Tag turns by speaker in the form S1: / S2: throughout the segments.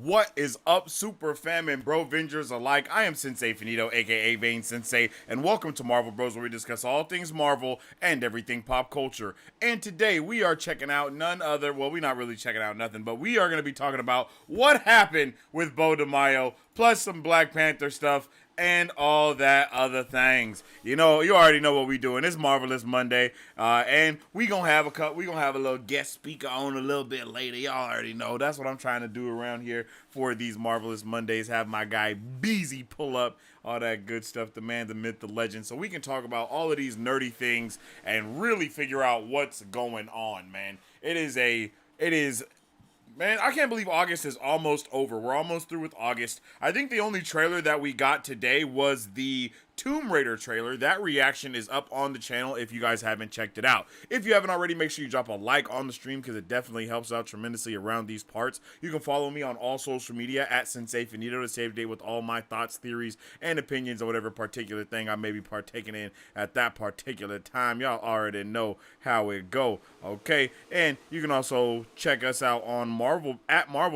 S1: What is up, Super Fam and Bro Vengers alike? I am Sensei Finito, aka Vane Sensei, and welcome to Marvel Bros, where we discuss all things Marvel and everything pop culture. And today we are checking out none other, well, we're not really checking out nothing, but we are going to be talking about what happened with Beau De Mayo, plus some Black Panther stuff, and all that other things. You know, you already know what we doing. It's Marvelous Monday, and we gonna have a little guest speaker on a little bit later. Y'all already know that's what I'm trying to do around here for these Marvelous Mondays. Have my guy Beezy pull up all that good stuff, the man, the myth, the legend, so we can talk about all of these nerdy things and really figure out what's going on, man. It is. Man, I can't believe August is almost over. We're almost through with August. I think the only trailer that we got today was the Tomb Raider trailer. That reaction is up on the channel if you guys haven't checked it out. If you haven't already, make sure you drop a like on the stream because it definitely helps out tremendously around these parts. You can follow me on all social media at Sensei Finito to stay up to date with all my thoughts, theories, and opinions of whatever particular thing I may be partaking in at that particular time. Y'all already know how it go, okay? And you can also check us out on Marvel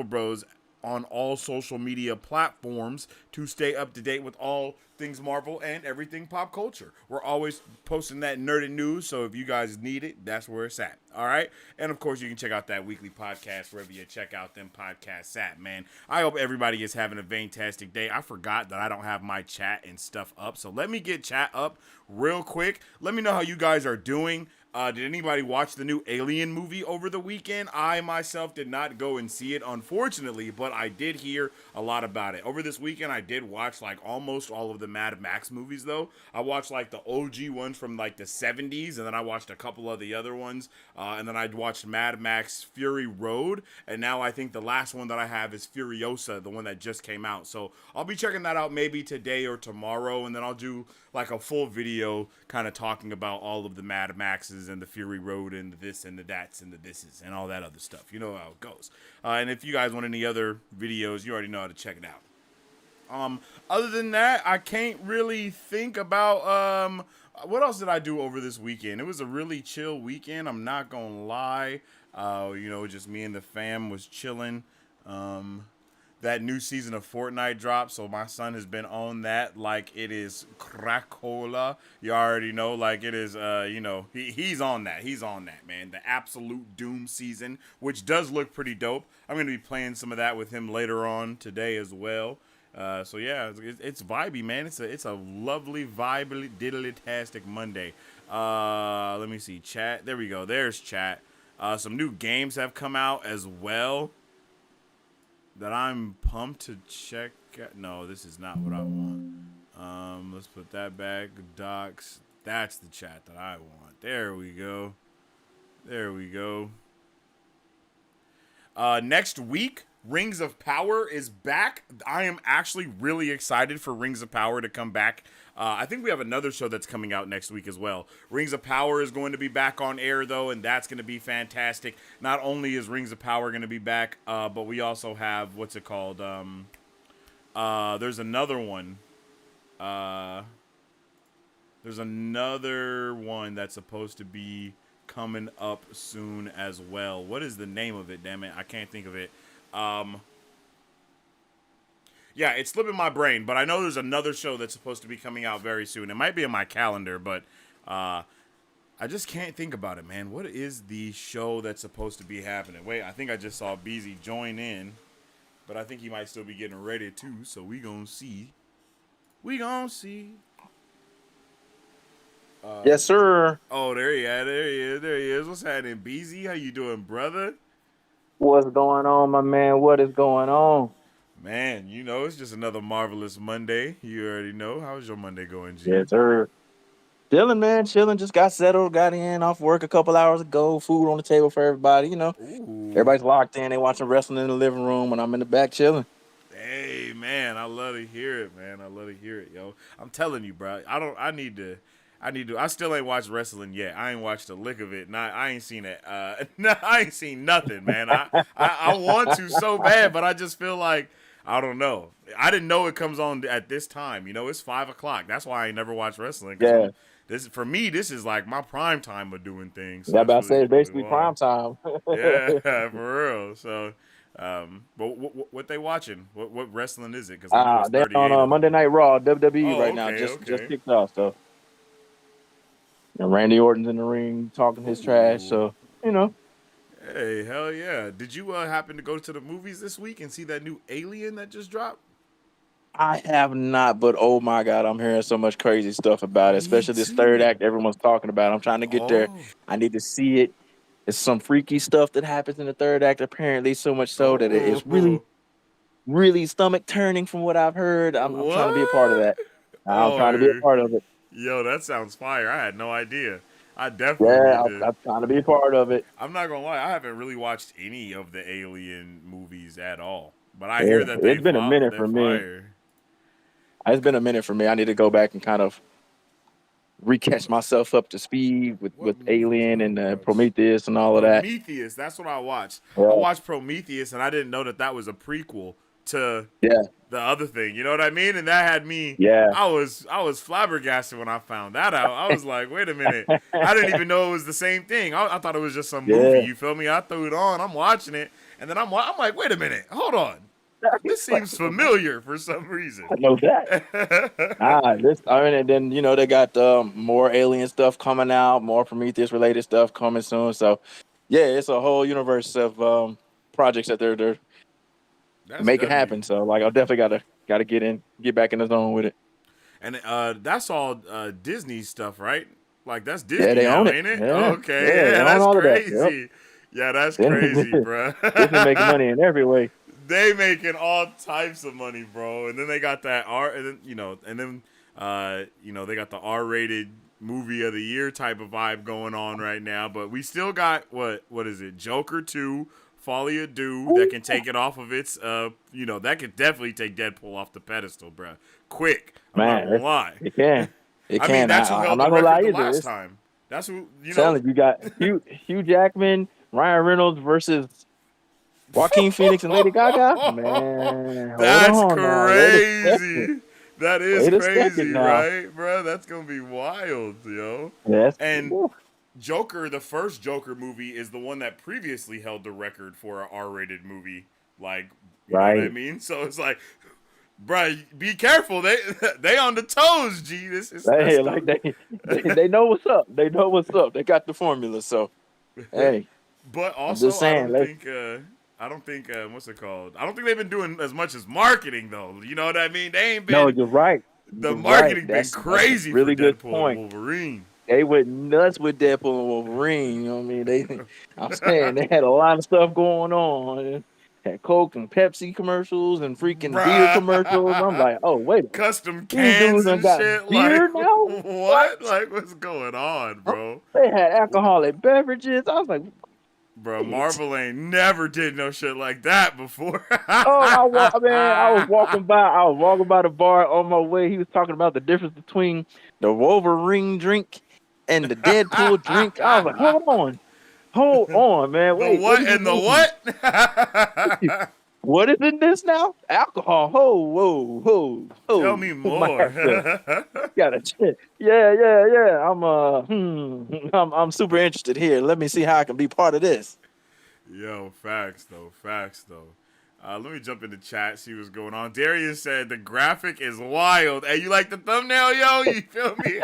S1: Bros on all social media platforms to stay up to date with all things Marvel and everything pop culture. We're always posting that nerdy news, so if you guys need it, that's where it's at. All right? And of course, you can check out that weekly podcast wherever you check out them podcasts at, man. I hope everybody is having a fantastic day. I forgot that I don't have my chat and stuff up, so let me get chat up real quick. Let me know how you guys are doing. Did anybody watch the new Alien movie over the weekend? I myself did not go and see it, unfortunately, but I did hear a lot about it. Over this weekend, I did watch like almost all of the Mad Max movies, though. I watched like the OG ones from like the 70s, and then I watched a couple of the other ones, and then I watched Mad Max Fury Road, and now I think the last one that I have is Furiosa, the one that just came out. So I'll be checking that out maybe today or tomorrow, and then I'll do like a full video kind of talking about all of the Mad Maxes and the Fury Road and the this and the that's and the thises and all that other stuff. You know how it goes. And if you guys want any other videos, you already know how to check it out. Other than that, I can't really think about what else did I do over this weekend. It was a really chill weekend, I'm not gonna lie. You know, just me and the fam was chilling. That new season of Fortnite dropped, so my son has been on that like it is Cracola. You already know, like it is, you know, he's on that. He's on that, man. The Absolute Doom season, which does look pretty dope. I'm going to be playing some of that with him later on today as well. So yeah, it's vibey, man. It's a lovely, vibey, diddly-tastic Monday. Let me see, chat. There we go. There's chat. Some new games have come out as well that I'm pumped to check. No, this is not what I want. Let's put that back. Docs. That's the chat that I want. There we go. There we go. Next week, Rings of Power is back. I am actually really excited for Rings of Power to come back. I think we have another show that's coming out next week as well. Rings of Power is going to be back on air, though, and that's going to be fantastic. Not only is Rings of Power going to be back, but we also have, what's it called? There's another one. There's another one that's supposed to be coming up soon as well. What is the name of it? Damn it, I can't think of it. Yeah, it's slipping my brain, but I know there's another show that's supposed to be coming out very soon. It might be in my calendar, but I just can't think about it, man. What is the show that's supposed to be happening? Wait, I think I just saw Beezy join in, but I think he might still be getting ready too, so we gonna see. We gonna see.
S2: Yes, sir.
S1: Oh, there he is. There he is. There he is. What's happening, Beezy? How you doing, brother?
S2: What's going on, my man? What is going on?
S1: Man, you know, it's just another marvelous Monday. You already know. How's your Monday going, G?
S2: Yes, sir. Chilling, man. Chilling. Just got settled. Got in off work a couple hours ago. Food on the table for everybody. You know,
S1: Ooh.
S2: everybody's locked in. They watching wrestling in the living room, and I'm in the back chilling.
S1: Hey, man, I love to hear it, man. I love to hear it, yo. I'm telling you, bro. I still ain't watched wrestling yet. I ain't watched a lick of it. I ain't seen it. No, I ain't seen nothing, man. I want to so bad, but I just feel like, I don't know. I didn't know it comes on at this time. You know, it's 5 o'clock. That's why I ain't never watched wrestling.
S2: Yeah.
S1: For me, this is like my prime time of doing things. So
S2: Yeah,
S1: that's
S2: about to say
S1: really,
S2: it's
S1: really
S2: basically prime
S1: wild.
S2: time.
S1: Yeah, for real. So But what they watching? What wrestling is it? Because I know it's
S2: They're on
S1: 38 of
S2: Monday
S1: them.
S2: Night Raw, WWE
S1: Oh,
S2: right now,
S1: okay,
S2: just
S1: okay.
S2: kicked off. So Randy Orton's in the ring talking his trash.
S1: Ooh.
S2: So you know,
S1: Hey, hell yeah. Did you happen to go to the movies this week and see that new Alien that just dropped?
S2: I have not, but oh my god, I'm hearing so much crazy stuff about it,
S1: Me
S2: especially this third
S1: too.
S2: act everyone's talking about. I'm trying to get there.
S1: Oh,
S2: I need to see it. It's some freaky stuff that happens in the third act, apparently, so much so that it is really,
S1: oh,
S2: really stomach turning from what I've heard. I'm trying to be a part of
S1: what?
S2: that. I'm trying to be a
S1: Oh,
S2: part of it.
S1: yo, that sounds fire. I had no idea. I definitely
S2: Yeah,
S1: need to.
S2: I'm trying to be a part of it.
S1: I'm not gonna lie, I haven't really watched any of the Alien movies at all. But I
S2: Yeah,
S1: hear that
S2: it's been a minute
S1: they're
S2: for me.
S1: fire.
S2: It's been a minute for me. I need to go back and kind of recatch myself up to speed
S1: What
S2: with
S1: movie did
S2: Alien
S1: I
S2: and
S1: watch?
S2: Prometheus and all of that.
S1: Prometheus. That's what I watched. I
S2: Yeah,
S1: watched Prometheus, and I didn't know that that was a prequel to
S2: yeah,
S1: the other thing. You know what I mean? And that had me.
S2: yeah.
S1: I was flabbergasted when I found that out. I was like, wait a minute. I didn't even know it was the same thing. I thought it was just some movie.
S2: Yeah.
S1: You feel me? I threw it on. I'm watching it, and then I'm like, wait a minute. Hold on. This
S2: Like,
S1: seems familiar for some reason.
S2: I know that. And then they got more alien stuff coming out, more Prometheus related stuff coming soon. So yeah, it's a whole universe of projects that they're
S1: That's
S2: making
S1: definitely.
S2: happen. So like, I definitely gotta get back in the zone with it.
S1: And that's all Disney stuff, right? Like that's
S2: Yeah,
S1: Disney
S2: they
S1: now,
S2: own it.
S1: ain't it?
S2: Yeah,
S1: Okay,
S2: yeah, they
S1: yeah,
S2: own
S1: that's
S2: all of that. Yep.
S1: crazy. Yeah, that's crazy,
S2: Disney
S1: bro.
S2: making money in every way.
S1: They making all types of money, bro. And then they got that and then they got the R-rated movie of the year type of vibe going on right now. But we still got what is it? Joker 2, Folly of Do that can take it off of its that could definitely take Deadpool off the pedestal, bro. Quick. I'm not
S2: Man,
S1: gonna lie.
S2: it can. It
S1: I mean,
S2: can.
S1: that's who
S2: I'm
S1: held
S2: not
S1: the
S2: gonna lie
S1: record the
S2: either.
S1: last
S2: It's
S1: time. That's who
S2: telling you got Hugh Jackman, Ryan Reynolds versus Joaquin Phoenix and Lady Gaga. Man, hold
S1: That's
S2: on now. Wait a second.
S1: crazy. That is
S2: Wait a second
S1: crazy,
S2: now.
S1: right, bro? That's gonna be wild, yo.
S2: Yes.
S1: And Joker, the first Joker movie, is the one that previously held the record for an R-rated movie. Like, you know what I
S2: Right.
S1: mean? So it's like, bro, be careful. They on the toes, G. That's
S2: Hey, like
S1: gonna.
S2: they know what's up. They know what's up. They got the formula. So hey,
S1: But
S2: I'm
S1: also,
S2: just saying. Let's
S1: I don't think what's it called? I don't think they've been doing as much as marketing though. You know what I mean? They ain't
S2: No,
S1: been
S2: you're right.
S1: the
S2: You're right.
S1: marketing been
S2: That's a
S1: crazy for
S2: really good
S1: Deadpool and
S2: point.
S1: Wolverine.
S2: They went nuts with Deadpool and Wolverine. You know what I mean? I'm saying they had a lot of stuff going on. Had Coke and Pepsi commercials and freaking beer commercials. I'm
S1: Bruh.
S2: like, oh wait,
S1: Custom
S2: these
S1: cans
S2: dudes done
S1: and
S2: got
S1: shit. Like
S2: beer now?
S1: what?
S2: What?
S1: Like what's going on,
S2: Oh,
S1: bro?
S2: they had alcoholic beverages. I was like,
S1: Bro,
S2: wait.
S1: Marvel ain't never did no shit like that before.
S2: Oh, man, I was walking by the bar on my way. He was talking about the difference between the Wolverine drink and the Deadpool drink. I was like, hold on, man.
S1: The
S2: Wait, what do
S1: what
S2: you
S1: and the
S2: mean?
S1: what?
S2: What is in this now? Alcohol.
S1: Tell
S2: Whoa.
S1: me
S2: Might
S1: more.
S2: have to gotta check. Yeah. I'm super interested here. Let me see how I can be part of this.
S1: Yo, facts though. Let me jump in the chat, see what's going on. Darius said the graphic is wild. Hey, you like the thumbnail, yo? You feel me?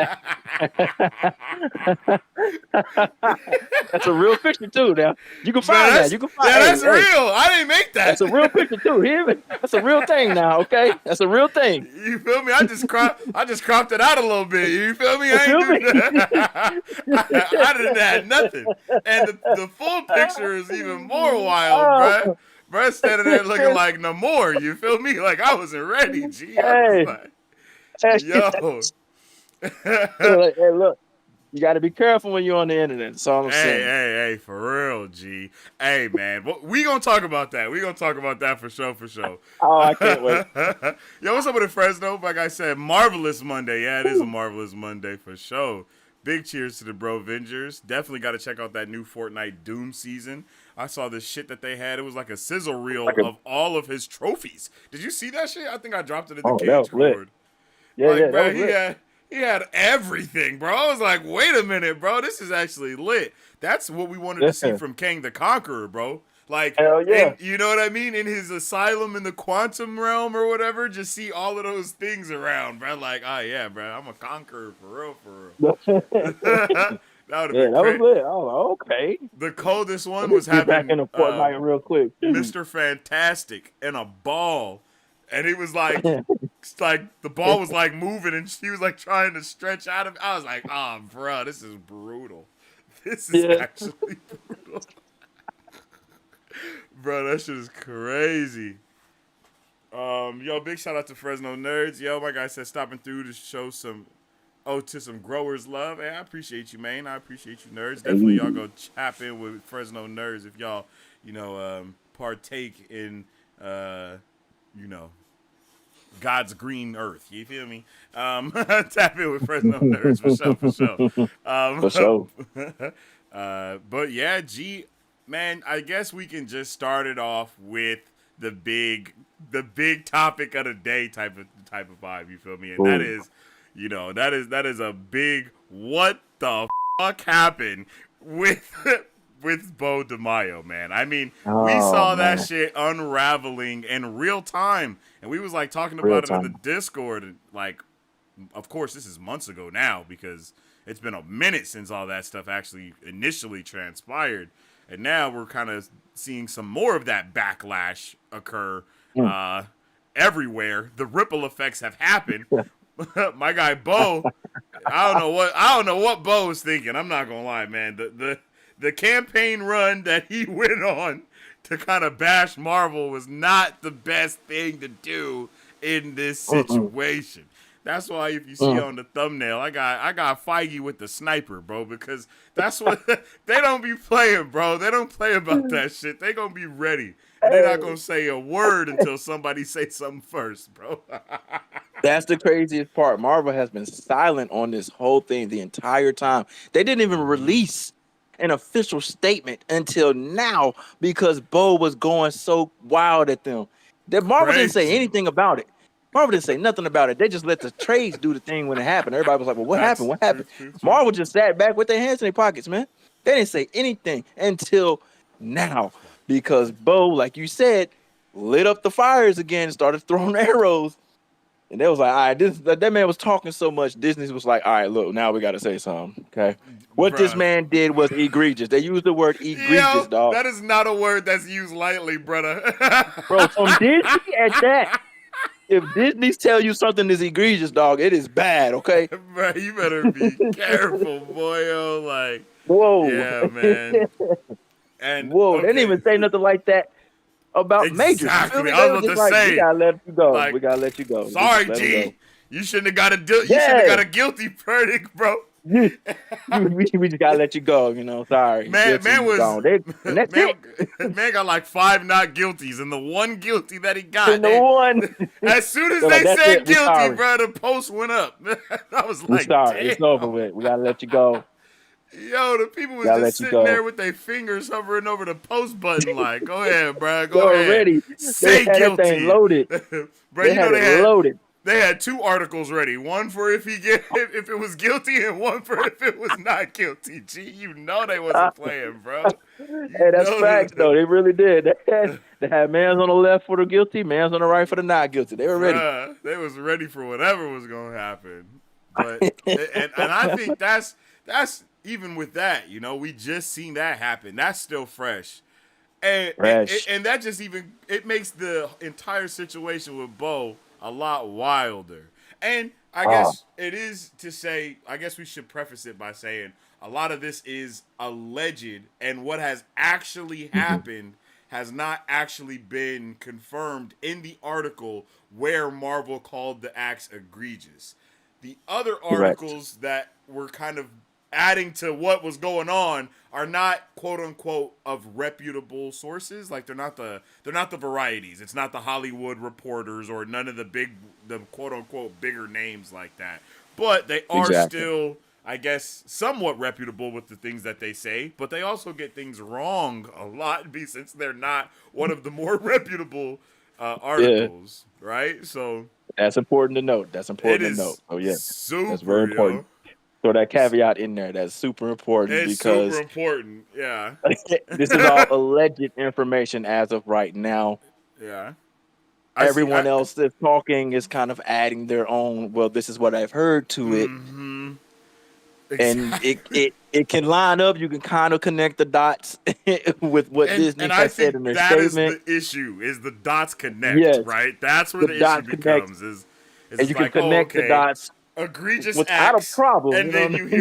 S2: That's a real picture too. Now you can
S1: Man,
S2: find that. You can find.
S1: that's real.
S2: Hey,
S1: I didn't make
S2: that's a
S1: that.
S2: real picture too. Hear me? That's a real thing now. Okay, that's a real thing.
S1: You feel me? I just cropped it out a little bit. You feel me?
S2: You
S1: I ain't
S2: feel
S1: do
S2: me?
S1: that. I didn't add nothing. And the full picture is even more wild, bruh.
S2: Oh,
S1: Bruh standing there looking like Namor. You feel me? Like I wasn't ready, G. I was
S2: hey,
S1: like,
S2: hey,
S1: yo.
S2: hey, look. You got to be careful when you're on the internet. That's all I'm saying.
S1: Hey, for real, G. Hey, man, we gonna talk about that. We gonna talk about that for sure, for sure.
S2: Oh, I can't wait.
S1: Yo, what's up with the Fresno? Like I said, marvelous Monday. Yeah, it is a marvelous Monday for sure. Big cheers to the Bro Vengers. Definitely got to check out that new Fortnite Doom season. I saw this shit that they had. It was like a sizzle reel
S2: Like a,
S1: of all of his trophies. Did you see that shit? I think I dropped it in the
S2: oh, that was
S1: cage
S2: lit.
S1: cord.
S2: Yeah,
S1: Like,
S2: that
S1: bro,
S2: was lit.
S1: he had everything, bro. I was like, wait a minute, bro. This is actually lit. That's what we wanted to see
S2: Yeah,
S1: from Kang the Conqueror, bro. Like,
S2: Hell yeah.
S1: and you know what I mean? In his asylum in the quantum realm or whatever, just see all of those things around, bro. Like, oh yeah, bro, I'm a conqueror for real, for real. That would have
S2: Yeah,
S1: been
S2: that was
S1: great.
S2: lit. I was like, okay.
S1: The coldest
S2: Let
S1: one
S2: me
S1: was
S2: get back
S1: having
S2: into Fortnite real quick.
S1: Mr. Fantastic and a ball, and he was like the ball was like moving, and she was like trying to stretch out of it. I was like, oh, bro, this is brutal. This is
S2: Yeah.
S1: actually brutal, bro. That shit is crazy. Yo, big shout out to Fresno Nerds. Yo, my guy said stopping through to show some to some growers love. Hey, I appreciate you, man. I appreciate you, nerds. Definitely, y'all go chap in with Fresno Nerds if y'all, partake in, you know, God's green earth. You feel me? Tap in with Fresno Nerds for sure, for sure.
S2: For sure.
S1: But yeah, man, I guess we can just start it off with the big topic of the day type of vibe. You feel me? And that is, that is a big what the fuck happened with with Beau De Mayo, man. I mean, we saw that shit unraveling in real time, and we was like talking about it in the Discord. And, like, of course, this is months ago now because it's been a minute since all that stuff actually initially transpired, and now we're kind of seeing some more of that backlash occur everywhere. The ripple effects have happened. My guy Beau, I don't know what Beau was thinking. I'm not gonna lie, man. The campaign run that he went on to kind of bash Marvel was not the best thing to do in this situation. That's why if you see on the thumbnail, I got Feige with the sniper, bro, because that's what they don't be playing, bro. They don't play about that shit. They gonna be ready. And they're not gonna say a word until somebody say something first, bro.
S2: That's the craziest part. Marvel has been silent on this whole thing the entire time. They didn't even release an official statement until now because Beau was going so wild at them. That Marvel didn't say anything about it. Marvel didn't say nothing about it. They just let the trades do the thing when it happened. Everybody was like, well, what happened? What happened?
S1: True.
S2: Marvel just sat back with their hands in their pockets, man. They didn't say anything until now because Beau, like you said, lit up the fires again and started throwing arrows. And they was like, all right, that man was talking so much. Disney was like, all right, look, now we got to say something, okay? What this man did was egregious. They used the word egregious, dog.
S1: That is not a word that's used lightly, brother.
S2: Bro, from Disney at that. If Disney tell you something is egregious, dog, it is bad, okay?
S1: Bro, you better be careful, boyo. Like,
S2: whoa.
S1: Yeah, man. And
S2: whoa, they didn't even say nothing like that about Major.
S1: Exactly. I was about to say.
S2: We gotta let you go.
S1: Like,
S2: we gotta let you go.
S1: Sorry, G. You shouldn't have got you shouldn't have got a guilty verdict, bro.
S2: we just gotta let you go, Sorry.
S1: Man was
S2: that's it.
S1: Man got like 5 not guilties, and the one guilty that he got.
S2: And the one.
S1: As soon as they said guilty, bro, the post went up. I was like,
S2: sorry.
S1: damn.
S2: It's over with. We gotta let you go.
S1: Yo, the people was just sitting there with their fingers hovering over the post button, like, go ahead, bro, go ahead.
S2: Ready.
S1: Say
S2: they had
S1: guilty.
S2: That thing loaded.
S1: Bro, they had it
S2: loaded.
S1: They had 2 articles ready. One for if it was guilty, and one for if it was not guilty. Gee, you know they wasn't playing, bro.
S2: Hey, that's facts, though. They really did. They had mans on the left for the guilty, mans on the right for the not guilty. They were ready.
S1: They was ready for whatever was gonna happen. But and I think that's even with that, we just seen that happen. That's still fresh. And that just it makes the entire situation with Beau a lot wilder. And I guess it is to say, I guess we should preface it by saying a lot of this is alleged, and what has actually happened has not actually been confirmed in the article where Marvel called the acts egregious. The other articles that were kind of adding to what was going on are not quote unquote of reputable sources. Like they're not the varieties. It's not the Hollywood Reporters or none of the quote unquote bigger names like that. But they are still, I guess, somewhat reputable with the things that they say. But they also get things wrong a lot, since they're not one of the more reputable articles, right? So
S2: that's important to note. Oh yeah,
S1: super,
S2: that's very important. So that caveat in there, that's super important
S1: It's super
S2: because
S1: important. Yeah.
S2: this is all alleged information as of right now.
S1: Yeah. I see.
S2: Everyone else that's talking is kind of adding their own, well, this is what I've heard to it.
S1: Mm-hmm.
S2: And it
S1: Exactly.
S2: it it can line up. You can kind of connect the dots with what
S1: And
S2: Disney
S1: I
S2: has said
S1: think
S2: in their
S1: that is
S2: statement.
S1: the issue, is the dots connect,
S2: Yes,
S1: right? That's where
S2: the
S1: the issue
S2: dots connect,
S1: becomes, is
S2: and
S1: it's
S2: you can
S1: like, oh,
S2: connect the
S1: okay,
S2: dots
S1: egregious
S2: without a
S1: acts,
S2: problem. You
S1: and
S2: know
S1: then
S2: what I mean?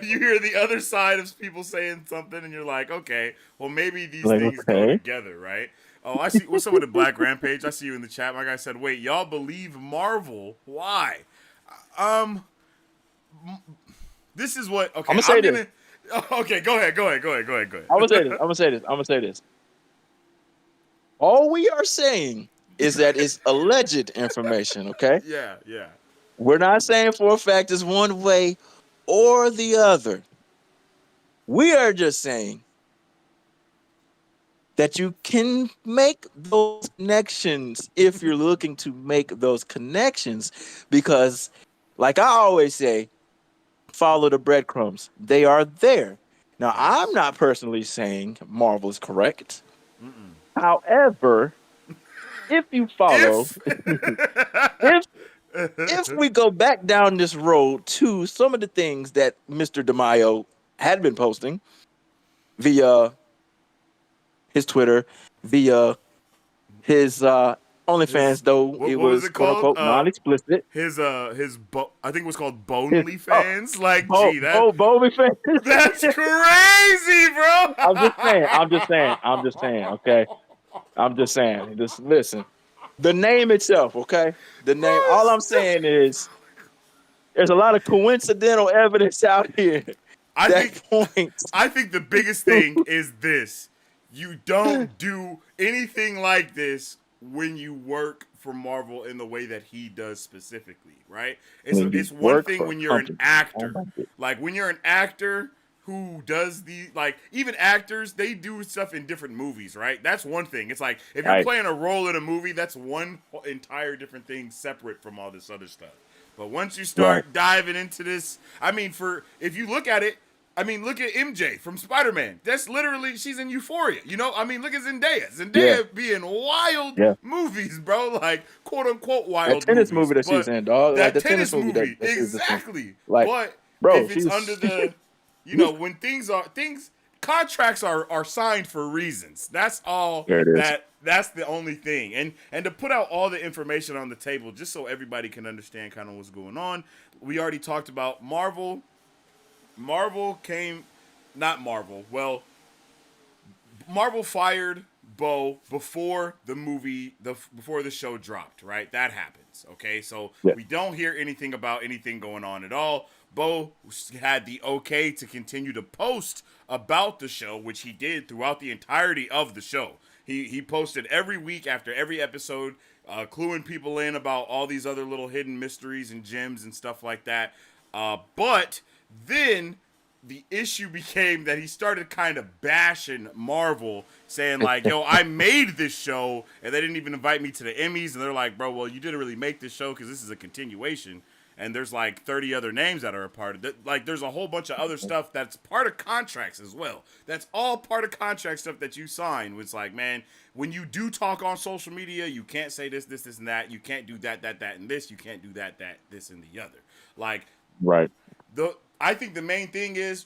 S1: you hear the other side of people saying something, and you're like, okay, well, maybe these
S2: Like,
S1: things go
S2: okay,
S1: together, right? Oh, I see. What's up with the Black Rampage? I see you in the chat. My guy said, wait, y'all believe Marvel? Why? Um, this is what.
S2: I'm
S1: Okay,
S2: gonna say
S1: I'm
S2: this.
S1: gonna. Okay, go ahead. Go ahead. Go ahead. Go ahead. Go
S2: I'm gonna say this.
S1: ahead.
S2: I'm gonna say this. I'm gonna say this. All we are saying is that it's alleged information. Okay,
S1: Yeah. Yeah.
S2: we're not saying for a fact it's one way or the other. We are just saying that you can make those connections if you're looking to make those connections. Because, like I always say, follow the breadcrumbs. They are there. Now, I'm
S1: Yes.
S2: not personally saying Marvel is correct.
S1: Mm-mm.
S2: However, if you follow,
S1: If
S2: if if we go back down this road to some of the things that Mr. De Mayo had been posting via his Twitter, via his
S1: his
S2: OnlyFans, though it
S1: what was
S2: was
S1: it
S2: quote
S1: called?
S2: unquote non-explicit.
S1: I think it was called
S2: His
S1: Bonely Fans. Like,
S2: Bo
S1: gee,
S2: Bo Bovey fan.
S1: that's crazy, bro.
S2: I'm just saying. I'm just saying. I'm just saying. Okay. I'm just saying. Just listen. The name itself. Okay. The name. All I'm saying is there's a lot of coincidental evidence out here
S1: I
S2: that
S1: think
S2: points
S1: I think the biggest
S2: to.
S1: thing is this. You don't do anything like this when you work for Marvel in the way that he does specifically, right?
S2: When you
S1: It's one
S2: work
S1: thing
S2: for
S1: when
S2: a
S1: you're an
S2: company. Oh
S1: actor.
S2: my goodness.
S1: Like when you're an actor who does the like even actors, they do stuff in different movies, right? That's one thing. It's like if you're
S2: Right.
S1: playing a role in a movie, that's one entire different thing separate from all this other stuff. But once you
S2: Right.
S1: start diving into this, I mean, for if you look at it, I mean, look at MJ from Spider Man. That's literally she's in Euphoria. You know, I mean, look at Zendaya.
S2: Yeah.
S1: Zendaya being wild
S2: Yeah.
S1: movies, bro, like quote unquote
S2: That
S1: wild
S2: tennis
S1: movies.
S2: movie that she's
S1: But
S2: in, dog. Like
S1: that
S2: the tennis
S1: tennis
S2: movie
S1: movie,
S2: that she was just in.
S1: exactly.
S2: Like,
S1: But
S2: bro,
S1: if it's
S2: she's
S1: under the, you know, when things contracts are signed for reasons. That's all.
S2: there it is.
S1: That's the only thing. And to put out all the information on the table, just so everybody can understand kind of what's going on. We already talked about Marvel. Marvel came, not Marvel. Well, Marvel fired Bo before the movie, before the show dropped. Right, that happens. Okay, so
S2: Yeah.
S1: we don't hear anything about anything going on at all. Bo had the okay to continue to post about the show, which he did throughout the entirety of the show. He posted every week after every episode, cluing people in about all these other little hidden mysteries and gems and stuff like that. But then the issue became that he started kind of bashing Marvel, saying like, "Yo, I made this show, and they didn't even invite me to the Emmys." And they're like, "Bro, well, you didn't really make this show because this is a continuation." And there's like 30 other names that are a part of it. Like, there's a whole bunch of other stuff that's part of contracts as well. That's all part of contract stuff that you sign. It's like, man, when you do talk on social media, you can't say this, and that. You can't do that, and this. You can't do that, this, and the other. Like,
S2: Right.
S1: I think the main thing is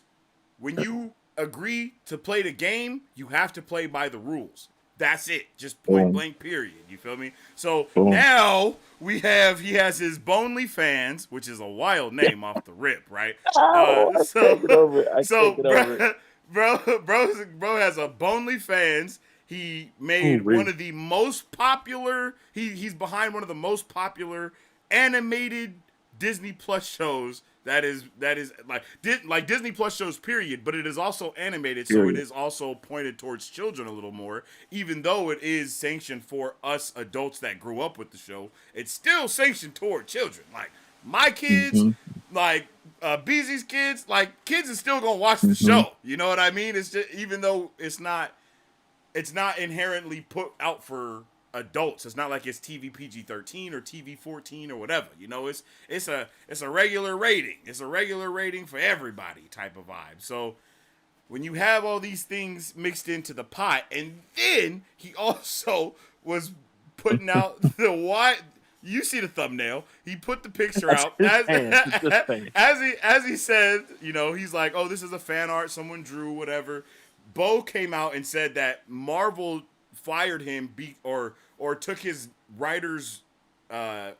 S1: when you agree to play the game, you have to play by the rules. That's it. Just point
S2: Boom.
S1: blank, period. You feel me? So
S2: Boom.
S1: now he has his Bonely Fans, which is a wild name off the rip, right?
S2: Oh, I can't get over it. I can't
S1: So
S2: get over it.
S1: bro has a Bonely Fans. He
S2: Ooh,
S1: made one
S2: wee.
S1: of the most popular. He's behind one of the most popular animated Disney Plus shows that is like Disney Plus shows period, but it is also animated, so it
S2: Period.
S1: is also pointed towards children a little more. Even though it is sanctioned for us adults that grew up with the show, it's still sanctioned toward children. Like my kids,
S2: Mm-hmm.
S1: like Beezy's kids, like kids is still gonna watch the
S2: Mm-hmm.
S1: show. You know what I mean? It's just even though it's not inherently put out for adults. It's not like it's TV PG-13 or TV 14 or whatever. It's a regular rating. It's a regular rating for everybody type of vibe. So when you have all these things mixed into the pot, and then he also was putting out the wide. You see the thumbnail. He put the picture out as he said. He's like, "Oh, this is a fan art. Someone drew whatever." Beau came out and said that Marvel fired him or took his writer's right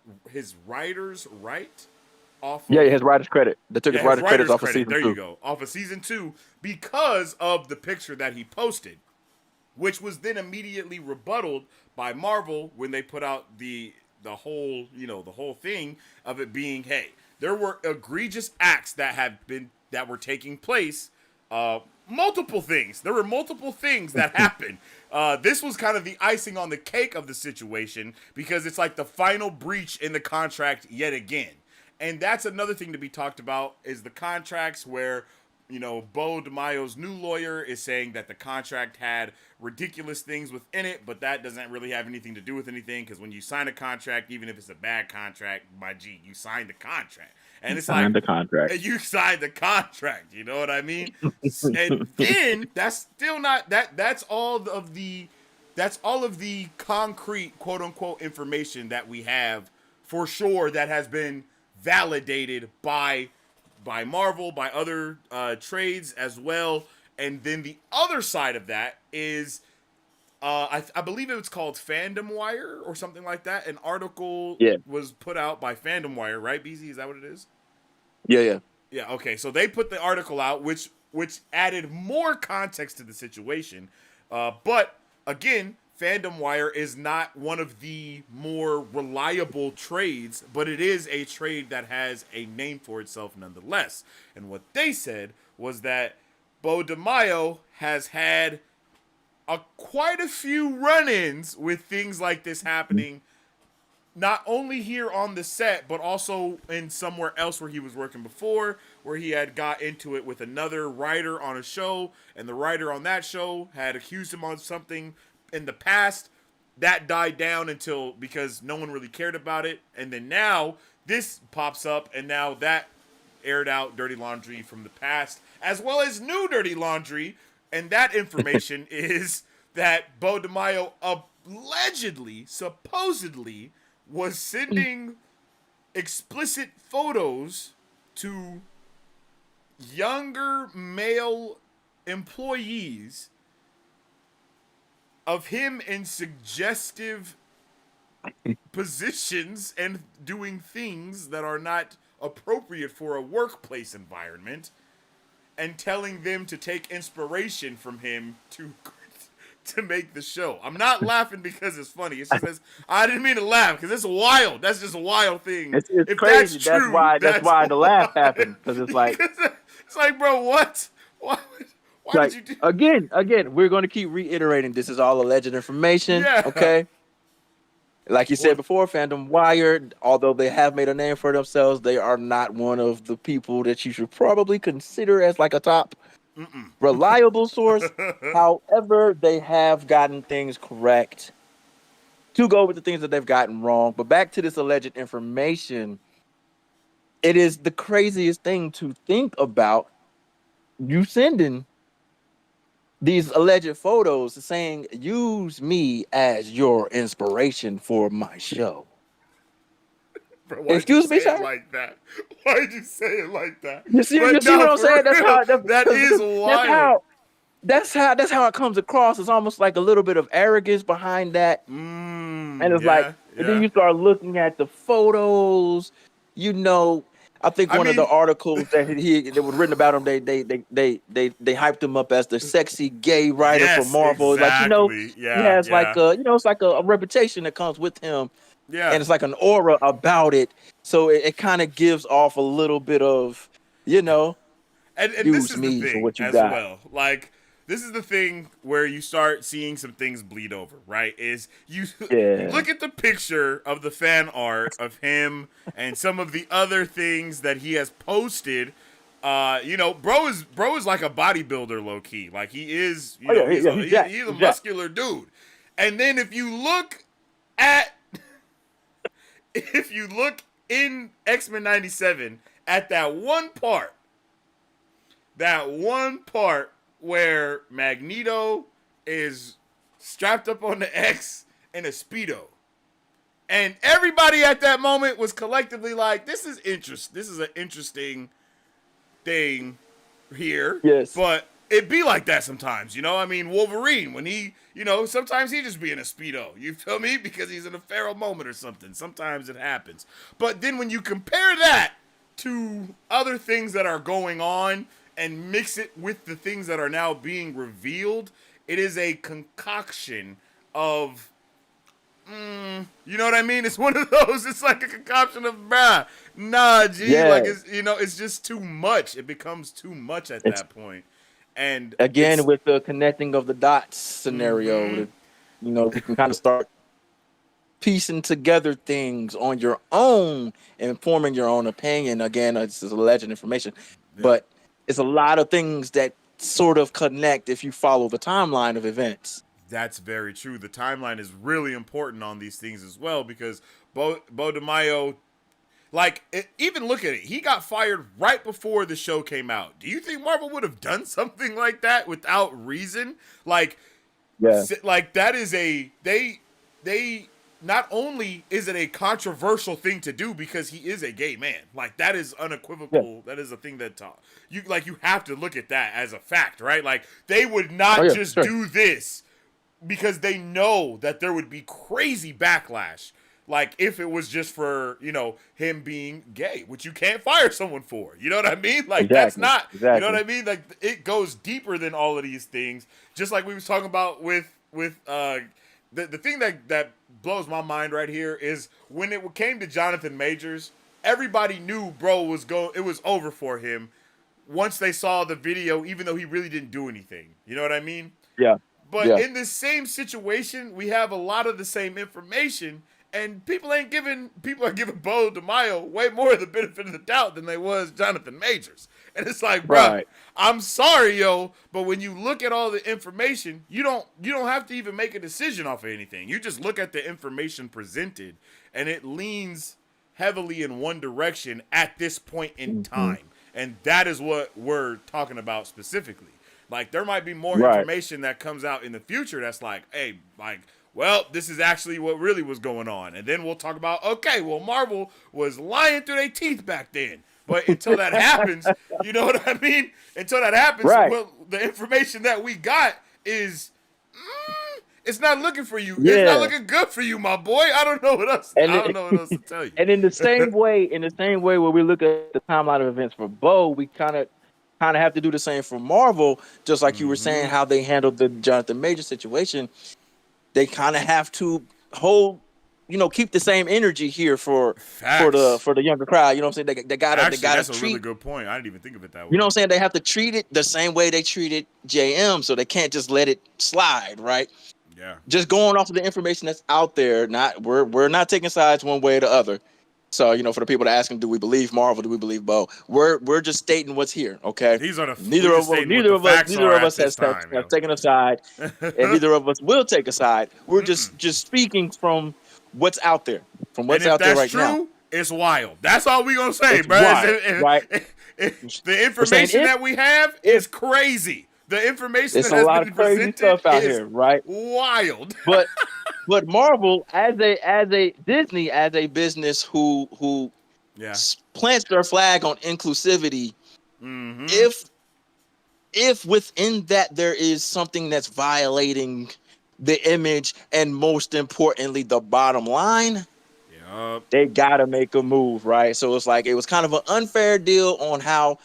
S1: off.
S2: His writer's credit. They took his writer's credit off of season 2.
S1: There you go, off of season 2 because of the picture that he posted, which was then immediately rebutted by Marvel when they put out the whole thing of it being, hey, there were egregious acts that were taking place. Multiple things. There were multiple things that happened. This was kind of the icing on the cake of the situation because it's like the final breach in the contract yet again. And that's another thing to be talked about is the contracts where, Beau De Mayo's new lawyer is saying that the contract had ridiculous things within it, but that doesn't really have anything to do with anything because when you sign a contract, even if it's a bad contract, you signed the contract. And it's like
S2: the contract.
S1: You signed the contract. You know what I mean? And then that's still not that's all of the concrete quote unquote information that we have for sure that has been validated by Marvel, by other trades as well. And then the other side of that is I believe it was called Fandom Wire or something like that. An article was put out by Fandom Wire, right, BZ? Is that what it is?
S2: Yeah.
S1: Yeah, okay. So they put the article out, which added more context to the situation. But, again, Fandom Wire is not one of the more reliable trades, but it is a trade that has a name for itself nonetheless. And what they said was that Beau De Mayo has had quite a few run-ins with things like this happening, not only here on the set, but also in somewhere else where he was working before, where he had got into it with another writer on a show, and the writer on that show had accused him of something in the past. That died down because no one really cared about it, and then now this pops up, and now that aired out dirty laundry from the past, as well as new dirty laundry. And that information is that Beau De Mayo allegedly, supposedly, was sending explicit photos to younger male employees of him in suggestive positions and doing things that are not appropriate for a workplace environment, and telling them to take inspiration from him to make the show. I'm not laughing because it's funny. It's just I didn't mean to laugh because it's wild. That's just a wild thing.
S2: It's crazy. That's true, that's why the laugh happened, because it's like
S1: it's like, bro, what? Why did you do?
S2: Again, we're going to keep reiterating this is all alleged information.
S1: Yeah.
S2: Okay. Like you said before, Fandom Wire, although they have made a name for themselves, they are not one of the people that you should probably consider as like a top reliable source. However, they have gotten things correct to go with the things that they've gotten wrong. But back to this alleged information, it is the craziest thing to think about. You sending these alleged photos saying, use me as your inspiration for my show.
S1: Bro,
S2: excuse me, sir?
S1: Like that? Why'd you say it like that?
S2: You see what I'm saying?
S1: That is wild.
S2: That's how it comes across. It's almost like a little bit of arrogance behind that. And it's and then you start looking at the photos, I think one of the articles that was written about him, they hyped him up as the sexy gay writer for Marvel.
S1: Exactly.
S2: He has it's like a reputation that comes with him. Yeah. And it's like an aura about it. So it kind of gives off a little bit of, and
S1: use me
S2: for what you
S1: as
S2: got.
S1: Well. Like, this is the thing where you start seeing some things bleed over, right? Is you look at the picture of the fan art of him and some of the other things that he has posted. Bro is like a bodybuilder, low key. Like he is, he's a muscular dude. And then if you look at if you look in X-Men 97 at that one part where Magneto is strapped up on the X in a Speedo. And everybody at that moment was collectively like, this is an interesting thing here.
S2: Yes.
S1: But it be like that sometimes, you know? I mean, Wolverine, when he, you know, sometimes he just be in a Speedo. You feel me? Because he's in a feral moment or something. Sometimes it happens. But then when you compare that to other things that are going on and mix it with the things that are now being revealed, it is a concoction of you know what I mean? It's one of those. It's like a concoction of nah, G.
S2: Yeah.
S1: Like it's it's just too much. It becomes too much at that point. And
S2: again, with the connecting of the dots scenario, you can kind of start piecing together things on your own and forming your own opinion. Again, it's alleged information, but it's a lot of things that sort of connect if you follow the timeline of events.
S1: That's very true. The timeline is really important on these things as well because Beau De Mayo, even look at it. He got fired right before the show came out. Do you think Marvel would have done something like that without reason? Like that is they not only is it a controversial thing to do because he is a gay man. Like that is unequivocal. Yeah. That is a thing that you have to look at that as a fact, right? Like they would not do this because they know that there would be crazy backlash. Like if it was just for, him being gay, which you can't fire someone for. You know what I mean? Like that's not, you know what I mean? Like it goes deeper than all of these things. Just like we was talking about with the thing that blows my mind right here is when it came to Jonathan Majors, everybody knew it was over for him once they saw the video, even though he really didn't do anything. You know what I mean?
S2: Yeah.
S1: But in this same situation, we have a lot of the same information, and people are giving Beau De Mayo way more of the benefit of the doubt than they was Jonathan Majors. And it's like, bro, I'm sorry, yo, but when you look at all the information, you don't have to even make a decision off of anything. You just look at the information presented, and it leans heavily in one direction at this point in time. And that is what we're talking about specifically. Like, there might be more information that comes out in the future that's like, hey, well, this is actually what really was going on. And then we'll talk about, okay, well, Marvel was lying through their teeth back then. But until that happens, you know what I mean? Until that happens, well, the information that we got is, it's not looking for you. Yeah. It's not looking good for you, my boy. I don't know what else. Know what else to tell you.
S2: And in the same way, where we look at the timeline of events for Beau, we kind of have to do the same for Marvel. Just like you were saying, how they handled the Jonathan Major situation, they kind of have to keep the same energy here for the younger crowd. You know what I'm saying? They gotta
S1: that's
S2: treat,
S1: a really good point. I didn't even think of it that way.
S2: You know what I'm saying? They have to treat it the same way they treated JM, so they can't just let it slide, right?
S1: Yeah.
S2: Just going off of the information that's out there. We're not taking sides one way or the other. So, for the people that ask them, do we believe Marvel? Do we believe Beau? We're just stating what's here, okay?
S1: These are the
S2: neither of us has taken a side, and neither of us will take a side. We're just speaking from what's out there, out there right now.
S1: True, it's wild. That's all we gonna say,
S2: it's
S1: bro.
S2: Wild, right?
S1: The information that we have is crazy. The information that has been presented
S2: stuff out here, right?
S1: Wild.
S2: But Marvel, as a Disney, as a business who plants their flag on inclusivity, if within that there is something that's violating the image and most importantly the bottom line, they gotta make a move, right? So it's like it was kind of an unfair deal on how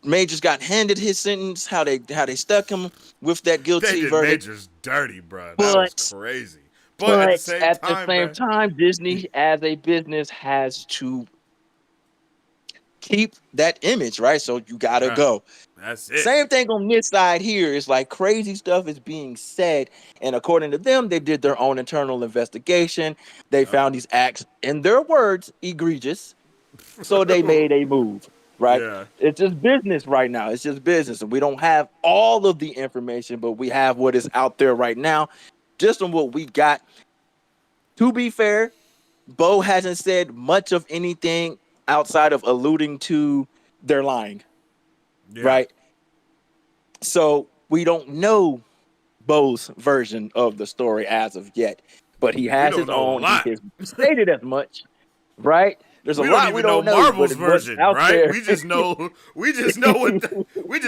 S2: Majors got handed his sentence, how they stuck him with that guilty verdict.
S1: Majors dirty, bro. That was crazy. But at the same time,
S2: Disney as a business has to keep that image, right? So you gotta go.
S1: That's it.
S2: Same thing on this side here. It's like crazy stuff is being said, and according to them, they did their own internal investigation. They found these acts, in their words, egregious. So they made a move. Right? Yeah. It's just business right now. It's just business. And we don't have all of the information, but we have what is out there right now. Just on what we got. To be fair, Beau hasn't said much of anything outside of alluding to they're lying,
S1: Yeah.
S2: right? So we don't know Beau's version of the story as of yet, but he
S1: We
S2: has
S1: don't
S2: his
S1: know a
S2: own. He
S1: lot.
S2: has stated as much, right? There's a
S1: We don't
S2: lot we
S1: even know
S2: don't know, but
S1: Marvel's
S2: what's
S1: version,
S2: out
S1: right?
S2: there.
S1: We just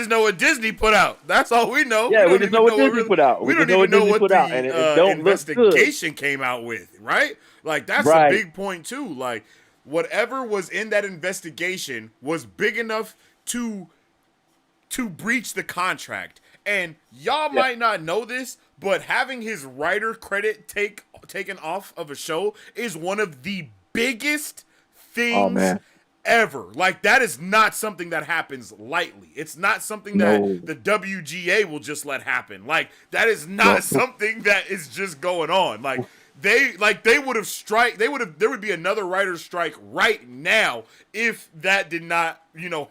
S1: know what Disney put out. That's all we know. We
S2: Yeah, we
S1: don't
S2: just know
S1: even
S2: what
S1: know what
S2: Disney
S1: really.
S2: put out.
S1: We
S2: We just
S1: don't
S2: know
S1: even
S2: what
S1: know
S2: Disney
S1: what
S2: put out, and it
S1: the
S2: don't look good.
S1: investigation came out with, right? Like that's a
S2: Right.
S1: big point too. Like whatever was in that investigation was big enough to breach the contract. And y'all
S2: Yeah.
S1: might not know this, but having his writer credit taken off of a show is one of the biggest
S2: Oh
S1: things
S2: man,
S1: ever. Like that is not something that happens lightly. It's not something that
S2: no,
S1: the WGA will just let happen. Like that is
S2: no.
S1: not something that is just going on. Like they would have there would be another writer's strike right now if that did not,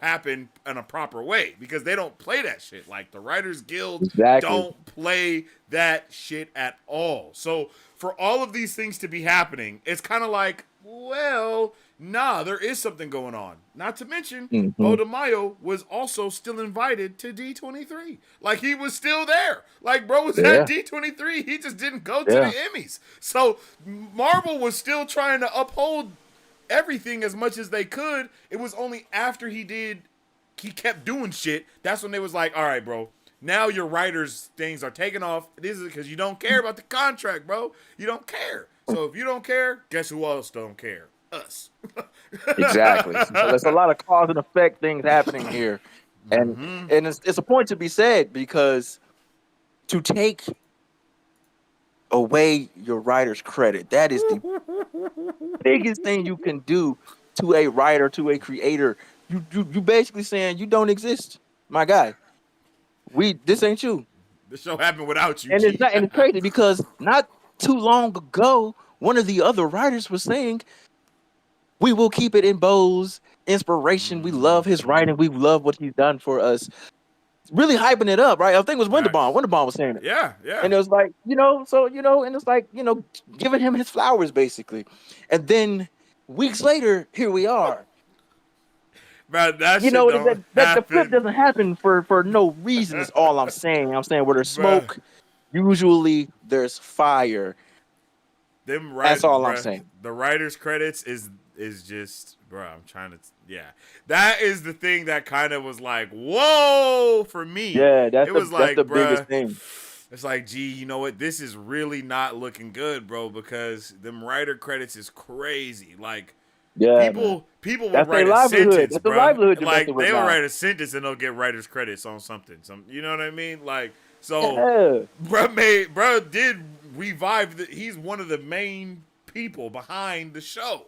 S1: happen in a proper way, because they don't play that shit. Like the Writers Guild
S2: Exactly.
S1: don't play that shit at all. So for all of these things to be happening, it's kind of like, well, nah, there is something going on. Not to mention,
S2: Hmm.
S1: Beau De Mayo was also still invited to D23. Like he was still there. Like bro was at
S2: Yeah,
S1: D23. He just didn't go to the
S2: yeah,
S1: Emmys. So Marvel was still trying to uphold everything as much as they could. It was only after he kept doing shit. That's when they was like, all right, bro. Now your writers' things are taking off. This is because you don't care about the contract, bro. You don't care. So if you don't care, guess who else don't care? Us.
S2: exactly. So there's a lot of cause and effect things happening here, and it's a point to be said, because to take away your writer's credit, that is the biggest thing you can do to a writer, to a creator. You basically saying you don't exist, my guy. This ain't you.
S1: The show happened without you,
S2: And it's
S1: G.
S2: not, and it's crazy because not too long ago, one of the other writers was saying, "We will keep it in Beau's inspiration. We love his writing. We love what he's done for us." Really hyping it up, right? I think it was Winterbomb.
S1: Facts.
S2: Winterbomb was saying it,
S1: Yeah, yeah.
S2: and it was like, and it's like, giving him his flowers basically. And then weeks later, here we are.
S1: But that shit don't
S2: That the flip
S1: happen.
S2: doesn't happen for no reason. Is all I'm saying. I'm saying where there's
S1: Bruh.
S2: smoke, usually there's fire.
S1: Them
S2: That's
S1: right,
S2: all I'm
S1: bruh.
S2: saying.
S1: The writers' credits is just, bruh. I'm trying to, yeah. That is the thing that kind of was like, whoa, for me.
S2: Yeah,
S1: It was
S2: that's the
S1: like,
S2: biggest
S1: bruh.
S2: thing.
S1: It's like, gee, you know what? This is really not looking good, bro. Because them writer credits is crazy. Like,
S2: Yeah, man.
S1: people will
S2: That's their
S1: write a
S2: livelihood.
S1: sentence,
S2: That's the
S1: bruh.
S2: livelihood you're messing
S1: Like
S2: with
S1: they will
S2: now.
S1: write a sentence and they'll get writers credits on something. You know what I mean? Like so,
S2: Yeah,
S1: bruh did revive. He's one of the main people behind the show.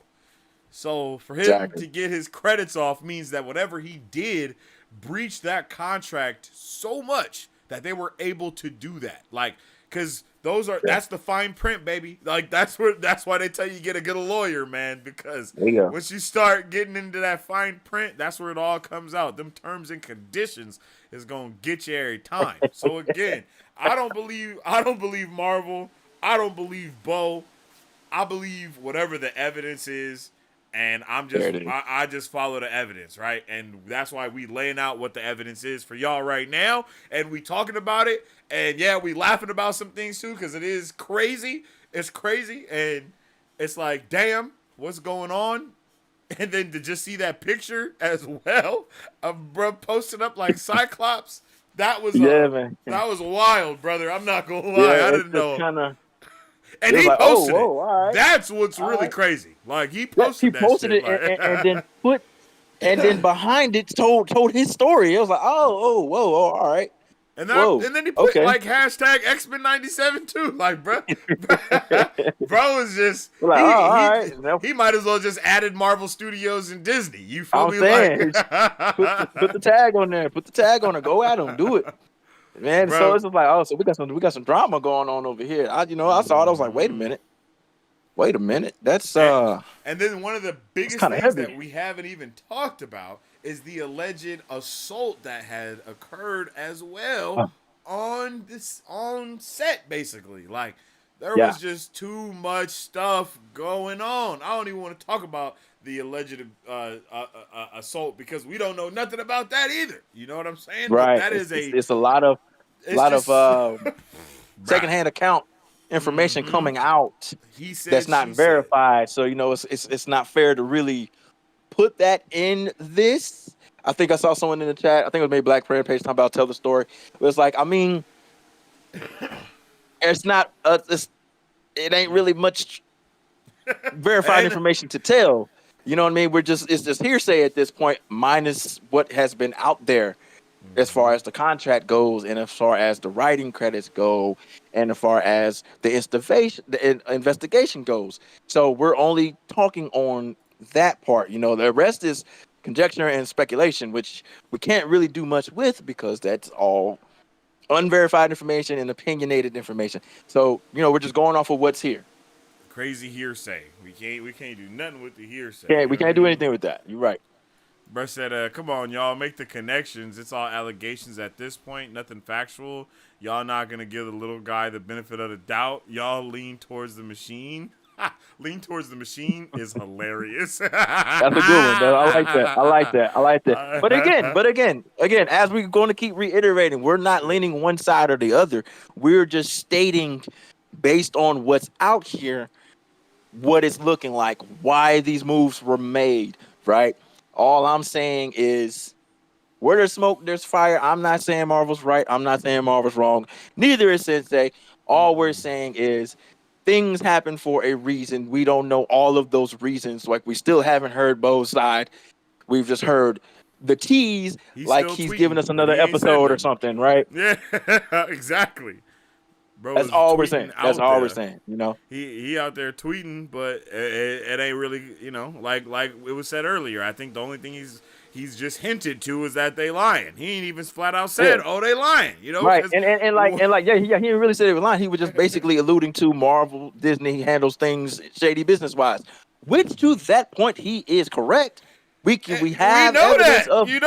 S1: So for him
S2: exactly.
S1: to get his credits off means that whatever he did breached that contract so much that they were able to do that. Like, cause
S2: Yeah,
S1: that's the fine print, baby. Like that's why they tell you get a good lawyer, man. Because
S2: there you go.
S1: once you start getting into that fine print, that's where it all comes out. Them terms and conditions is gonna get you every time. So again, I don't believe Marvel. I don't believe Beau. I believe whatever the evidence is, and
S2: There it is.
S1: I just follow the evidence, right? And that's why we laying out what the evidence is for y'all right now, and we talking about it, and yeah, we laughing about some things too, because it is crazy. It's crazy, and it's like, damn, what's going on? And then to just see that picture as well of bro posting up like Cyclops,
S2: Yeah, man.
S1: that was wild, brother. I'm not gonna lie, I
S2: Yeah, it's
S1: didn't
S2: just
S1: know.
S2: kind of.
S1: And
S2: It was
S1: he
S2: like, oh,
S1: posted it.
S2: whoa, all right,
S1: That's what's
S2: all
S1: really
S2: right.
S1: crazy. Like he
S2: Yes, he
S1: posted that
S2: posted
S1: shit.
S2: it,
S1: Like,
S2: and then behind it told his story. It was like, oh, whoa, oh, all right, whoa,
S1: and then he put
S2: okay.
S1: like hashtag X-Men 97 too. Like, bro, bro is just
S2: We're like, oh, all right. Now,
S1: he might as well just added Marvel Studios and Disney. You feel
S2: I'm
S1: me? Like,
S2: saying, put the tag on there. Put the tag on it. Go at him. Do it, man. So
S1: bro.
S2: it's just like, oh, so we got some drama going on over here. I saw it. I was like, wait a minute. That's
S1: And, and then one of the
S2: it's
S1: biggest
S2: kind of
S1: things that
S2: heavy.
S1: we haven't even talked about is the alleged assault that had occurred as well
S2: Uh,
S1: on set, basically. Like There
S2: Yeah.
S1: was just too much stuff going on. I don't even want to talk about the alleged assault because we don't know nothing about that either. You know what I'm saying? But
S2: Right.
S1: that
S2: It's
S1: is
S2: it's,
S1: a,
S2: it's a lot of
S1: it's just, bruh.
S2: secondhand account information
S1: Mm-hmm.
S2: coming out
S1: He
S2: that's
S1: said,
S2: not
S1: she said.
S2: verified. So it's not fair to really put that in this. I think I saw someone in the chat. I think it was maybe Black Prayer Page talking about tell the story. It was like, I mean, it's not it ain't really much verified
S1: And
S2: information to tell. You know what I mean? It's just hearsay at this point, minus what has been out there as far as the contract goes, and as far as the writing credits go, and as far as the investigation goes. So we're only talking on that part. The rest is conjecture and speculation, which we can't really do much with because that's all unverified information and opinionated information. So we're just going off of what's here.
S1: crazy hearsay. We can't do nothing with the hearsay.
S2: Yeah,
S1: You
S2: we
S1: know what
S2: can't
S1: I
S2: do
S1: mean?
S2: anything with that. You're right.
S1: Bruh said, come on, y'all, make the connections. It's all allegations at this point, nothing factual. Y'all not going to give the little guy the benefit of the doubt. Y'all lean towards the machine. Lean towards the machine is hilarious.
S2: That's a good one, though. I like that. I like that. I like that. But again, as we're going to keep reiterating, we're not leaning one side or the other. We're just stating, based on what's out here, what it's looking like, why these moves were made, right? All I'm saying is, where there's smoke, there's fire. I'm not saying Marvel's right. I'm not saying Marvel's wrong. Neither is Sensei. All we're saying is things happen for a reason. We don't know all of those reasons. Like, we still haven't heard Beau's side. We've just heard the tease,
S1: He's
S2: like
S1: still
S2: he's giving
S1: tweeting,
S2: us
S1: but
S2: another
S1: he ain't said
S2: episode or
S1: nothing.
S2: something, right?
S1: Yeah, exactly. Bro
S2: That's
S1: is
S2: all we're saying.
S1: tweeting
S2: That's
S1: out
S2: all we're
S1: there.
S2: saying.
S1: He out there tweeting, but it ain't really, like it was said earlier. I think the only thing he's just hinted to is that they lying. He ain't even flat out said,
S2: Yeah.
S1: "Oh, they lying,"
S2: Right, and yeah, he didn't really say it was lying. He was just basically alluding to Marvel, Disney handles things shady business wise, which to that point he is correct. We
S1: we
S2: have
S1: know
S2: evidence
S1: that,
S2: of yeah,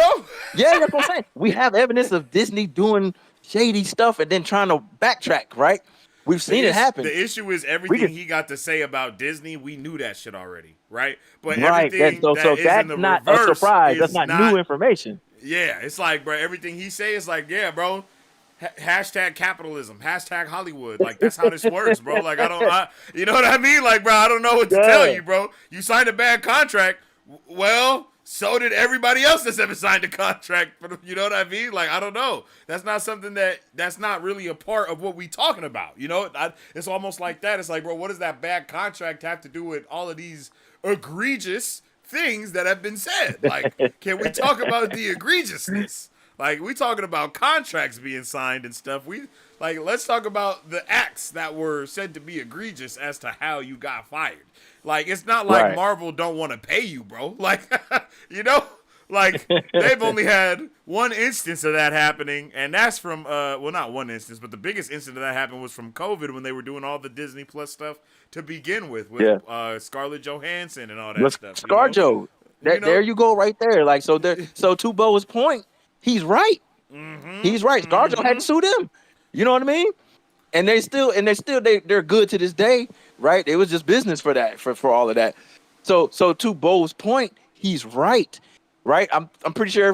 S2: that's what I'm saying. We have evidence of Disney doing shady stuff and then trying to backtrack. Right, we've seen it happen.
S1: The issue is
S2: We
S1: everything
S2: can
S1: he got to say about Disney. We knew that shit already, right? But
S2: right. That's
S1: everything that
S2: so
S1: is in
S2: that's
S1: the
S2: not a
S1: reverse
S2: surprise. That's
S1: is
S2: not new
S1: not.
S2: information.
S1: Yeah, it's like, bro, everything he say is like, yeah, bro. Hashtag capitalism, hashtag Hollywood. Like, that's how this works, bro. Like, you know what I mean? Like, bro, I don't know what to tell
S2: Yeah.
S1: you, bro. You signed a bad contract. Well, so did everybody else that's ever signed a contract. You know what I mean? Like, I don't know. That's not something that's not really a part of what we talking about. It's almost like that. It's like, bro, what does that bad contract have to do with all of these egregious things that have been said? Like, can we talk about the egregiousness? Like, we talking about contracts being signed and stuff. Let's talk about the acts that were said to be egregious as to how you got fired. Like, it's not like
S2: Right.
S1: Marvel don't want to pay you, bro. Like, like they've only had one instance of that happening, and that's from well, not one instance, but the biggest instance of that happened was from COVID when they were doing all the Disney Plus stuff to begin with
S2: Yeah.
S1: Scarlett Johansson and all that
S2: Let's
S1: stuff.
S2: ScarJo.
S1: You
S2: There
S1: know,
S2: you go, right there. Like so, to Bo's point, he's right. He's right. ScarJo had to sue them. You know what I mean? And they're good to this day, right? It was just business for that, for all of that. So to Bo's point, he's right. Right? I'm pretty sure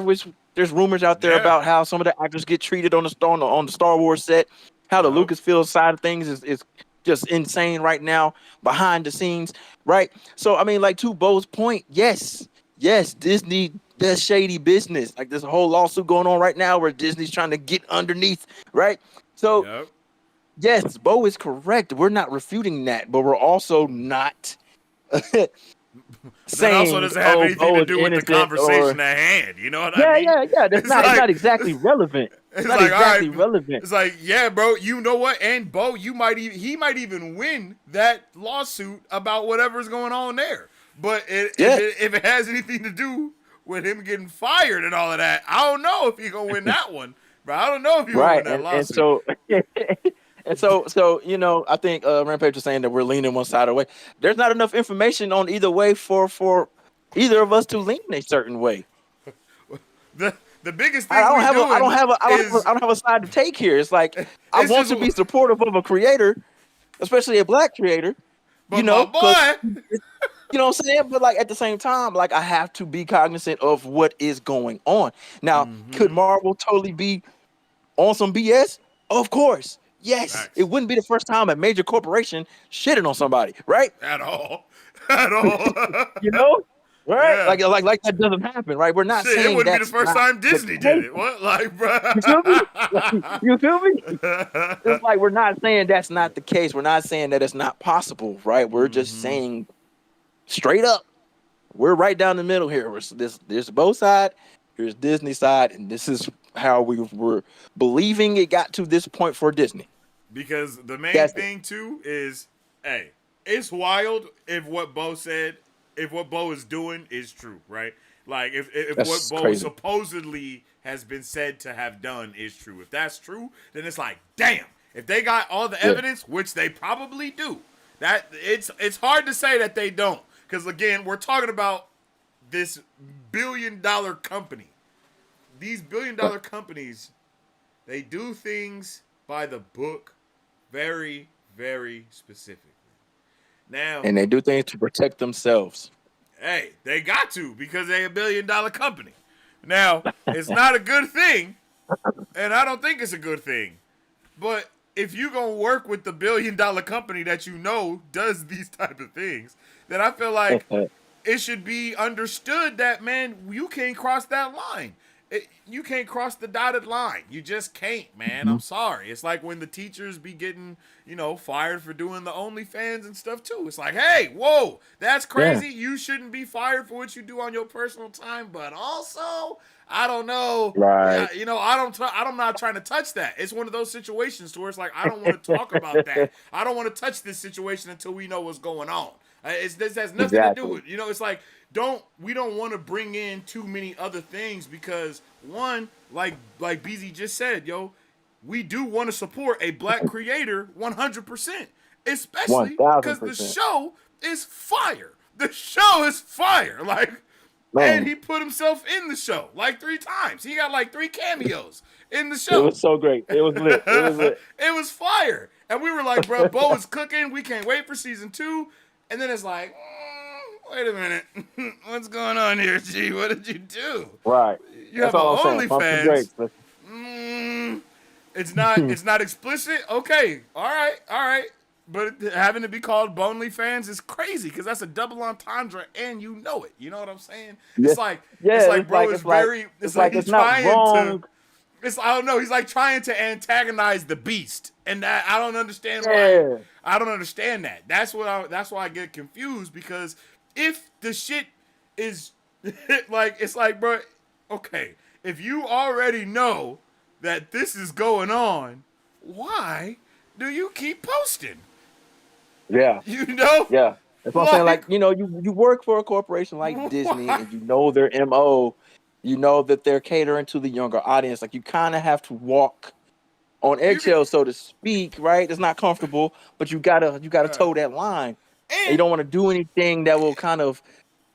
S2: there's rumors out there
S1: Yeah.
S2: about how some of the actors get treated on the Star Wars set, how the
S1: Yup.
S2: Lucasfilm side of things is just insane right now behind the scenes, right? So I mean, like, to Bo's point, yes, Disney does shady business. Like, there's a whole lawsuit going on right now where Disney's trying to get underneath, right? So
S1: Yep.
S2: yes, Bo is correct. We're not refuting that, but we're also not
S1: That also
S2: saying,
S1: doesn't have anything
S2: Bo
S1: to
S2: is
S1: do with the
S2: innocent
S1: conversation
S2: or
S1: at hand. You know what
S2: yeah,
S1: I mean?
S2: yeah. That's
S1: It's
S2: not. It's
S1: like-
S2: not exactly relevant. It's not
S1: like,
S2: exactly
S1: all right,
S2: relevant.
S1: It's like, yeah, bro. You know what? And Bo, he might even win that lawsuit about whatever's going on there. But if it has anything to do with him getting fired and all of that, I don't know if he's gonna win that one. But I don't know if he's gonna
S2: Right,
S1: win that
S2: and
S1: lawsuit.
S2: so I think Rampage was saying that we're leaning one side away. There's not enough information on either way for either of us to lean a certain way.
S1: The biggest thing
S2: I don't have a side to take here. It's like I
S1: It's
S2: want
S1: just-
S2: to be supportive of a creator, especially a black creator,
S1: But my
S2: because
S1: boy,
S2: you know what I'm saying? But like at the same time, like I have to be cognizant of what is going on. Now, could Marvel totally be on some BS? Of course. Yes. It
S1: facts
S2: wouldn't be the first time a major corporation shitted on somebody, right?
S1: at all, at all.
S2: You know? Right?
S1: Yeah.
S2: Like that doesn't happen, right? We're not
S1: Shit, it
S2: saying
S1: wouldn't be the
S2: that's
S1: first
S2: not
S1: time
S2: the
S1: Disney did
S2: case.
S1: it. What, like, bro?
S2: You feel me? You feel me? It's like we're not saying that's not the case. We're not saying that it's not possible, right? We're just saying straight up, we're right down the middle here. There's both side, here's Disney side, and this is how we were believing it got to this point for Disney.
S1: Because the main
S2: That's it.
S1: thing too is, hey, it's wild if what Beau said, if what Beau is doing is true, right? Like if what
S2: That's
S1: Beau
S2: crazy.
S1: supposedly has been said to have done is true. If that's true, then it's like, damn. If they got all the
S2: Yeah.
S1: evidence, which they probably do, that it's hard to say that they don't. Because again, we're talking about this billion-dollar company. These billion-dollar companies, they do things by the book very, very specifically. Now,
S2: And they do things to protect themselves.
S1: hey, they got to because they a billion-dollar company. Now, it's not a good thing, and I don't think it's a good thing. But if you gonna work with the billion-dollar company that you know does these type of things, then I feel like it should be understood that, man, you can't cross that line. You can't cross the dotted line. You just can't, man. I'm sorry. It's like when the teachers be getting, fired for doing the OnlyFans and stuff too. It's like, hey, whoa, that's crazy.
S2: Yeah.
S1: You shouldn't be fired for what you do on your personal time. But also, I don't know.
S2: Right.
S1: I'm not trying to touch that. It's one of those situations where it's like I don't want to talk about that. I don't want to touch this situation until we know what's going on. This has nothing to do with, it's like we don't want to bring in too many other things because one, like BZ just said, we do want to support a black creator 100%, especially because the
S2: 1000%.
S1: show is fire. The show is fire. Like,
S2: Man,
S1: and he put himself in the show like 3 times. He got like 3 cameos in the
S2: it
S1: show.
S2: was so great. It was lit. It was lit.
S1: It was fire. And we were like, bro, Beau is cooking. We can't wait for season 2. And then it's like, wait a minute. What's going on here, G? What did you do?
S2: Right.
S1: You
S2: That's
S1: have
S2: all I'm
S1: an
S2: saying. Pump the
S1: OnlyFans.
S2: brakes.
S1: It's not explicit. Okay. All right. But having to be called OnlyFans is crazy because that's a double entendre and you know it. You know what I'm saying?
S2: Yeah.
S1: It's like,
S2: Yeah,
S1: bro, it's like he's
S2: it's not
S1: trying
S2: wrong.
S1: to. I don't know. He's like trying to antagonize the beast, and that I don't understand why.
S2: Yeah.
S1: I don't understand that. That's why I get confused because if the shit is like, it's like, bro, okay, if you already know that this is going on, why do you keep posting?
S2: Yeah.
S1: Yeah.
S2: Yeah. That's what I'm saying. Like, you work for a corporation like Disney
S1: Why?
S2: and you know their MO, you know that they're catering to the younger audience. Like you kind of have to walk on eggshells, so to speak, right? It's not comfortable, but you gotta toe that line. And you don't want to do anything that will kind of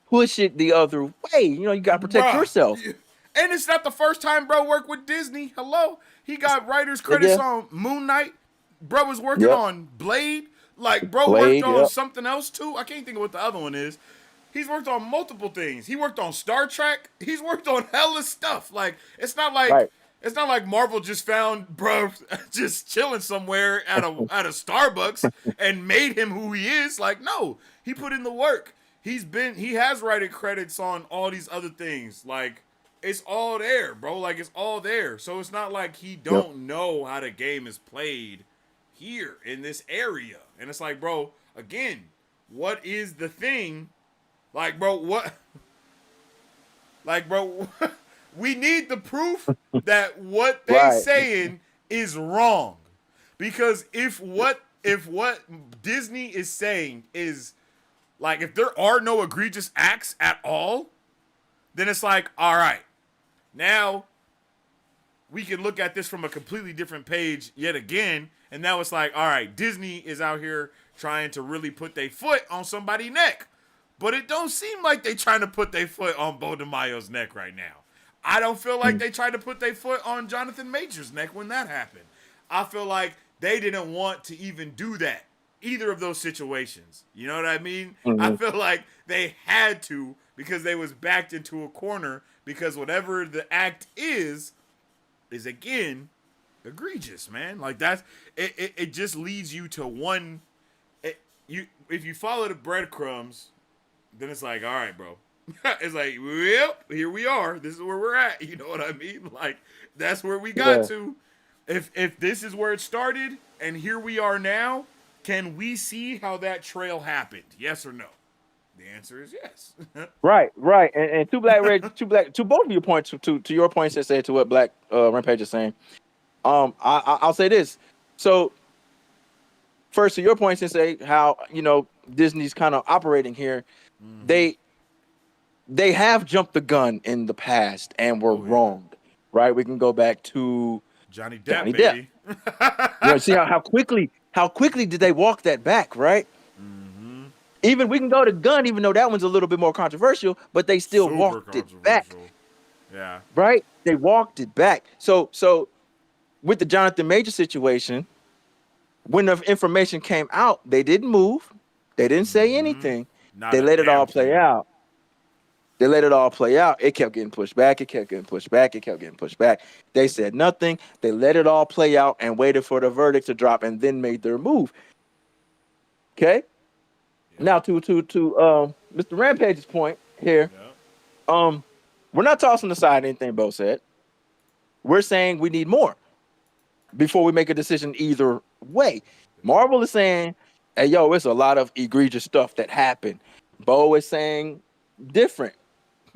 S2: push it the other way. You gotta protect
S1: Bruh.
S2: yourself.
S1: And it's not the first time bro worked with Disney. Hello? He got writer's
S2: Yeah.
S1: credits on Moon Knight. Bro was working
S2: Yep.
S1: on Blade. Like, bro
S2: Blade,
S1: worked on
S2: yep.
S1: something else too. I can't think of what the other one is. He's worked on multiple things. He worked on Star Trek. He's worked on hella stuff. Like, it's not like Marvel just found bro just chilling somewhere at a Starbucks and made him who he is. Like, no, he put in the work. He has writing credits on all these other things. Like, it's all there, bro. Like, it's all there. So it's not like he don't know how the game is played here in this area. And it's like, bro, again, what is the thing? Like, bro, what? Like, bro, we need the proof that what they saying is wrong. Because if what Disney is saying is, like, if there are no egregious acts at all, then it's like, all right, now we can look at this from a completely different page yet again. And now it's like, all right, Disney is out here trying to really put their foot on somebody's neck. But it don't seem like they trying to put their foot on Beau De Mayo's neck right now. I don't feel like they tried to put their foot on Jonathan Major's neck when that happened. I feel like they didn't want to even do that either of those situations. You know what I mean? I
S2: Mhm.
S1: feel like they had to because they was backed into a corner because whatever the act is again egregious, man. Like that's it just leads you to one. You if you follow the breadcrumbs, then it's like, all right, bro. It's like, well, here we are. This is where we're at. You know what I mean? Like that's where we got
S2: Yeah.
S1: to. If this is where it started and here we are now, can we see how that trail happened? Yes or no? The answer is yes.
S2: Right, right. And to both of your points, to your points that say to what Black Rampage is saying. I'll say this. So first, to your points and say how Disney's kind of operating here.
S1: Mm-hmm.
S2: They they have jumped the gun in the past and were
S1: Oh yeah,
S2: wrong, right? We can go back to
S1: Johnny Depp,
S2: Johnny Depp.
S1: baby.
S2: See how quickly did they walk that back, right?
S1: Mm-hmm.
S2: Even we can go to Gun, even though that one's a little bit more controversial, but they still
S1: Super
S2: walked it back,
S1: controversial. Yeah.
S2: right? They walked it back. So with the Jonathan Major situation, when the information came out, they didn't move, they didn't say
S1: Mm-hmm.
S2: anything,
S1: Not
S2: they
S1: a
S2: let it
S1: damn
S2: all play
S1: thing.
S2: out. They let it all play out. It kept getting pushed back. It kept getting pushed back. It kept getting pushed back. They said nothing. They let it all play out and waited for the verdict to drop and then made their move. Okay.
S1: Yep.
S2: Now to Mr. Rampage's point here.
S1: Yep.
S2: Um, we're not tossing aside anything Bo said. We're saying we need more before we make a decision either way. Marvel is saying, hey, yo, it's a lot of egregious stuff that happened. Bo is saying different.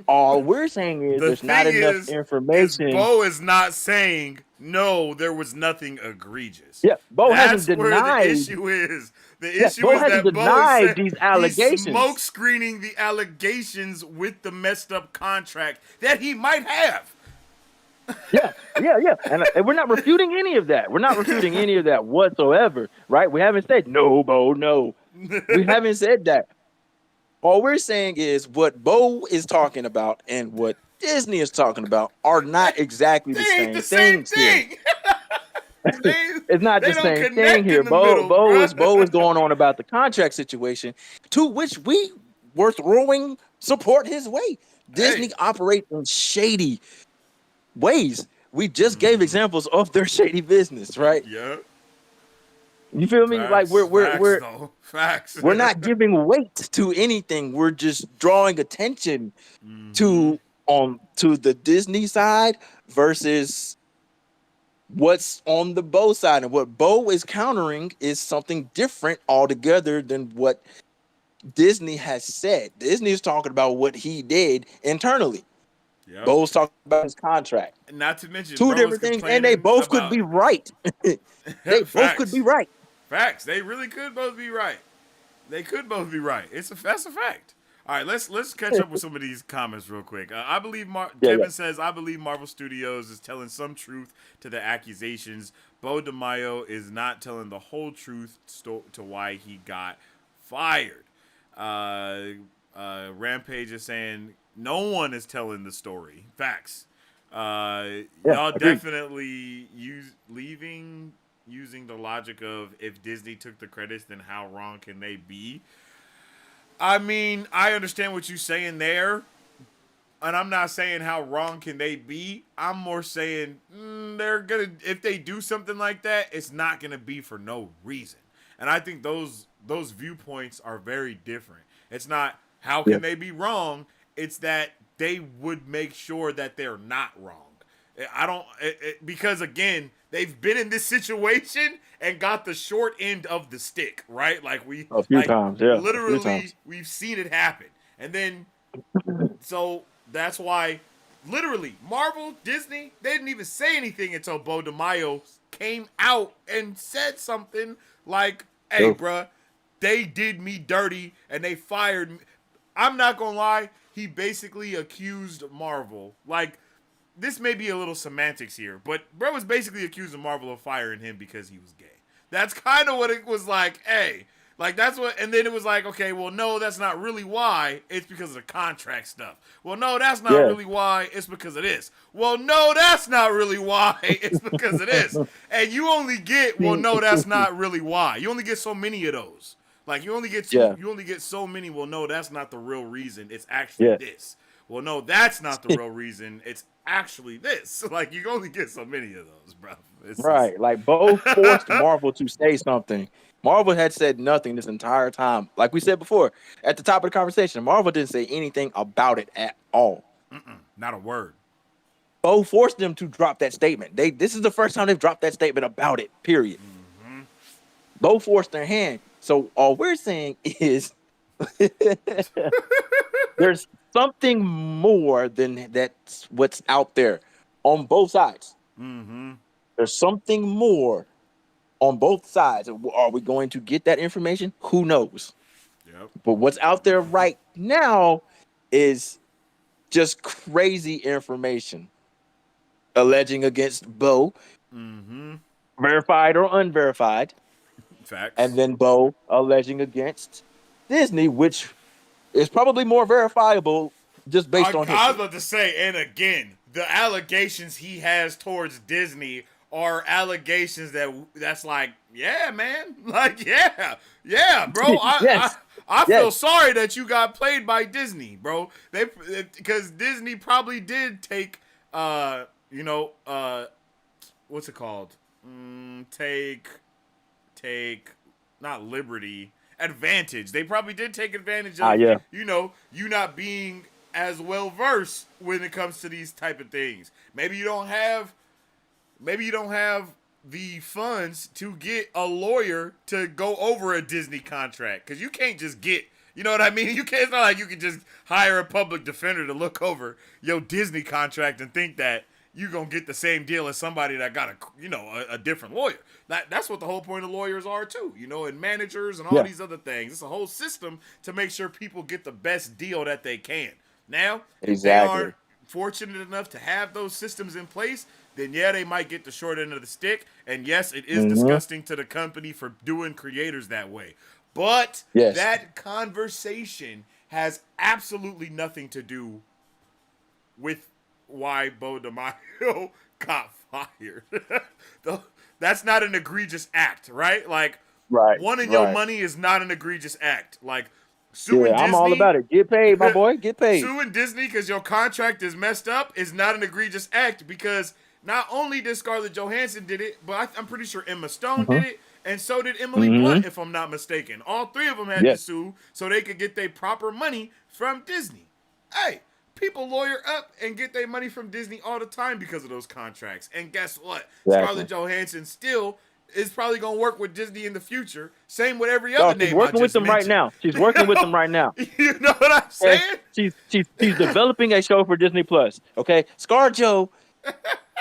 S2: All we're saying is
S1: The
S2: there's not
S1: thing
S2: enough
S1: is
S2: information.
S1: Bo is not saying no. There was nothing egregious.
S2: Yeah, Bo hasn't
S1: That's where the
S2: denied.
S1: issue is. The
S2: Yeah,
S1: issue
S2: Bo
S1: is
S2: hasn't
S1: that Bo is
S2: denied these
S1: he's smoke
S2: allegations.
S1: screening the allegations with the messed up contract that he might have.
S2: Yeah, yeah. And we're not refuting any of that. We're not refuting any of that whatsoever, right? We haven't said no, Bo, no. We haven't said that. All we're saying is what Bo is talking about and what Disney is talking about are not exactly
S1: They
S2: the
S1: ain't the
S2: same
S1: same
S2: things here.
S1: thing. they
S2: It's not
S1: they
S2: the
S1: don't
S2: same thing
S1: connect
S2: here.
S1: in the
S2: Bo
S1: middle,
S2: Bo
S1: bruh.
S2: is Bo is going on about the contract situation, to which we were throwing support his way.
S1: Hey.
S2: Disney operates in shady ways. We just gave
S1: Mm-hmm.
S2: examples of their shady business, right?
S1: Yeah.
S2: You feel me? Like
S1: Facts.
S2: we're we're
S1: Facts
S2: we're
S1: though. Facts.
S2: we're not giving weight to anything. We're just drawing attention
S1: Mm-hmm.
S2: to the Disney side versus what's on the Bo side. And what Bo is countering is something different altogether than what Disney has said. Disney is talking about what he did internally.
S1: Yep.
S2: Bo's talking about his contract.
S1: Not to mention,
S2: Two
S1: bro was
S2: different things, and they
S1: complaining
S2: both could
S1: about
S2: be right. They both could be
S1: facts.
S2: right.
S1: Facts. They really could both be right. They could both be right. That's a fact. All right, let's catch up with some of these comments real quick. I believe
S2: Yeah, yeah.
S1: Kevin says I believe Marvel Studios is telling some truth to the accusations. Beau De Mayo is not telling the whole truth to why he got fired. Rampage is saying no one is telling the story. Facts.
S2: Yeah,
S1: Y'all
S2: agreed.
S1: definitely using the logic of if Disney took the credits, then how wrong can they be? I mean, I understand what you're saying there, and I'm not saying how wrong can they be. I'm more saying they're gonna if they do something like that, it's not gonna be for no reason. And I think those viewpoints are very different. It's not how
S2: Yeah.
S1: can they be wrong. It's that they would make sure that they're not wrong. I don't because again they've been in this situation and got the short end of the stick, right? Like
S2: A few times, yeah, a few
S1: literally
S2: times.
S1: we've seen it happen, and then so that's why literally Marvel, Disney, they didn't even say anything until Beau De Mayo came out and said something like, "Hey,
S2: True.
S1: bruh, they did me dirty and they fired me." I'm not gonna lie, he basically accused Marvel. Like, this may be a little semantics here, but bro was basically accusing Marvel of firing him because he was gay. That's kind of what it was like. Hey, Like that's what, and then it was like, okay, well, no, that's not really why. It's because of the contract stuff. Well, no, that's not
S2: Yeah.
S1: really why. It's because of this. Well, no, that's not really why. It's because of this. And you only get, well, no, that's not really why. You only get so many of those. Like you only get
S2: Yeah.
S1: you only get so many. Well, no, that's not the real reason. It's actually
S2: Yeah.
S1: this. Well, no, that's not the real reason. It's actually this. Like you only get so many of those, bro. It's just,
S2: Right. Like Bo forced Marvel to say something. Marvel had said nothing this entire time. Like we said before, at the top of the conversation, Marvel didn't say anything about it at all.
S1: not a word.
S2: Bo forced them to drop that statement. This is the first time they've dropped that statement about it, period. Bo forced their hand. So all we're saying is there's something more than that's what's out there on both sides. There's something more on both sides. Are we going to get that information? Who knows?
S1: Yep.
S2: But what's out there right now is just crazy information alleging against Bo, verified or unverified,
S1: Facts.
S2: and then Bo alleging against Disney, which is probably more verifiable just based on
S1: I was
S2: history.
S1: about to say, and again, the allegations he has towards Disney are allegations that's like, yeah, man, like, yeah, bro.
S2: Yes.
S1: I feel
S2: Yes.
S1: sorry that you got played by Disney, bro. Because Disney probably did take, what's it called? Take not liberty, advantage. They probably did take advantage of
S2: Yeah.
S1: you not being as well versed when it comes to these type of things. Maybe you don't have the funds to get a lawyer to go over a Disney contract, because you can't just get, you know what I mean? You can't. It's not like you can just hire a public defender to look over your Disney contract and think that you're gonna get the same deal as somebody that got a different lawyer. That's what the whole point of lawyers are too, and managers and all these other things. It's a whole system to make sure people get the best deal that they can. Now, if they aren't fortunate enough to have those systems in place, then yeah, they might get the short end of the stick. And yes, it is disgusting to the company for doing creators that way. But that conversation has absolutely nothing to do with why Beau De Mayo got fired. That's not an egregious act, right? Like, wanting your money is not an egregious act. Like, suing Disney,
S2: I'm all about it. Get paid, my boy. Get paid.
S1: Suing Disney because your contract is messed up is not an egregious act, because not only did Scarlett Johansson did it, but I'm pretty sure Emma Stone did it, and so did Emily Blunt, if I'm not mistaken. All three of them had to sue so they could get their proper money from Disney. Hey, people lawyer up and get their money from Disney all the time because of those contracts. And guess what? Scarlett Johansson still is probably going to work with Disney in the future. Same with every other name.
S2: She's working with them right now. She's working with them right now.
S1: You know what I'm saying?
S2: She's developing a show for Disney Plus. Okay, ScarJo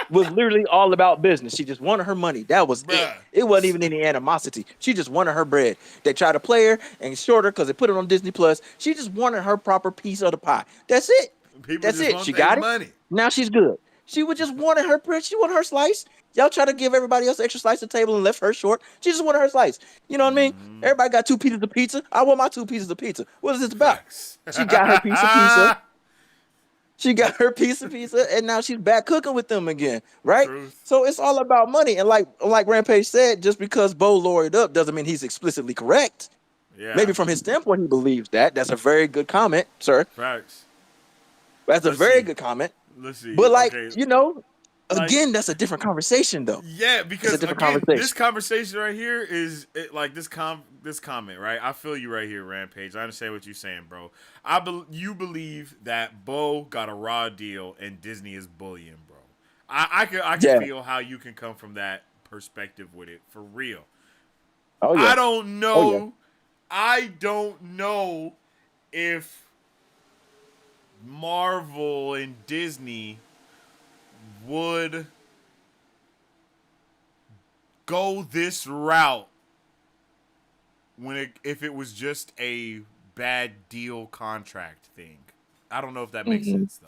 S2: was literally all about business. She just wanted her money. That was it. It wasn't even any animosity. She just wanted her bread. They tried to play her and short her because they put it on Disney Plus. She just wanted her proper piece of the pie. That's it. That's it. She got it. Now she's good. She would just wanted her bread. She wanted her slice. Y'all try to give everybody else extra slice at the table and left her short. She just wanted her slice. You know what I mean? Everybody got 2 pieces of pizza. I want my 2 pieces of pizza. What is this about? She got her piece of pizza. She got her piece of pizza, and now she's back cooking with them again, right?
S1: Truth.
S2: So it's all about money. And like Rampage said, just because Bo lawyered up doesn't mean he's explicitly correct.
S1: Yeah.
S2: Maybe from his standpoint, he believes that. That's a very good comment, sir.
S1: Facts.
S2: That's a very good comment.
S1: Let's see.
S2: But again, that's a different conversation, though.
S1: Yeah, because again, this conversation right here is this comment, right? I feel you right here, Rampage. I understand what you're saying, bro. You believe that Bo got a raw deal and Disney is bullying, bro. I can feel how you can come from that perspective with it, for real.
S2: Oh yeah.
S1: I don't know. Oh, yeah. I don't know if Marvel and Disney would go this route if it was just a bad deal contract thing. I don't know if that makes sense though.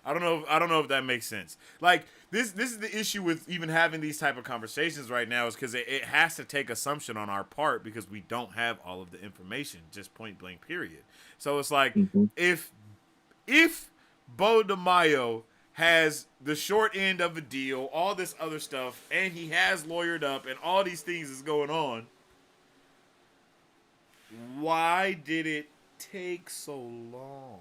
S1: I don't know if that makes sense. Like this is the issue with even having these type of conversations right now is because it has to take assumption on our part because we don't have all of the information, just point blank period. So it's like
S2: Mm-hmm.
S1: if Beau De Mayo has the short end of a deal, all this other stuff, and he has lawyered up, and all these things is going on, why did it take so long?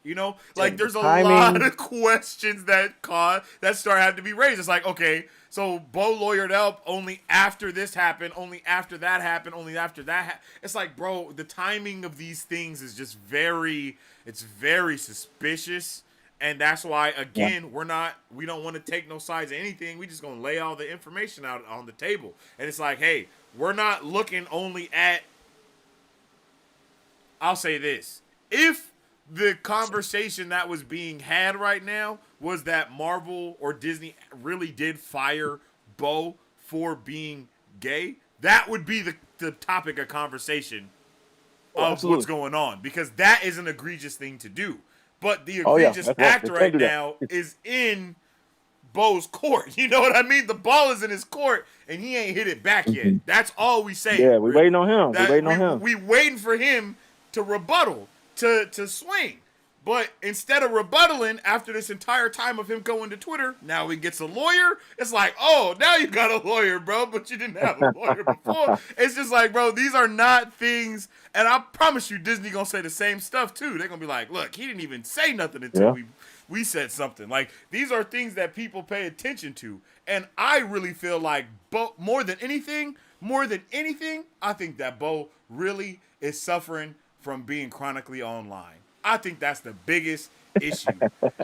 S1: You know, like there's a lot
S2: Timing.
S1: of questions that start having to be raised. It's like, okay, so Beau lawyered up only after this happened, only after that happened, only after that. It's like, bro, the timing of these things is just it's very suspicious. And that's why,
S2: Yeah.
S1: again, we don't want to take no sides of anything. We just gonna lay all the information out on the table. And it's like, hey, we're not looking only at. I'll say this: if the conversation that was being had right now was that Marvel or Disney really did fire Beau for being gay, that would be the topic of conversation of
S2: Absolutely.
S1: what's going on, because that is an egregious thing to do. But the
S2: Oh yeah,
S1: egregious
S2: that's
S1: act
S2: they
S1: right
S2: can't do that.
S1: now is in Beau's court. You know what I mean? The ball is in his court, and he ain't hit it back yet.
S2: Mhm.
S1: That's all we saying,
S2: Yeah, we
S1: really.
S2: waiting on him. We
S1: That
S2: waiting on him.
S1: we waiting for him to rebuttal, to swing. But instead of rebuttaling after this entire time of him going to Twitter, now he gets a lawyer. It's like, oh, now you got a lawyer, bro, but you didn't have a lawyer before. It's just like, bro, these are not things. And I promise you, Disney gonna say the same stuff too. They're gonna be like, look, he didn't even say nothing until
S2: Yeah.
S1: we said something. Like, these are things that people pay attention to. And I really feel like more than anything, I think that Beau really is suffering from being chronically online. I think that's the biggest issue.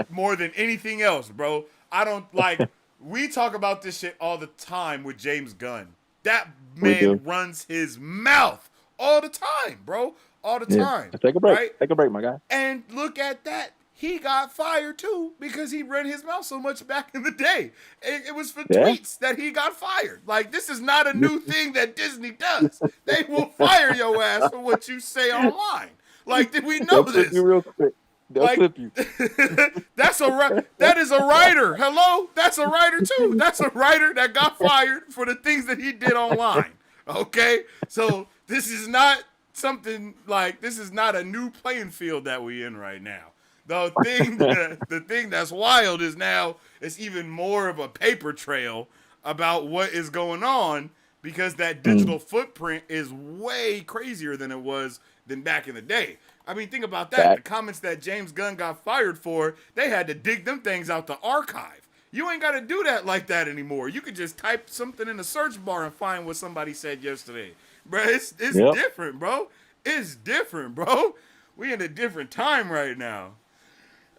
S1: More than anything else, bro. I don't like we talk about this shit all the time with James Gunn. That
S2: We do.
S1: man runs his mouth all the time, bro. All the
S2: Yeah.
S1: time.
S2: Just take a break.
S1: Right?
S2: Take a break, my guy.
S1: And look at that. He got fired too because he ran his mouth so much back in the day. It was for
S2: Yeah.
S1: tweets that he got fired. Like, this is not a new thing that Disney does. They will fire your ass for what you say online. Like, did we know
S2: They'll clip
S1: this?
S2: you real quick. They'll
S1: Like,
S2: clip you.
S1: that is a writer. Hello? That's a writer too. That's a writer that got fired for the things that he did online. Okay? So this is not a new playing field that we in right now. The thing that's wild is now it's even more of a paper trail about what is going on, because that digital footprint is way crazier than it was than back in the day. I mean, think about that.
S2: Fact.
S1: The comments that James Gunn got fired for, they had to dig them things out the archive. You ain't got to do that like that anymore. You could just type something in the search bar and find what somebody said yesterday. Bro, it's
S2: Yep.
S1: different, bro. It's different, bro. We in a different time right now.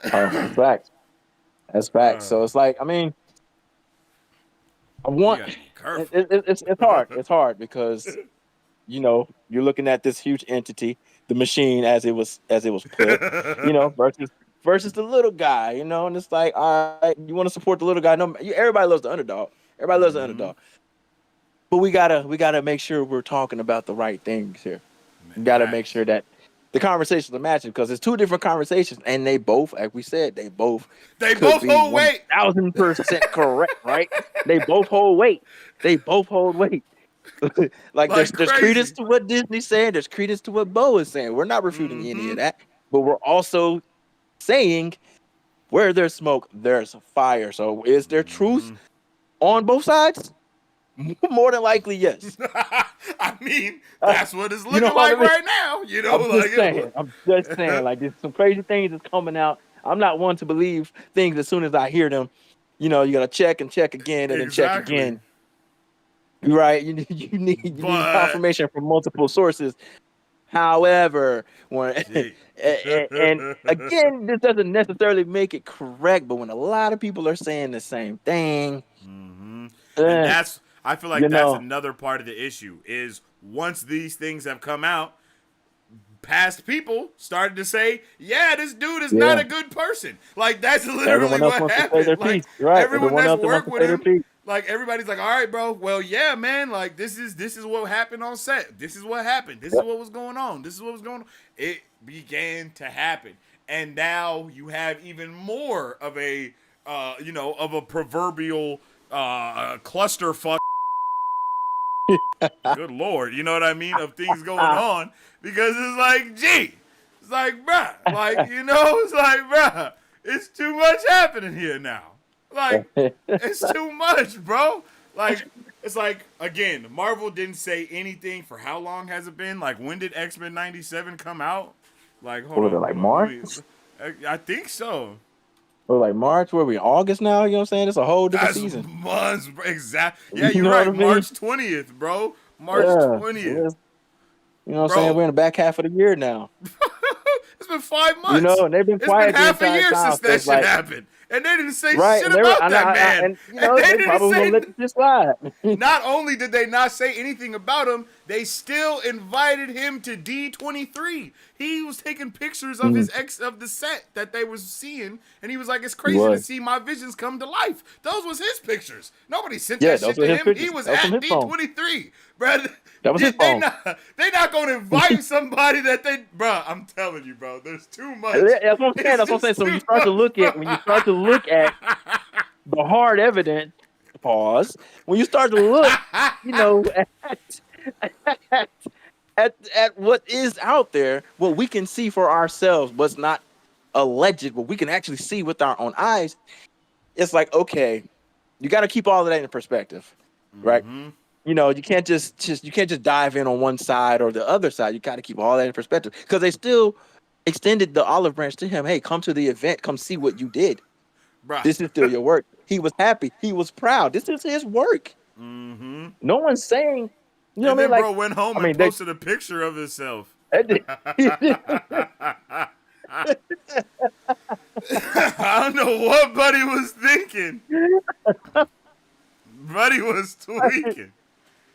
S2: That's facts. That's facts. So it's like, I mean, I
S1: You
S2: want
S1: gotta be careful.
S2: it's hard. It's hard because you're looking at this huge entity, the machine as it was put, versus the little guy, and it's like, all right, you want to support the little guy. No, everybody loves the underdog. Everybody loves the underdog. But we gotta make sure we're talking about the right things here. We gotta make sure that the conversations are matching, because it's two different conversations, and they both, like we said, they both could be
S1: hold weight.
S2: 1,000% correct, right? They both hold weight. They both hold weight. Like there's
S1: crazy.
S2: credence to what Disney's saying. There's credence to what Beau is saying. We're not refuting any of that, but we're also saying where there's smoke, there's fire. So is there truth on both sides? More than likely, yes.
S1: I mean, that's what it's looking
S2: what
S1: like
S2: I mean?
S1: right now.
S2: I'm just saying, like, there's some crazy things that's coming out. I'm not one to believe things as soon as I hear them. You gotta check and check again and then check again. Right? You need confirmation from multiple sources. However, and again, this doesn't necessarily make it correct, but when a lot of people are saying the same thing,
S1: and I feel like that's another part of the issue is once these things have come out, past people started to say, yeah, this dude is not a good person. Like, that's literally what happened. Like, everyone that's worked with him, like, everybody's like, all right, bro, well, yeah, man, like, this is what happened on set. This is what happened. This is what was going on. This is what was going on. It began to happen. and now you have even more of a of a proverbial clusterfuck. Good lord, you know what I mean, of things going on, because it's like, gee, it's like, bruh, like, it's like, bruh, it's too much happening here now. Like, it's too much, bro. Like, it's like, again, Marvel didn't say anything for how long has it been? Like, when did X-Men 97 come out? Like,
S2: What was it, like
S1: hold on.
S2: March?
S1: I think so.
S2: Or like March? Where we in August now? You know what I'm saying? It's a whole different
S1: That's
S2: season.
S1: months, exactly. Yeah,
S2: You
S1: you're
S2: know what I
S1: right.
S2: mean?
S1: March 20th, bro. March
S2: Yeah.
S1: 20th.
S2: You know what I'm saying? We're
S1: Bro,
S2: in the back half of the year now.
S1: it's been 5 months.
S2: And they've been
S1: It's been
S2: quiet the
S1: half a
S2: entire
S1: year
S2: time.
S1: since
S2: So
S1: that
S2: it's
S1: shit
S2: like,
S1: happened. And they didn't say
S2: right,
S1: shit
S2: and they were,
S1: about that man.
S2: and you know,
S1: They
S2: they
S1: didn't
S2: probably gonna
S1: say.
S2: let this slide.
S1: Not only did they not say anything about him, they still invited him to D23. He was taking pictures of his of the set that they was seeing, and he was like, "It's
S2: He
S1: crazy to
S2: was.
S1: see my visions come to life." Those was his pictures. Nobody sent
S2: Yeah,
S1: that
S2: those
S1: shit
S2: were
S1: to
S2: his
S1: him. He
S2: pictures.
S1: was
S2: That was from
S1: at
S2: his phone.
S1: D23, bro.
S2: That was his phone.
S1: They not gonna invite somebody that they, bro. I'm telling you, bro. There's too much.
S2: That's what I'm saying.
S1: It's
S2: That's what I'm saying.
S1: just
S2: So when
S1: too
S2: you start to
S1: much,
S2: look
S1: bro.
S2: at the hard evidence, pause. When you start to look, you know, at, at what is out there, what we can see for ourselves, what's not alleged, what we can actually see with our own eyes, it's like, okay, you got to keep all of that in perspective, right? You can't just you can't just dive in on one side or the other side. You got to keep all that in perspective, because they still extended the olive branch to him. Hey, come to the event, come see what you did.
S1: Bruh.
S2: This is still your work. He was happy. He was proud. This is his work. No one's saying, you know
S1: And
S2: what I mean?
S1: then
S2: Like,
S1: bro went home
S2: I
S1: and
S2: mean, they,
S1: posted a picture of himself. I don't know what Buddy was thinking. Buddy was tweaking.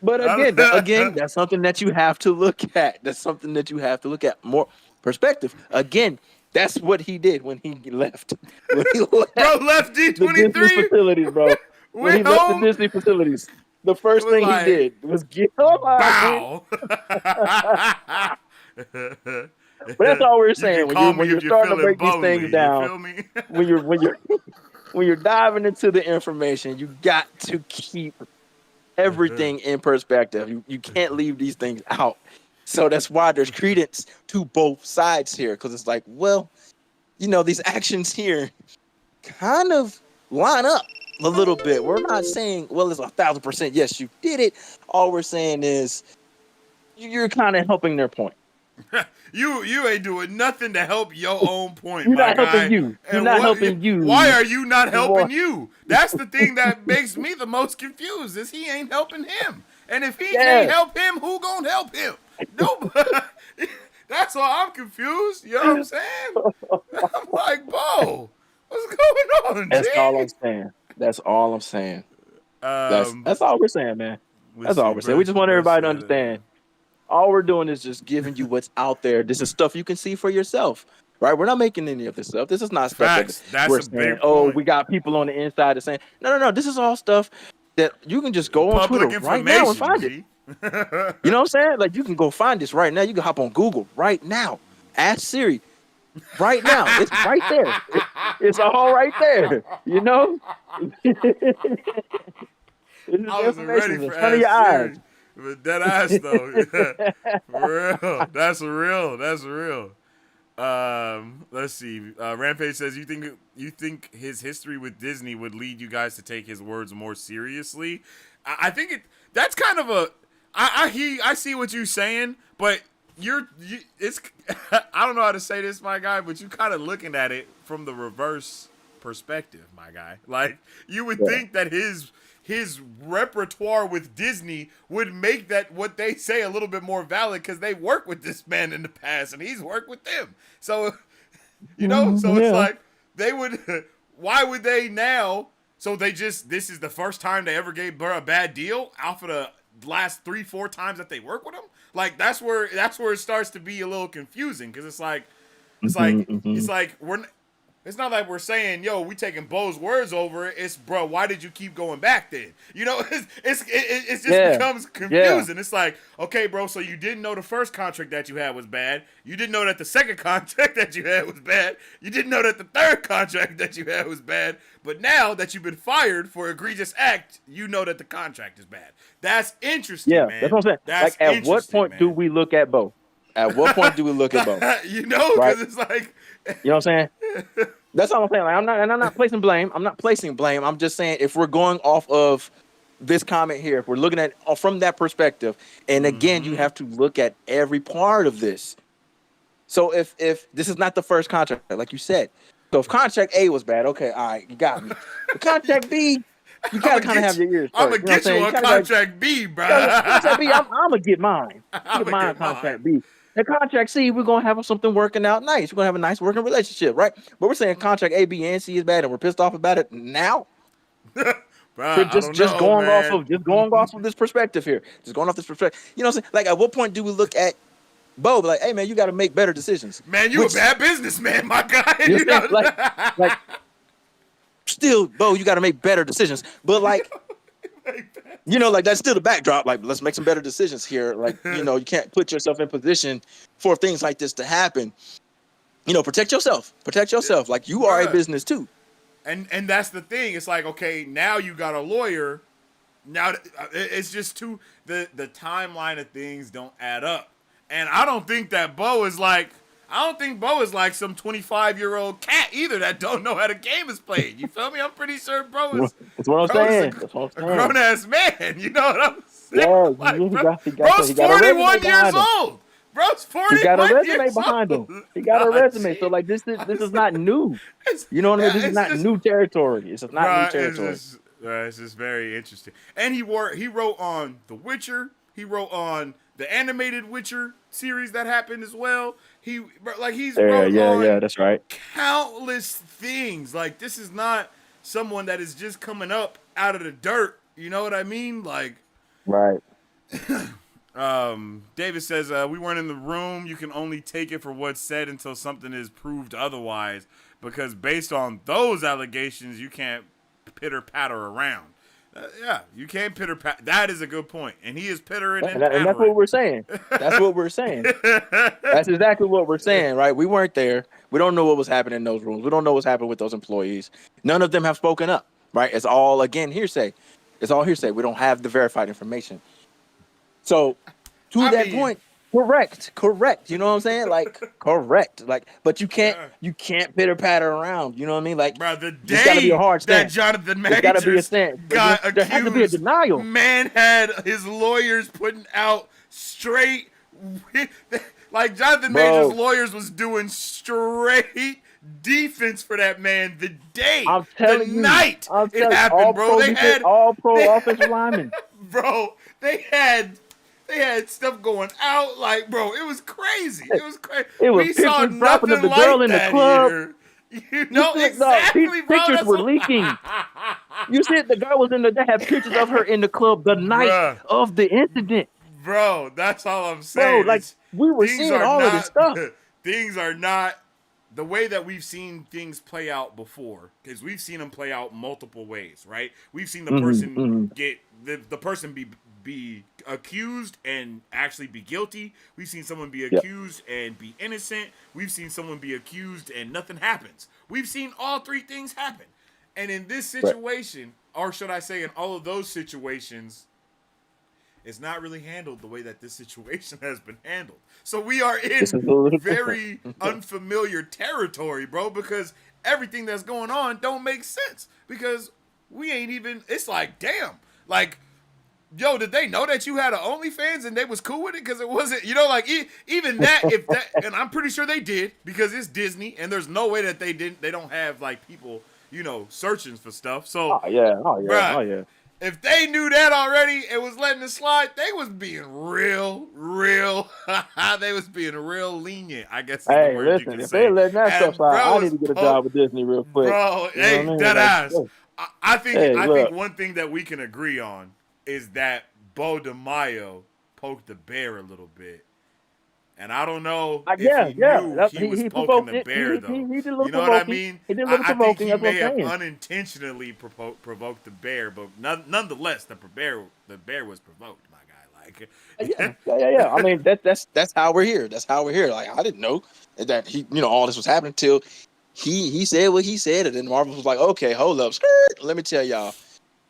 S2: but again, that's something that you have to look at. That's something that you have to look at. More perspective. Again, that's what he did when he left. When he
S1: Bro
S2: left
S1: left
S2: the Disney
S1: D23,
S2: facilities, bro. When he
S1: went
S2: left the
S1: home,
S2: Disney facilities, the
S1: it
S2: first
S1: was
S2: thing he
S1: like,
S2: did was get alive, man.
S1: bow.
S2: But that's all we're
S1: You can
S2: saying.
S1: call
S2: When
S1: me
S2: you're
S1: if you're
S2: starting to
S1: feeling
S2: break these things
S1: bonely. You
S2: down,
S1: feel me?
S2: when you're diving into the information, you got to keep everything in perspective. You can't leave these things out. So that's why there's credence to both sides here, because it's like, well, these actions here kind of line up a little bit. We're not saying, well, it's 1,000% yes, you did it. All we're saying is you're kind of helping their point.
S1: You ain't doing nothing to help your own point,
S2: You're
S1: my
S2: not helping
S1: guy.
S2: you. You're
S1: And
S2: not
S1: what?
S2: helping
S1: Why
S2: you.
S1: are you not helping you? That's the thing that makes me the most confused. Is he ain't helping him? And if he can't
S2: Yeah.
S1: help him, who gonna help him? Nobody. That's why I'm confused. You know what I'm saying? I'm like, Bo, what's going on, G?
S2: That's all I'm saying. That's all I'm saying. That's
S1: Um,
S2: that's all we're saying, man.
S1: let's
S2: That's all
S1: see,
S2: we're saying.
S1: bro.
S2: We just want
S1: Bro
S2: everybody to
S1: said,
S2: understand. All we're doing is just giving you what's out there. This is stuff you can see for yourself, right? We're not making any of this stuff. This is not stuff that
S1: facts. That's
S2: we're
S1: a
S2: saying,
S1: big
S2: oh,
S1: point.
S2: we got people on the inside that saying, no. This is all stuff that you can just go on Twitter
S1: Public
S2: right now and
S1: information,
S2: find it.
S1: G.
S2: You know what I'm saying? Like, you can go find this right now. You can hop on Google right now. Ask Siri right now. It's right there. It's all right there. You know?
S1: I
S2: The
S1: wasn't ready
S2: information's in
S1: for
S2: front of
S1: ass
S2: your eyes.
S1: Siri, but dead ass though. For real, that's real. That's real. Let's see. Rampage says, you think his history with Disney would lead you guys to take his words more seriously? I think that's kind of a. I see what you're saying, but it's I don't know how to say this, my guy, but you kind of looking at it from the reverse perspective, my guy. Like, you would
S2: Yeah.
S1: think that his repertoire with Disney would make that what they say a little bit more valid, because they worked with this man in the past and he's worked with them. So, so it's
S2: Yeah.
S1: like they would. Why would they now? So this is the first time they ever gave Burr a bad deal off of the last 3-4 times that they work with him. Like, that's where it starts to be a little confusing, because it's like
S2: Mhm.
S1: it's like we're It's not like we're saying, yo, we taking Beau's words over it. It's, bro, why did you keep going back then? You know, it just
S2: Yeah,
S1: becomes
S2: yeah,
S1: confusing. It's like, okay, bro, so you didn't know the first contract that you had was bad. You didn't know that the second contract that you had was bad. You didn't know that the third contract that you had was bad. But now that you've been fired for egregious act, you know that the contract is bad. That's interesting,
S2: yeah. That's
S1: man.
S2: what I'm saying.
S1: That's
S2: Like, at what
S1: interesting,
S2: point do
S1: man.
S2: we look at Beau? At what point do we look at Beau?
S1: You know,
S2: Right?
S1: because it's like,
S2: You know what I'm saying? That's all I'm saying. Like, I'm not placing blame. I'm not placing blame. I'm just saying if we're going off of this comment here, if we're looking at from that perspective, and again, you have to look at every part of this. So if this is not the first contract, like you said, so if contract A was bad, okay, all right, you got me. But contract B, you
S1: I'm
S2: gotta
S1: gonna
S2: kind of
S1: get
S2: have
S1: you.
S2: your ears
S1: I'm
S2: perked.
S1: gonna
S2: You know what I'm
S1: get you
S2: saying? You
S1: on
S2: kind of
S1: contract B, bro.
S2: contract B. I'm gonna get mine.
S1: I'm
S2: Get
S1: gonna
S2: mine
S1: get mine.
S2: contract B. And contract C, we're gonna have something working out nice. We're gonna have a nice working relationship, right? But we're saying contract A, B, and C is bad, and we're pissed off about it now.
S1: Bro,
S2: For
S1: I don't
S2: just
S1: know,
S2: going off
S1: man.
S2: of this perspective here, just going off this perspective. You know what I'm saying? Like, at what point do we look at Beau, like, hey man, you got to make better decisions?
S1: Man, you a
S2: Which,
S1: bad businessman, my guy.
S2: you know
S1: You
S2: what I'm saying?
S1: know.
S2: Like still, Beau, you got to make better decisions. But like, you know, like, that's still the backdrop. Like, let's make some better decisions here. Like, you know, you can't put yourself in position for things like this to happen. You know, protect yourself. Protect yourself. Like, you are a
S1: Bruh.
S2: business too.
S1: And that's the thing. It's like, okay, now you got a lawyer. Now it's just too the timeline of things don't add up. And I don't think that Beau is like. I don't think Beau is like some 25-year-old cat either that don't know how the game is played. You feel me? I'm pretty sure
S2: That's what I'm
S1: Bro is
S2: saying. That's what
S1: a
S2: I'm saying.
S1: grown ass man. You know what I'm saying?
S2: Yeah,
S1: Like,
S2: he
S1: bro's
S2: got a resume
S1: 41 years
S2: behind him.
S1: old. Bro's
S2: He got a
S1: 41
S2: resume
S1: years
S2: behind him.
S1: old.
S2: He got a
S1: Oh,
S2: resume. So
S1: gee.
S2: like, this is not new.
S1: It's,
S2: You know what I mean? This is
S1: it's
S2: not
S1: just,
S2: new territory. It's just not new
S1: bro,
S2: territory.
S1: it's just very interesting. And he wrote on The Witcher. He wrote on the animated Witcher series that happened as well. He's
S2: Yeah,
S1: wrote
S2: yeah,
S1: on
S2: yeah. That's right.
S1: countless things. Like, this is not someone that is just coming up out of the dirt. You know what I mean? Like,
S2: Right.
S1: David says, we weren't in the room. You can only take it for what's said until something is proved otherwise. Because based on those allegations, you can't pitter patter around. Yeah, you can't pitter patter. That is a good point. And he is pittering and
S2: And that's what
S1: pattering.
S2: we're saying. That's what we're saying. That's exactly what we're saying, right? We weren't there. We don't know what was happening in those rooms. We don't know what's happened with those employees. None of them have spoken up, right? It's all, again, hearsay. It's all hearsay. We don't have the verified information. So, to
S1: I
S2: that
S1: mean,
S2: point, correct. You know what I'm saying? Like, correct. Like, but you can't pitter patter around. You know what I mean? Like,
S1: bro, the
S2: there's got to be a
S1: day
S2: hard
S1: that
S2: stance.
S1: Jonathan
S2: There's got to be a
S1: Majors
S2: stance.
S1: got
S2: There has to be a
S1: accused,
S2: denial.
S1: man had his lawyers putting out straight, like Jonathan Majors' lawyers was doing straight defense for that man the day,
S2: I'm
S1: the
S2: telling you,
S1: night it happened, bro.
S2: all pro offensive linemen.
S1: Bro, they had stuff going out, like, bro, it was crazy. It was crazy.
S2: It was
S1: We saw
S2: pictures dropping of
S1: nothing
S2: the girl
S1: like
S2: in the
S1: that
S2: club.
S1: here. You know exactly, bro.
S2: Pictures
S1: That's
S2: were
S1: what,
S2: leaking. You said the girl was they had pictures of her in the club the night
S1: bruh,
S2: of the incident.
S1: bro. That's all I'm
S2: Bro,
S1: saying.
S2: like,
S1: It's
S2: we were
S1: things
S2: seeing
S1: are
S2: all of this
S1: not
S2: stuff.
S1: things are not the way that we've seen things play out before, because we've seen them play out multiple ways, right? We've seen the person get the person be accused and actually be guilty. We've seen someone be
S2: Yep.
S1: accused and be innocent. We've seen someone be accused and nothing happens. We've seen all three things happen. And in this situation, or should I say in all of those situations, it's not really handled the way that this situation has been handled. So we are
S2: This is a
S1: in
S2: little
S1: very unfamiliar territory, bro, because everything that's going on don't make sense. Because we ain't even, it's like, damn, like, yo, did they know that you had an OnlyFans and they was cool with it? Because it wasn't, you know, like, even that, if that, and I'm pretty sure they did, because it's Disney, and there's no way that they don't have, like, people, you know, searching for stuff. So,
S2: Oh yeah.
S1: bruh, if they knew that already and was letting it slide, they was being real, they was being real lenient, I guess is the
S2: Hey,
S1: word you
S2: listen,
S1: can
S2: if they
S1: say.
S2: letting that stuff
S1: And
S2: slide, I
S1: bro
S2: need
S1: was
S2: to get a job with Disney real quick.
S1: bro,
S2: You know what I
S1: hey,
S2: mean?
S1: dead
S2: Like,
S1: ass. I
S2: hey,
S1: think
S2: look.
S1: one thing that we can agree on is that Beau De Mayo poked the bear a little bit. And I don't know if
S2: Yeah,
S1: he
S2: yeah.
S1: knew he was
S2: He
S1: poking
S2: provoked
S1: the
S2: it.
S1: bear, though.
S2: He did a little
S1: You know what I
S2: provoking.
S1: mean?
S2: He did a little
S1: I think
S2: provoking.
S1: he
S2: That's what
S1: may
S2: I'm
S1: have
S2: saying.
S1: unintentionally provoked the bear, but nonetheless, the bear was provoked, my guy.
S2: Yeah. I mean, that's how we're here. That's how we're here. Like I didn't know that all this was happening till he said what he said, and then Marvel was like, okay, hold up, skirt. Let me tell y'all,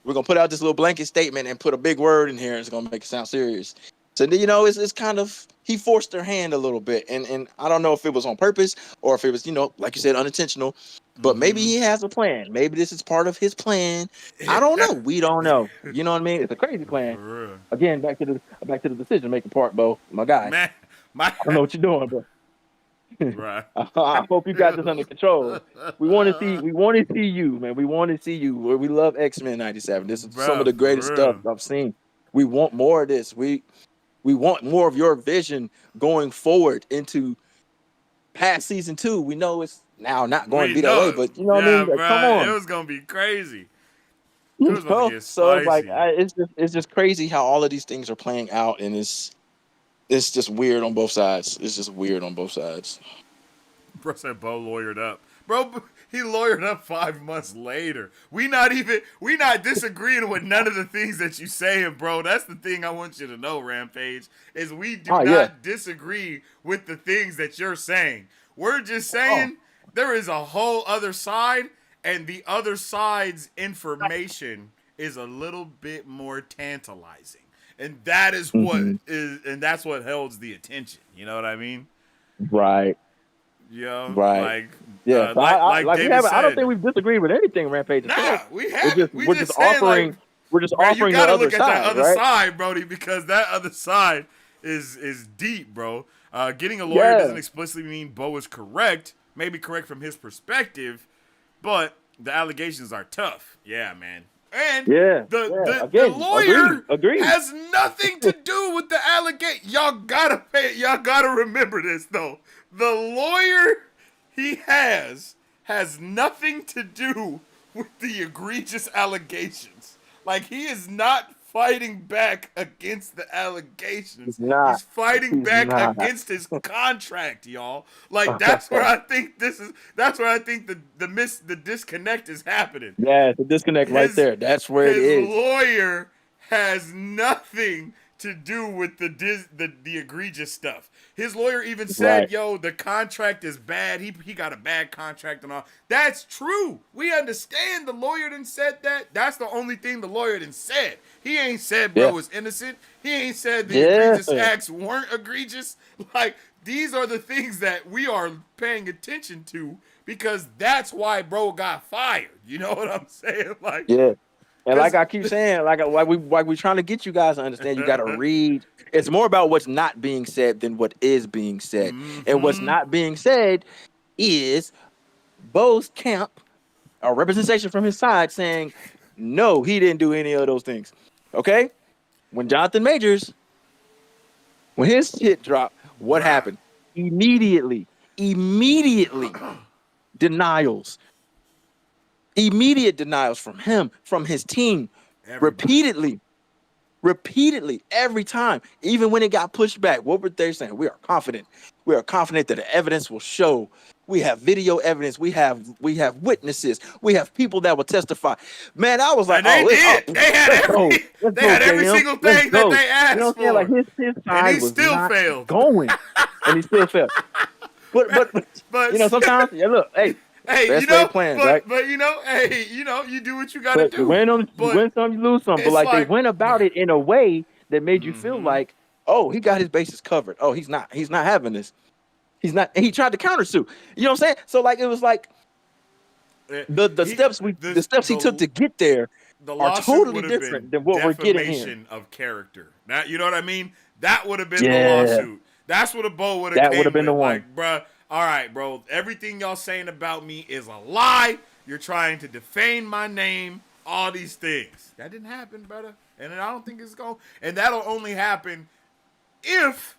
S2: we're gonna put out this little blanket statement and put a big word in here, and it's gonna make it sound serious. So it's kind of he forced their hand a little bit, and I don't know if it was on purpose or if it was like you said unintentional, but maybe he has a plan. Maybe this is part of his plan. I don't know. We don't know. You know what I mean? It's a crazy plan.
S1: For real.
S2: Again, back to the decision making part, Bo, my guy.
S1: Man, my
S2: I don't know what you're doing, but
S1: right.
S2: I hope you got this under control. We want to see you, man. We want to see you. We love X-Men 97. This is some of
S1: Bro,
S2: the
S1: for
S2: greatest stuff
S1: real.
S2: I've seen. We want more of this. We want more of your vision going forward into past season 2. We know it's now not going to
S1: We
S2: be that way,
S1: know,
S2: but you know what I
S1: yeah,
S2: mean? Like, come
S1: bro. It
S2: on.
S1: was gonna be crazy. It was about to get
S2: So it's like
S1: spicy.
S2: it's just crazy how all of these things are playing out, and it's just weird on both sides. It's just weird on both sides.
S1: Bro said Bo lawyered up. Bro, he lawyered up 5 months later. We not disagreeing with none of the things that you saying, bro. That's the thing I want you to know, Rampage, is we do not disagree with the things that you're saying. We're just saying there is a whole other side, and the other side's information is a little bit more tantalizing. And that is and that's what holds the attention. You know what I mean?
S2: Right.
S1: Yeah,
S2: Right. Yeah. So
S1: like
S2: we
S1: David
S2: haven't.
S1: said.
S2: I don't think we've disagreed with anything Rampage has
S1: Nah,
S2: said.
S1: we haven't.
S2: We're just
S1: saying,
S2: offering.
S1: like,
S2: We're just
S1: bro, you
S2: offering the
S1: gotta
S2: other
S1: look at that
S2: side,
S1: other
S2: right?
S1: side, Brody, because that other side is deep, bro. Getting a lawyer doesn't explicitly mean Bo is correct. Maybe correct from his perspective, but the allegations are tough. Yeah, man. And the lawyer
S2: Agreed.
S1: has nothing to do with the allegation. Y'all gotta remember this though. The lawyer he has nothing to do with the egregious allegations. Like, he is not fighting back against the allegations. He's fighting back against his contract, y'all. Like, that's where I think the disconnect is happening.
S2: Yeah, it's a disconnect right there. That's where it is.
S1: His lawyer has nothing to do with the egregious stuff. His lawyer even said, yo, the contract is bad. He got a bad contract and all. That's true. We understand the lawyer done said that. That's the only thing the lawyer done said. He ain't said bro was innocent. He ain't said the egregious acts weren't egregious. Like, these are the things that we are paying attention to because that's why bro got fired. You know what I'm saying? Like,
S2: yeah. And like I keep saying, like we trying to get you guys to understand, you got to read. It's more about what's not being said than what is being said. And what's not being said is Bo's camp, a representation from his side saying, no, he didn't do any of those things. Okay? When Jonathan Majors, when his shit dropped, what happened? Immediately denials. Immediate denials from him, from his team, repeatedly, every time. Even when it got pushed back, what were they saying? We are confident. We are confident that the evidence will show. We have video evidence. We have witnesses. We have people that will testify. Man, I was like,
S1: and they did. They had every single thing that they asked
S2: you know what I'm saying? Like his side
S1: and he
S2: was
S1: still
S2: not
S1: failed.
S2: going, and he still failed. But sometimes, look, hey, best way plans, right?
S1: But you do what you gotta do.
S2: You win some, you lose some. But like they went about it in a way that made you feel like, oh, he got his bases covered. Oh, he's not having this. He's not. And he tried to countersue. You know what I'm saying? So like it was like the steps he took to get there are totally different than what we're getting here.
S1: Defamation of character. Now, you know what I mean? That would have been the lawsuit. That's what a Bo would have. That would have been the one. Like, bruh, all right, bro. Everything y'all saying about me is a lie. You're trying to defame my name. All these things. That didn't happen, brother. And I don't think it's going. And that'll only happen if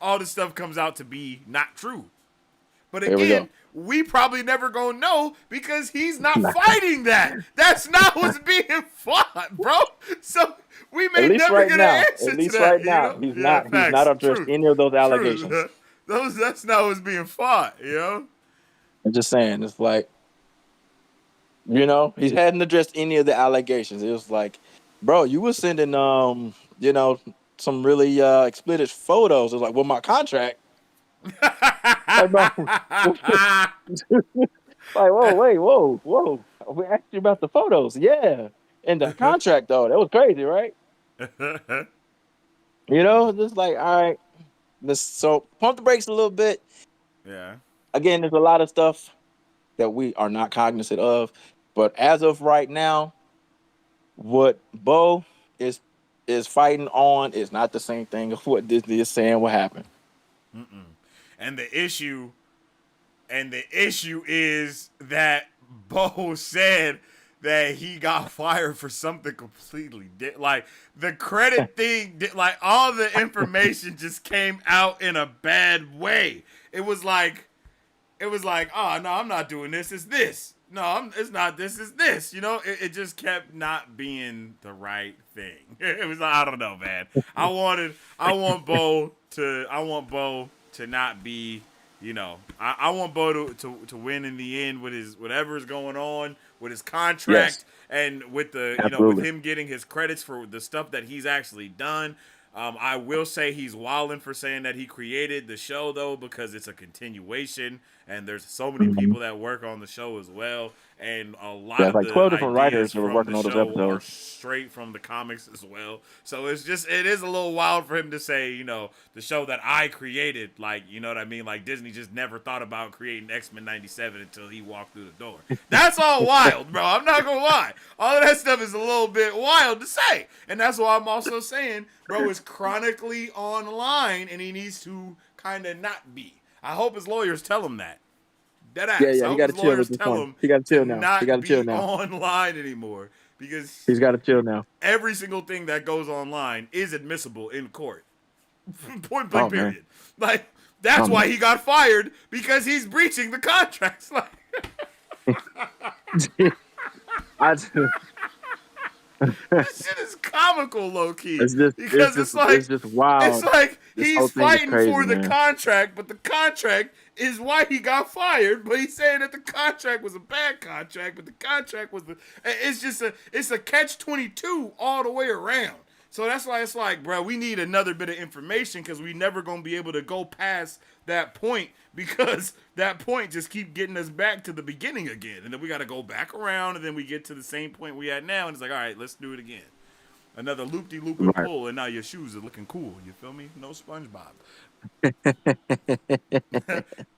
S1: all this stuff comes out to be not true. But again, we probably never gonna know because he's not fighting that. That's not what's being fought, bro. So we
S2: At
S1: may
S2: least
S1: never
S2: right
S1: get an
S2: now. At
S1: answer to
S2: least
S1: that.
S2: right
S1: You
S2: now.
S1: know?
S2: He's
S1: Yeah,
S2: not. He's not
S1: facts.
S2: addressed
S1: True.
S2: any of those allegations.
S1: True. That's not what's being fought. You know?
S2: I'm just saying. It's like, he hadn't addressed any of the allegations. It was like, bro, you were sending some really explicit photos. It was like, well, my contract. Like, bro, like, whoa, wait, whoa. We asked you about the photos. Yeah. And the contract though, that was crazy, right? Just like, all right. So pump the brakes a little bit.
S1: Yeah.
S2: Again, there's a lot of stuff that we are not cognizant of. But as of right now, what Beau is fighting on is not the same thing of what Disney is saying will happen.
S1: And the issue is that Beau said that he got fired for something completely different. Like the credit thing, like all the information just came out in a bad way. It was like, oh no, I'm not doing this. It's this. No, it's not this. It's this. It just kept not being the right thing. It was like, I don't know, man. I want Beau to not be. I want Beau to win in the end with his whatever is going on with his contract
S2: Yes,
S1: and with with
S2: absolutely.
S1: him getting his credits for the stuff that he's actually done. I will say he's wilding for saying that he created the show though, because it's a continuation and there's so many
S2: Hmm.
S1: people that work on the show as well, and a
S2: Yeah,
S1: lot
S2: it's
S1: of
S2: like
S1: the
S2: 12 different writers
S1: ideas
S2: that were
S1: from
S2: working
S1: the
S2: on those
S1: show are
S2: episodes.
S1: straight from the comics as well. So it is a little wild for him to say, the show that I created, like, you know what I mean? Like Disney just never thought about creating X-Men 97 until he walked through the door. That's all wild, bro. I'm not gonna lie. All of that stuff is a little bit wild to say. And that's why I'm also saying, bro is chronically online and he needs to kind of not be. I hope his lawyers tell him that. Dead
S2: Yeah,
S1: ass.
S2: yeah,
S1: I
S2: he
S1: hope
S2: got
S1: his
S2: to chill with
S1: lawyers
S2: this
S1: tell
S2: one.
S1: him
S2: He got to
S1: to
S2: chill now. He got
S1: not
S2: to chill
S1: be
S2: now.
S1: online anymore, because
S2: He's got to chill now.
S1: every single thing that goes online is admissible in court. Point blank
S2: Oh man.
S1: period. Like, that's
S2: Oh
S1: why
S2: man.
S1: he got fired, because he's breaching the contracts. Like,
S2: I,
S1: this shit is comical, low key,
S2: it's just it's
S1: because
S2: just
S1: it's
S2: it's
S1: like
S2: just
S1: it's
S2: wild.
S1: like
S2: This whole
S1: he's
S2: thing is
S1: fighting
S2: crazy,
S1: for the
S2: man.
S1: contract, but the contract is why he got fired. But he's saying that the contract was a bad contract, but the contract was it's a catch-22 all the way around. So that's why it's like, bro, we need another bit of information, because we never gonna be able to go past that point, because that point just keep getting us back to the beginning again, and then we got to go back around, and then we get to the same point we at now, and it's like, all right, let's do it again. Another loop-de-loop and
S2: Right.
S1: pull, and now your shoes are looking cool. You feel me? No SpongeBob.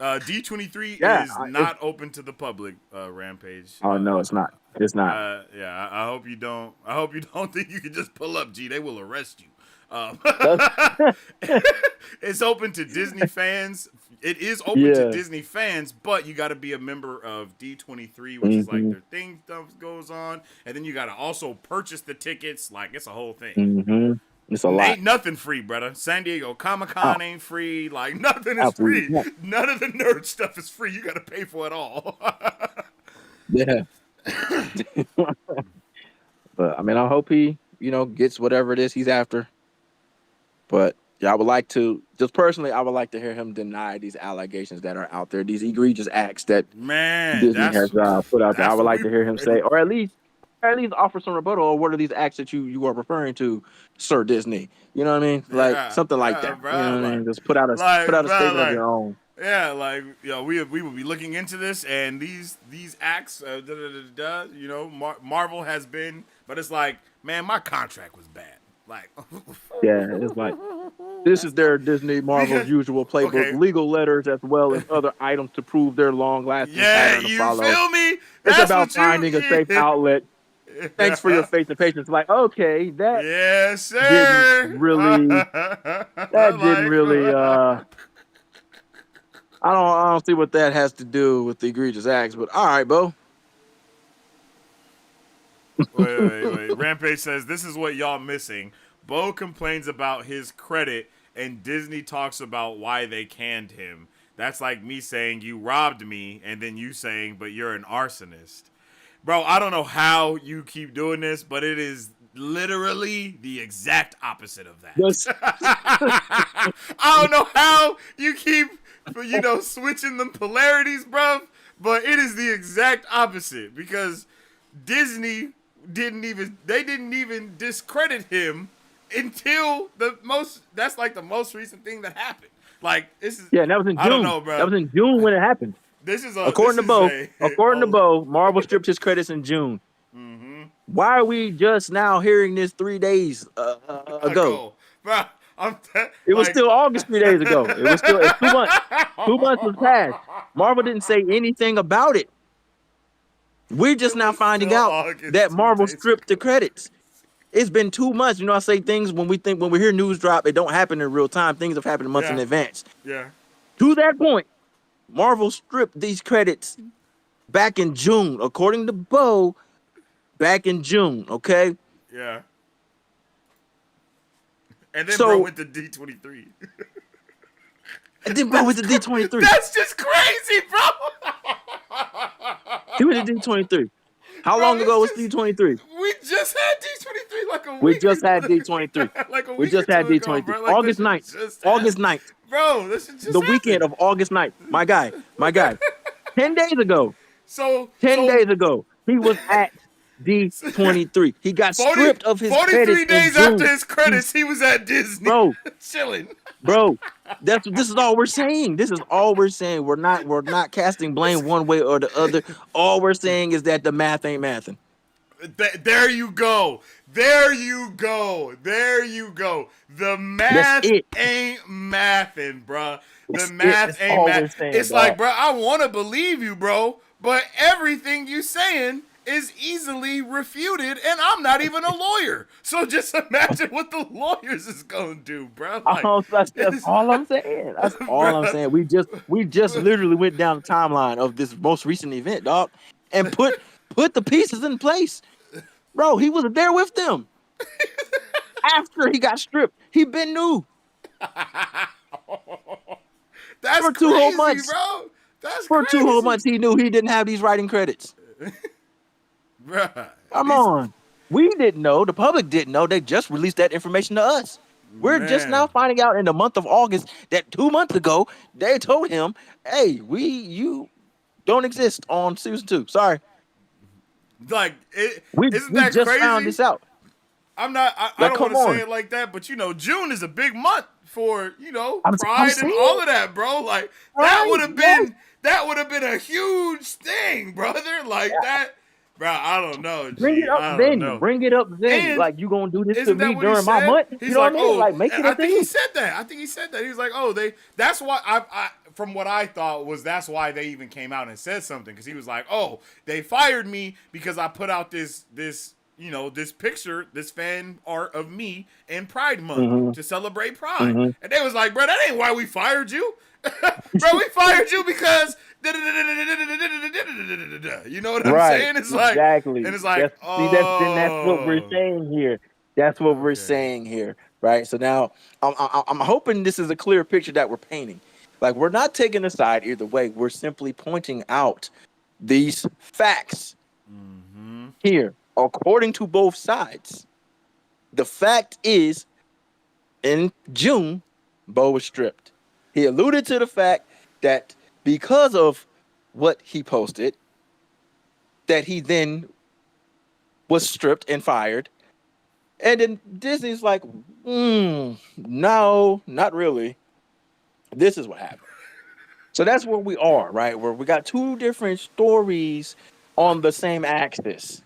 S1: D23
S2: Yeah.
S1: is not open to the public. Rampage.
S2: Oh no, it's not. It's not.
S1: Yeah. I hope you don't. I hope you don't think you can just pull up. G, they will arrest you.
S2: That's,
S1: It's open to Disney fans. It is open to
S2: yeah.
S1: Disney fans, but you got to be a member of D23, which is like
S2: Hmm.
S1: their thing stuff goes on, and then you got to also purchase the tickets. Like, it's a whole thing.
S2: Hmm. It's a lot.
S1: Ain't nothing free, brother. San Diego Comic
S2: Oh,
S1: Con ain't free. Like, nothing is
S2: absolutely
S1: free.
S2: not.
S1: None of the nerd stuff is free. You got to pay for it all.
S2: Yeah. But I mean, I hope he, gets whatever it is he's after. But yeah, I would like to, just personally, I would like to hear him deny these allegations that are out there, these egregious acts that
S1: Man,
S2: Disney has put out there. I
S1: that's
S2: would
S1: what
S2: like
S1: we
S2: to hear him say,
S1: bring.
S2: or at least offer some rebuttal. Or what are these acts that you are referring to, Sir Disney? You know what I mean? Like something like
S1: Yeah,
S2: that. You
S1: bro.
S2: know what I mean? Just put out a
S1: Bro,
S2: statement of your own.
S1: yeah, like, we will be looking into this, and these acts, Marvel has been, but it's like, man, my contract was bad. Like,
S2: Yeah, it's like this is
S1: that's not
S2: their Disney Marvel's
S1: because
S2: usual playbook:
S1: okay,
S2: legal letters as well as other items to prove their long-lasting
S1: yeah,
S2: pattern to
S1: you
S2: follow.
S1: feel me?
S2: It's
S1: That's
S2: about
S1: what
S2: finding a safe
S1: you.
S2: outlet. Thanks for your faith and patience. Like, okay, that
S1: Yes,
S2: didn't
S1: sir.
S2: really, that didn't
S1: Like,
S2: really. I don't see what that has to do with the egregious acts. But all right, Bo.
S1: wait. Rampage says this is what y'all missing. Beau complains about his credit, and Disney talks about why they canned him. That's like me saying you robbed me, and then you saying, but you're an arsonist. Bro, I don't know how you keep doing this, but it is literally the exact opposite of
S2: Just
S1: that. I don't know how you keep, switching them polarities, bruv, but it is the exact opposite because Disney didn't even discredit him until that's like the most recent thing that happened. Like, this is,
S2: yeah, and that was in June.
S1: I don't know, bro.
S2: That was in June when it happened. According to Beau, Marvel stripped his credits in June.
S1: Mm-hmm.
S2: Why are we just now hearing this 3 days ago?
S1: Bro,
S2: It was still August 3 days ago. It was still 2 months. 2 months was past. Marvel didn't say anything about it. We're just now finding out
S1: August
S2: that
S1: 2
S2: Marvel
S1: days
S2: stripped the
S1: ago.
S2: credits. It's been 2 months. I say things when we hear news drop, it don't happen in real time. Things have happened months in advance.
S1: Yeah.
S2: To that point, Marvel stripped these credits back in June, according to Beau. Back in June, okay?
S1: Yeah. And then
S2: So,
S1: bro went to D23.
S2: And then Beau went to D23.
S1: That's just crazy, bro.
S2: He went to D23. How long ago was D23?
S1: We just had D23 like a week.
S2: We just had D23.
S1: Like a week.
S2: We just had D23.
S1: Ago, bro. Like,
S2: August 9th. August 9th.
S1: Bro, this is just
S2: the weekend of August 9th. My guy. 10 days ago. 10 days ago, he was at D23. He got stripped of his
S1: 43
S2: credits
S1: days
S2: in June.
S1: after his credits, he was at Disney.
S2: Bro.
S1: Chilling.
S2: Bro, this is all we're saying. This is all we're saying. We're not casting blame one way or the other. All we're saying is that the math ain't mathing.
S1: There you go. There you go. There you go. The math ain't mathing, bro. The math ain't mathing. It's like, bro, I want to believe you, bro, but everything you saying is easily refuted, and I'm not even a lawyer. So just imagine what the lawyers is gonna do, bro. Like,
S2: that's all I'm saying. That's all I'm saying. We just literally went down the timeline of this most recent event, dog, and put the pieces in place. Bro, he was there with them. After he got stripped, he been new.
S1: That's
S2: for 2
S1: crazy,
S2: whole months,
S1: bro. That's
S2: for
S1: crazy.
S2: 2 whole months, he knew he didn't have these writing credits.
S1: Bruh,
S2: Come on. We didn't know. The public didn't know. They just released that information to us. We're just now finding out in the month of August that 2 months ago, they told him, hey, you don't exist on season 2. Sorry.
S1: Like,
S2: we
S1: isn't that
S2: just
S1: crazy?
S2: Found this out.
S1: I don't want to say it like that, but June is a big month for, Pride and all of that, bro. Like, that would have been a huge thing, brother. Like that. Bro, I don't know.
S2: Bring it up then. Bring it up then.
S1: And
S2: like, you gonna do this to me
S1: during
S2: my month?
S1: He's
S2: you know
S1: like,
S2: what I mean? Like, make it
S1: I think he said that. He was like, that's why I from what I thought was that's why they even came out and said something. Because he was like, they fired me because I put out this picture, this fan art of me in Pride Month to celebrate Pride. And they was like, bro, that ain't why we fired you. Bro, we fired you because you know what I'm saying? It's like,
S2: exactly.
S1: And it's like,
S2: that's what we're saying here. That's what we're saying here, right? So now I'm hoping this is a clear picture that we're painting. Like, we're not taking a side either way. We're simply pointing out these facts here, according to both sides. The fact is, in June, Beau was stripped. He alluded to the fact that because of what he posted, that he then was stripped and fired. And then Disney's like, no, not really. This is what happened. So that's where we are, right? Where we got 2 different stories on the same axis.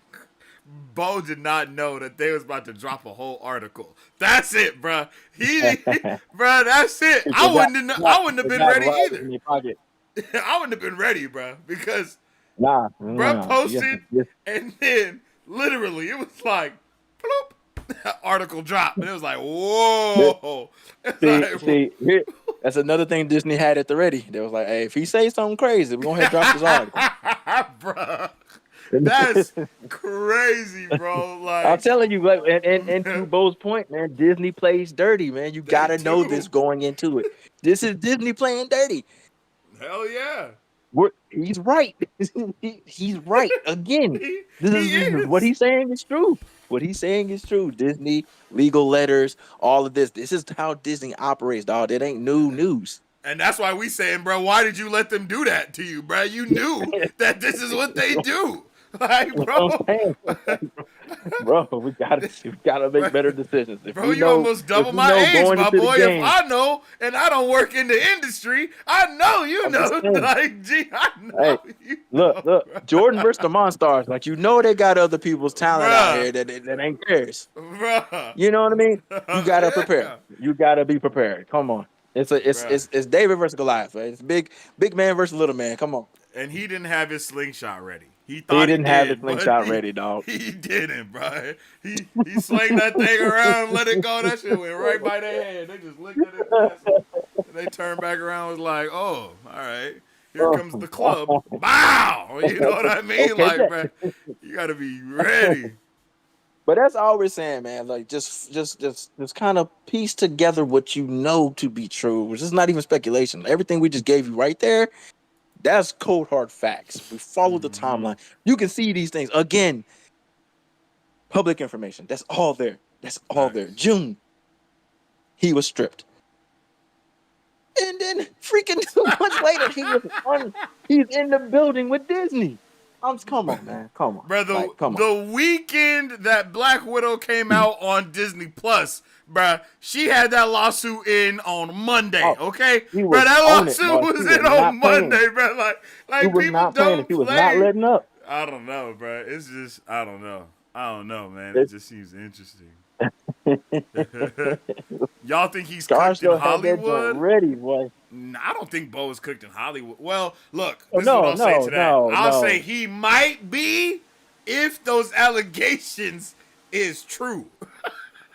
S1: Beau did not know that they was about to drop a whole article. That's it, bro. Bro, that's it. I wouldn't have been ready either. I wouldn't have been ready, bro, because bro posted and then literally it was like, bloop, article dropped, and it was like, whoa.
S2: See, that's another thing Disney had at the ready. They was like, hey, if he says something crazy, we're gonna drop this article,
S1: bro. That's crazy, bro. Like,
S2: I'm telling you, like, and to Beau's point, man, Disney plays dirty, man. You gotta know this going into it. This is Disney playing dirty.
S1: Hell yeah.
S2: He's right. He's right again. This
S1: He
S2: is what
S1: is.
S2: he's saying is true. What he's saying is true. Disney, legal letters, all of this. This is how Disney operates, dog. It ain't new news.
S1: And that's why we saying, bro, why did you let them do that to you, bro? You knew that this is what they do. Like,
S2: I'm
S1: bro.
S2: saying, bro, we gotta make better decisions. If
S1: Bro,
S2: we
S1: you
S2: know,
S1: almost
S2: if
S1: double
S2: we
S1: my
S2: know
S1: age,
S2: going
S1: my
S2: into the
S1: boy. If
S2: game,
S1: I know and I don't work in the industry, I know you
S2: I'm just
S1: know.
S2: saying.
S1: Like, gee, I know
S2: Hey,
S1: you
S2: look,
S1: know,
S2: look, Jordan versus the Monstars. Like they got other people's talent out
S1: bruh.
S2: here that ain't theirs.
S1: Bruh.
S2: You know what I mean? You gotta prepare.
S1: Yeah.
S2: You gotta be prepared. Come on.
S1: Bruh.
S2: It's David versus Goliath. Right? It's big man versus little man. Come on.
S1: And he didn't have his slingshot ready. He
S2: He
S1: thought he
S2: didn't have his
S1: did, but
S2: slingshot ready, dog.
S1: he didn't, bro. He slang that thing around and let it go. That shit went right by their head. They just looked at it past them. And they turned back around and was like, oh, all right. Here comes the club. Bow! You know what I mean?
S2: Okay,
S1: Like, bro, you got to be ready.
S2: but that's all we're saying, man. Like just kind of piece together what you know to be true, which is not even speculation. Everything we just gave you right there, that's cold hard facts. We followed the timeline. You can see these things again. Public information. That's all there. That's all there.
S1: Nice.
S2: June, he was stripped. And then freaking 2 months later, he's in the building with Disney. Come on, man. Come on.
S1: Bro,
S2: Come on.
S1: the weekend that Black Widow came out on Disney Plus, bro, she had that lawsuit in on Monday, okay? Bro, that lawsuit was in on Monday, bro. Like people don't
S2: He was
S1: play.
S2: not letting up.
S1: I don't know, bro. It's just, I don't know, man. It just seems interesting. Y'all think he's cooked in Hollywood?
S2: Ready, boy.
S1: Nah, I don't think Beau is cooked in Hollywood. Well, look,
S2: Oh,
S1: this is what I'll say to that. I'll
S2: no.
S1: say he might be if those allegations is true.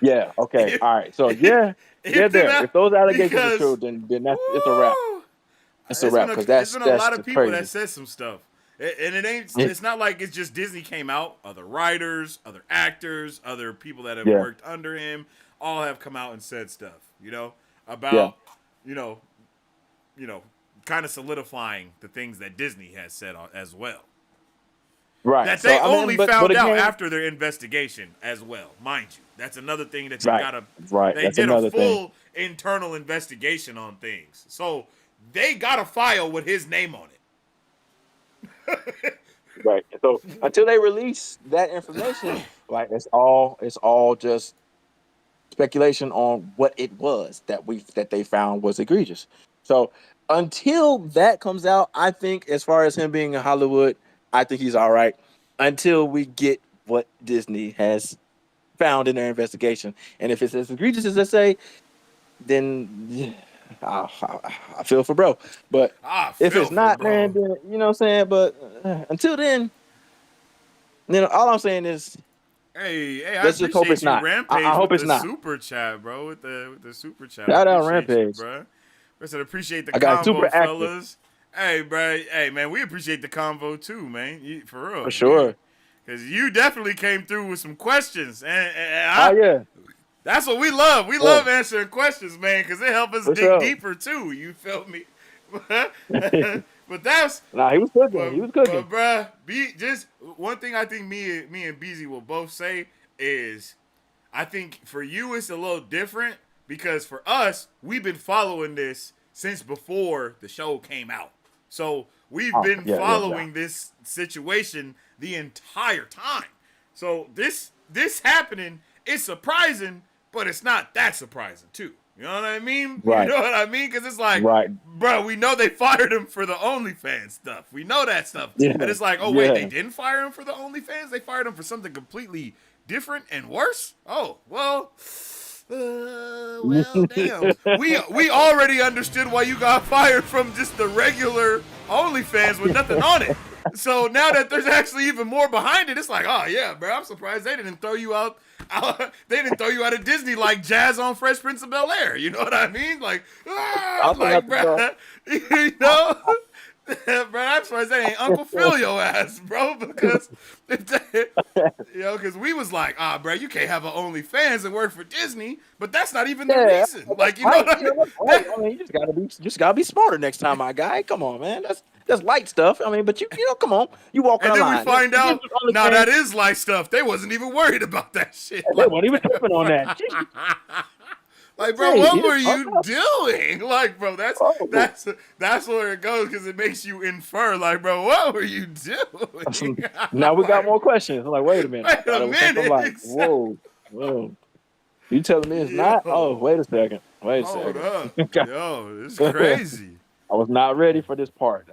S2: Yeah. Okay. All right. So they're there. If those allegations are true, then it's a wrap. It's a wrap because
S1: there's been a lot of people
S2: crazy.
S1: that said some stuff. And it ain't. It's not like it's just Disney came out. Other writers, other actors, other people that have worked under him, all have come out and said stuff. You know about you know, kind of solidifying the things that Disney has said as well.
S2: Right.
S1: That they only found out after their investigation as well, mind you. That's another thing that you gotta.
S2: Right.
S1: They did a full internal investigation on things, so they got a file with his name on it.
S2: Right. So until they release that information, like it's all just speculation on what it was that they found was egregious. So until that comes out, I think as far as him being in Hollywood, I think he's all right. Until we get what Disney has found in their investigation, and if it's as egregious as they say, then I feel for bro. But if it's not, man, then, you know what I'm saying? But until then, all I'm saying is,
S1: hey, I
S2: let's just hope it's not.
S1: Rampage
S2: I hope it's not.
S1: Super chat, bro, with the super chat.
S2: Shout out Rampage,
S1: bro. I said appreciate the
S2: I got
S1: convo,
S2: super
S1: fellas. Hey, bro. Hey, man, we appreciate the convo too, man. For real,
S2: for sure.
S1: Because you definitely came through with some questions, and
S2: yeah.
S1: That's what we love. We love answering questions, man, because it helps us dig deeper too. You feel me? But that's
S2: he was cooking. He was cooking.
S1: But bruh, just one thing I think me and BZ will both say is, I think for you it's a little different because for us we've been following this since before the show came out. So we've been following this situation the entire time. So this happening is surprising. But it's not that surprising, too. You know what I mean?
S2: Right.
S1: You know what I mean? Because it's like, bro, we know they fired him for the OnlyFans stuff. We know that stuff.
S2: Yeah.
S1: And it's like, wait, they didn't fire him for the OnlyFans? They fired him for something completely different and worse? Oh, well, damn. We already understood why you got fired from just the regular OnlyFans with nothing on it. So now that there's actually even more behind it, it's like, oh yeah, bro, I'm surprised they didn't throw you out. They didn't throw you out of Disney like Jazz on Fresh Prince of Bel-Air. You know what I mean? Like, bro, you know. bro, that's why I say ain't Uncle Phil your ass, bro. Because because we was like, bro, you can't have an OnlyFans and work for Disney, but that's not even the
S2: Yeah,
S1: reason. Like, you know
S2: right.
S1: what I
S2: Yeah,
S1: mean?
S2: that's right. I mean, you just gotta be smarter next time, my guy. Come on, man. That's light stuff. I mean, but come on, you walking
S1: And
S2: a
S1: then we
S2: line. This
S1: find
S2: is
S1: out, nah,
S2: OnlyFans.
S1: that is light stuff. They wasn't even worried about that shit
S2: They
S1: like
S2: weren't even
S1: that,
S2: tripping on
S1: bro.
S2: that. Jeez,
S1: Like, bro,
S2: hey,
S1: what
S2: it's
S1: were
S2: fucked
S1: you
S2: up.
S1: doing? Like, bro, that's
S2: Oh,
S1: that's that's where it goes because it makes you infer. Like, bro, what were you doing?
S2: now we got
S1: Like,
S2: more questions. I'm like, wait a minute. I
S1: wait a
S2: thought it was something
S1: minute,
S2: like,
S1: exactly.
S2: whoa. You telling me it's not? Oh,
S1: Yo,
S2: wait a second. Wait a
S1: hold
S2: second.
S1: up, yo, it's crazy.
S2: I was not ready for this part.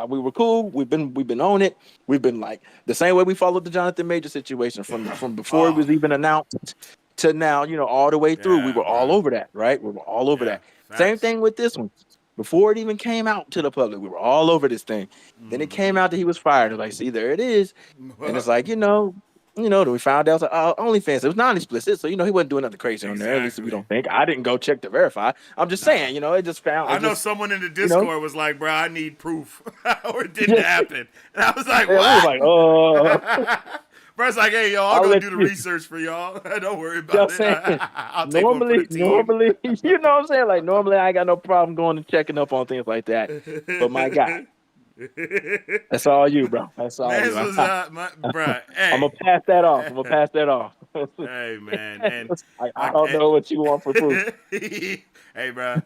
S2: We were cool. We've been on it. We've been like the same way we followed the Jonathan Major situation from before it
S1: Oh,
S2: was even announced to now. All the way through. We
S1: yeah,
S2: were all
S1: bro.
S2: over that, right? We were all over
S1: Yeah,
S2: that. Same
S1: facts.
S2: thing with this one. Before it even came out to the public, we were all over this thing. Then it came out that he was fired. It's like, see, there it is. And it's like, then we found out, like, OnlyFans, it was non-explicit, so he wasn't doing nothing crazy on there. At least we
S1: Exactly.
S2: don't think. I didn't go check to verify. I'm just
S1: Nah.
S2: saying, it just found,
S1: I
S2: it
S1: know
S2: just,
S1: someone in the
S2: you know,
S1: Discord was like, bro, I need proof. Or it didn't
S2: yeah,
S1: happen. And I was like,
S2: we was
S1: what?
S2: like,
S1: Bro's like, hey, yo, I'll
S2: I'll
S1: go
S2: let
S1: do the
S2: you.
S1: research for y'all. Don't worry about
S2: Just
S1: it.
S2: saying.
S1: I'll take one for the
S2: Normally,
S1: team.
S2: you know what I'm saying? Like normally, I ain't got no problem going and checking up on things like that. But my guy, that's all you, bro. That's all you.
S1: Man's was, bruh,
S2: I'm gonna
S1: hey.
S2: pass that off. I'm gonna pass that off.
S1: Hey, man. And
S2: I don't know what you want for proof.
S1: hey, bro,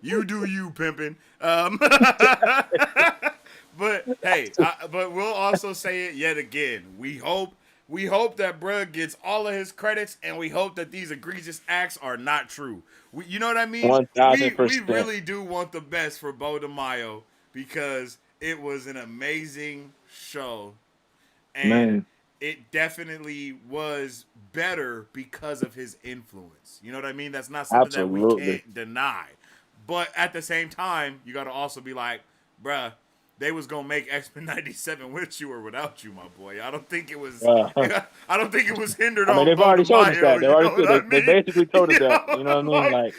S1: you do you, pimping. But hey, but we'll also say it yet again. We hope that bruh gets all of his credits, and we hope that these egregious acts are not true. You know what I mean?
S2: One
S1: We
S2: thousand
S1: we
S2: percent,
S1: really do want the best for Beau De Mayo because it was an amazing show, and
S2: man.
S1: it definitely was better because of his influence. You know what I mean? That's not something that we
S2: Absolutely.
S1: can't deny. But at the same time, you got to also be like, bruh, they was gonna make X-Men '97 with you or without you, my boy. I don't think it was.
S2: Uh,
S1: I don't think it was hindered
S2: I mean,
S1: on
S2: they've
S1: Beau De
S2: already told us
S1: Mayo.
S2: that. They
S1: You
S2: already
S1: know what
S2: said
S1: I
S2: they
S1: mean?
S2: basically told us
S1: You
S2: that.
S1: know,
S2: You know what I mean?
S1: like
S2: Like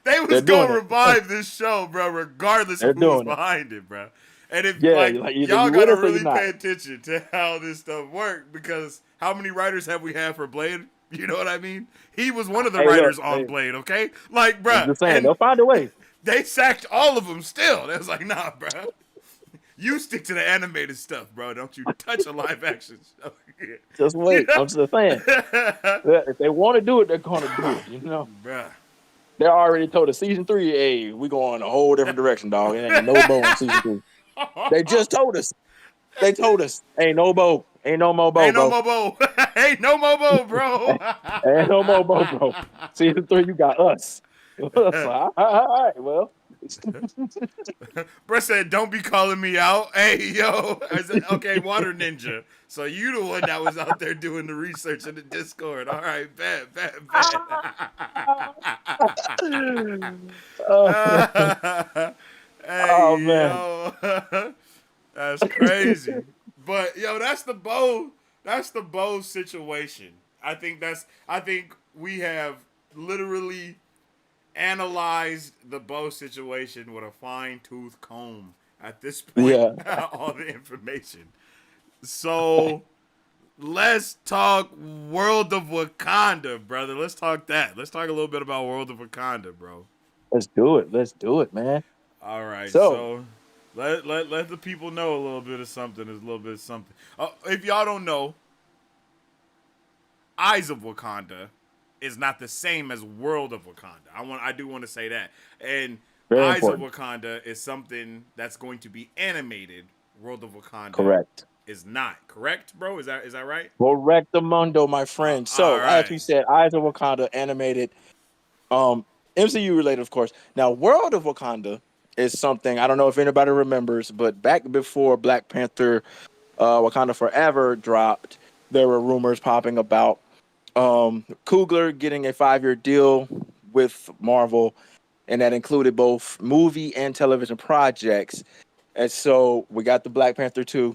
S1: they
S2: they're
S1: was
S2: doing
S1: gonna
S2: it.
S1: revive this show, bro, regardless
S2: They're
S1: of who was
S2: doing it.
S1: behind it, bro. And if
S2: Yeah,
S1: like
S2: like either
S1: y'all
S2: you with
S1: gotta
S2: us or you're
S1: really
S2: not.
S1: pay attention to how this stuff worked because how many writers have we had for Blade? You know what I mean? He was one of the
S2: Hey, look,
S1: writers on Blade, okay? Like,
S2: I'm
S1: bruh,
S2: just saying
S1: and
S2: they'll find a way.
S1: they sacked all of them still. They was like, nah, bruh. You stick to the animated stuff, bro. Don't you touch a live action show.
S2: Just
S1: You
S2: wait. I'm just saying. If they want to do it, they're gonna do it.
S1: bruh.
S2: They already told us season 3, hey, we going a whole different direction, dog. It ain't no bow in season 3. They just told us. They told us, ain't no bow. Ain't no more bow,
S1: Ain't no
S2: bro.
S1: mobo. Ain't no mobo, bro.
S2: Ain't no more bow, bro. Season 3, you got us. So, all right, well.
S1: Bruh said, don't be calling me out. Hey, yo. I said, okay, Water Ninja. So you the one that was out there doing the research in the Discord. All right, bet, bet, bet.
S2: Oh,
S1: Hey,
S2: oh man.
S1: yo. That's crazy. But yo, that's the Bo situation. I think we have literally analyzed the Bo situation with a fine tooth comb at this point.
S2: Yeah.
S1: All the information. So let's talk World of Wakanda, brother. Let's talk that. Let's talk a little bit about World of Wakanda, bro.
S2: Let's do it. Let's do it, man.
S1: All right,
S2: So,
S1: so let the people know a little bit of something. There's a little bit of something. If y'all don't know, Eyes of Wakanda is not the same as World of Wakanda. I do want to say that. And
S2: very
S1: Eyes of
S2: important.
S1: Wakanda is something that's going to be animated. World of Wakanda
S2: Correct.
S1: is not. Correct, bro? Is that right?
S2: Correctamundo, my friend.
S1: All
S2: So, as
S1: right.
S2: we said, Eyes of Wakanda animated, um, MCU related, of course. Now, World of Wakanda is something I don't know if anybody remembers, but back before Black Panther, Wakanda Forever dropped, there were rumors popping about Coogler getting a 5-year deal with Marvel, and that included both movie and television projects. And so we got the Black Panther 2.